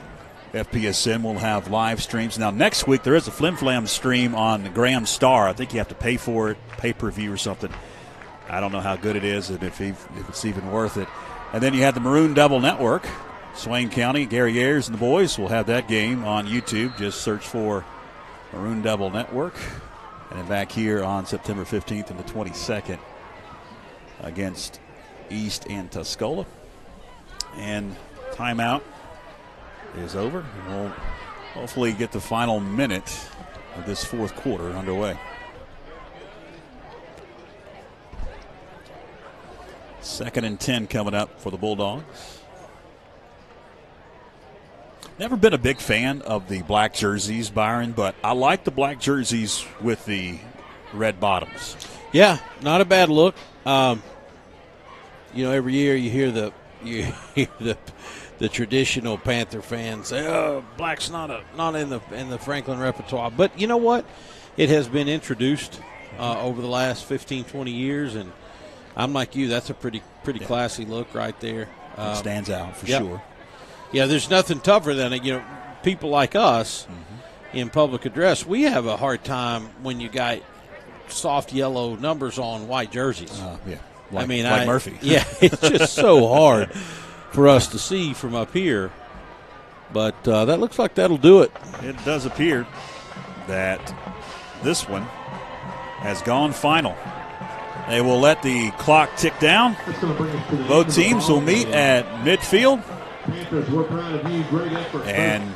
FPSN will have live streams. Now, next week, there is a Flim Flam stream on the Graham Star. I think you have to pay for it, pay-per-view or something. I don't know how good it is and if it's even worth it. And then you have the Maroon Devil Network. Swain County, Gary Ayers and the boys will have that game on YouTube. Just search for Maroon Devil Network. And then back here on September 15th and the 22nd against East and Tuscola. And timeout is over. And we'll hopefully get the final minute of this fourth quarter underway. Second and 10 coming up for the Bulldogs. Never been a big fan of the black jerseys, Byron, but I like the black jerseys with the red bottoms. Yeah, not a bad look. Every year you hear the traditional Panther fans say, "Oh, black's not in the Franklin repertoire." But you know what? It has been introduced over the last 15, 20 years, and I'm like you. That's a pretty classy look right there. It stands out for sure. Yeah, there's nothing tougher than people like us in public address. We have a hard time when you got soft yellow numbers on white jerseys. Like Murphy. Yeah, it's just so hard for us to see from up here. But that looks like that'll do it. It does appear that this one has gone final. They will let the clock tick down. Both teams will meet at midfield. And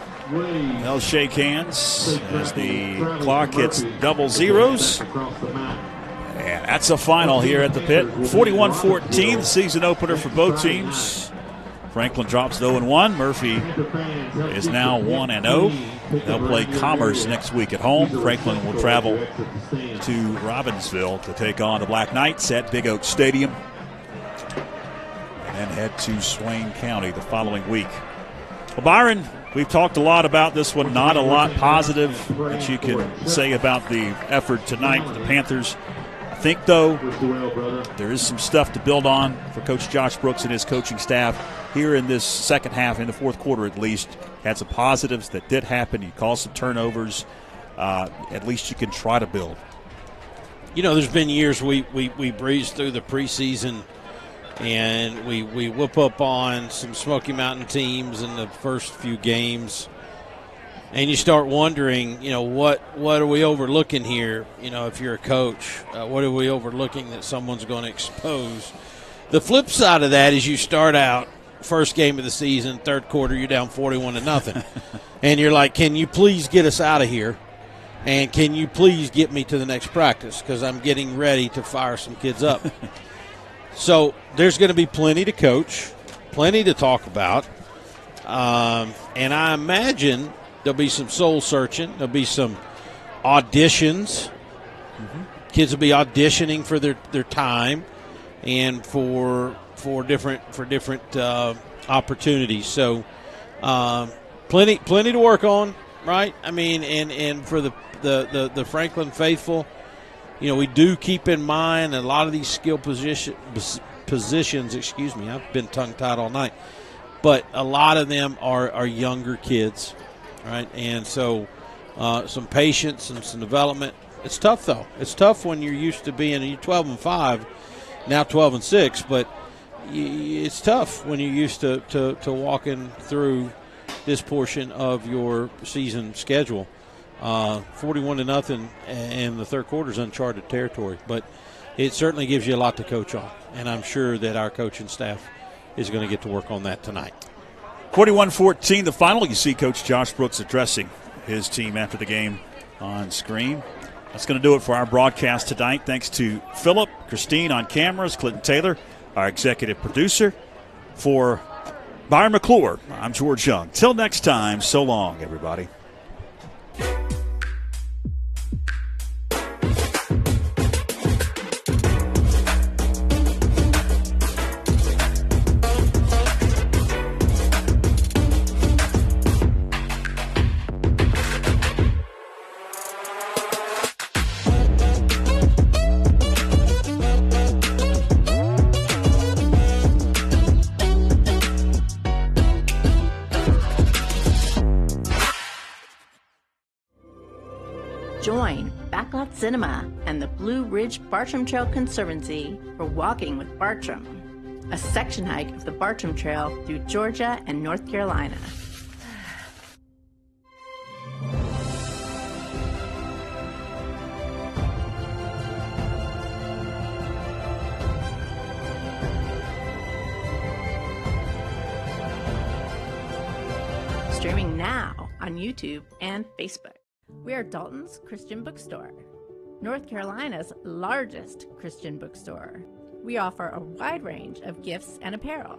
they'll shake hands as the clock hits double zeros. And that's a final here at the pit. 41-14, the season opener for both teams. Franklin drops 0-1. Murphy is now 1-0. They'll play Commerce next week at home. Franklin will travel to Robbinsville to take on the Black Knights at Big Oak Stadium and then head to Swain County the following week. Well, Byron, we've talked a lot about this one. Not a lot positive that you can say about the effort tonight for the Panthers. I think, though, there is some stuff to build on for Coach Josh Brooks and his coaching staff here in this second half, in the fourth quarter at least. Had some positives that did happen. You caused some turnovers. At least you can try to build. You know, there's been years we breezed through the preseason and we whoop up on some Smoky Mountain teams in the first few games. And you start wondering, you know, what are we overlooking here? You know, if you're a coach, what are we overlooking that someone's going to expose? The flip side of that is you start out first game of the season, third quarter, you're down 41-0, and you're like, can you please get us out of here? And can you please get me to the next practice? Because I'm getting ready to fire some kids up. So there's going to be plenty to coach, plenty to talk about, and I imagine there'll be some soul searching. There'll be some auditions. Kids will be auditioning for their time and for different opportunities. So plenty to work on, right? I mean, and for the Franklin faithful, you know, we do keep in mind a lot of these skill positions. Excuse me, I've been tongue-tied all night, but a lot of them are younger kids. Right, and so some patience and some development. It's tough, though. It's tough when you're used to being 12-5, now 12-6. But it's tough when you're used to walking through this portion of your season schedule. 41-0, and the third quarter is uncharted territory. But it certainly gives you a lot to coach on, and I'm sure that our coaching staff is going to get to work on that tonight. 41-14, the final. You see Coach Josh Brooks addressing his team after the game on screen. That's going to do it for our broadcast tonight. Thanks to Philip, Christine on cameras, Clinton Taylor, our executive producer. For Byron McClure, I'm George Young. Till next time, so long, everybody. Join Backlot Cinema and the Blue Ridge Bartram Trail Conservancy for Walking with Bartram, a section hike of the Bartram Trail through Georgia and North Carolina. Streaming now on YouTube and Facebook. We are Dalton's Christian Bookstore, North Carolina's largest Christian bookstore. We offer a wide range of gifts and apparel.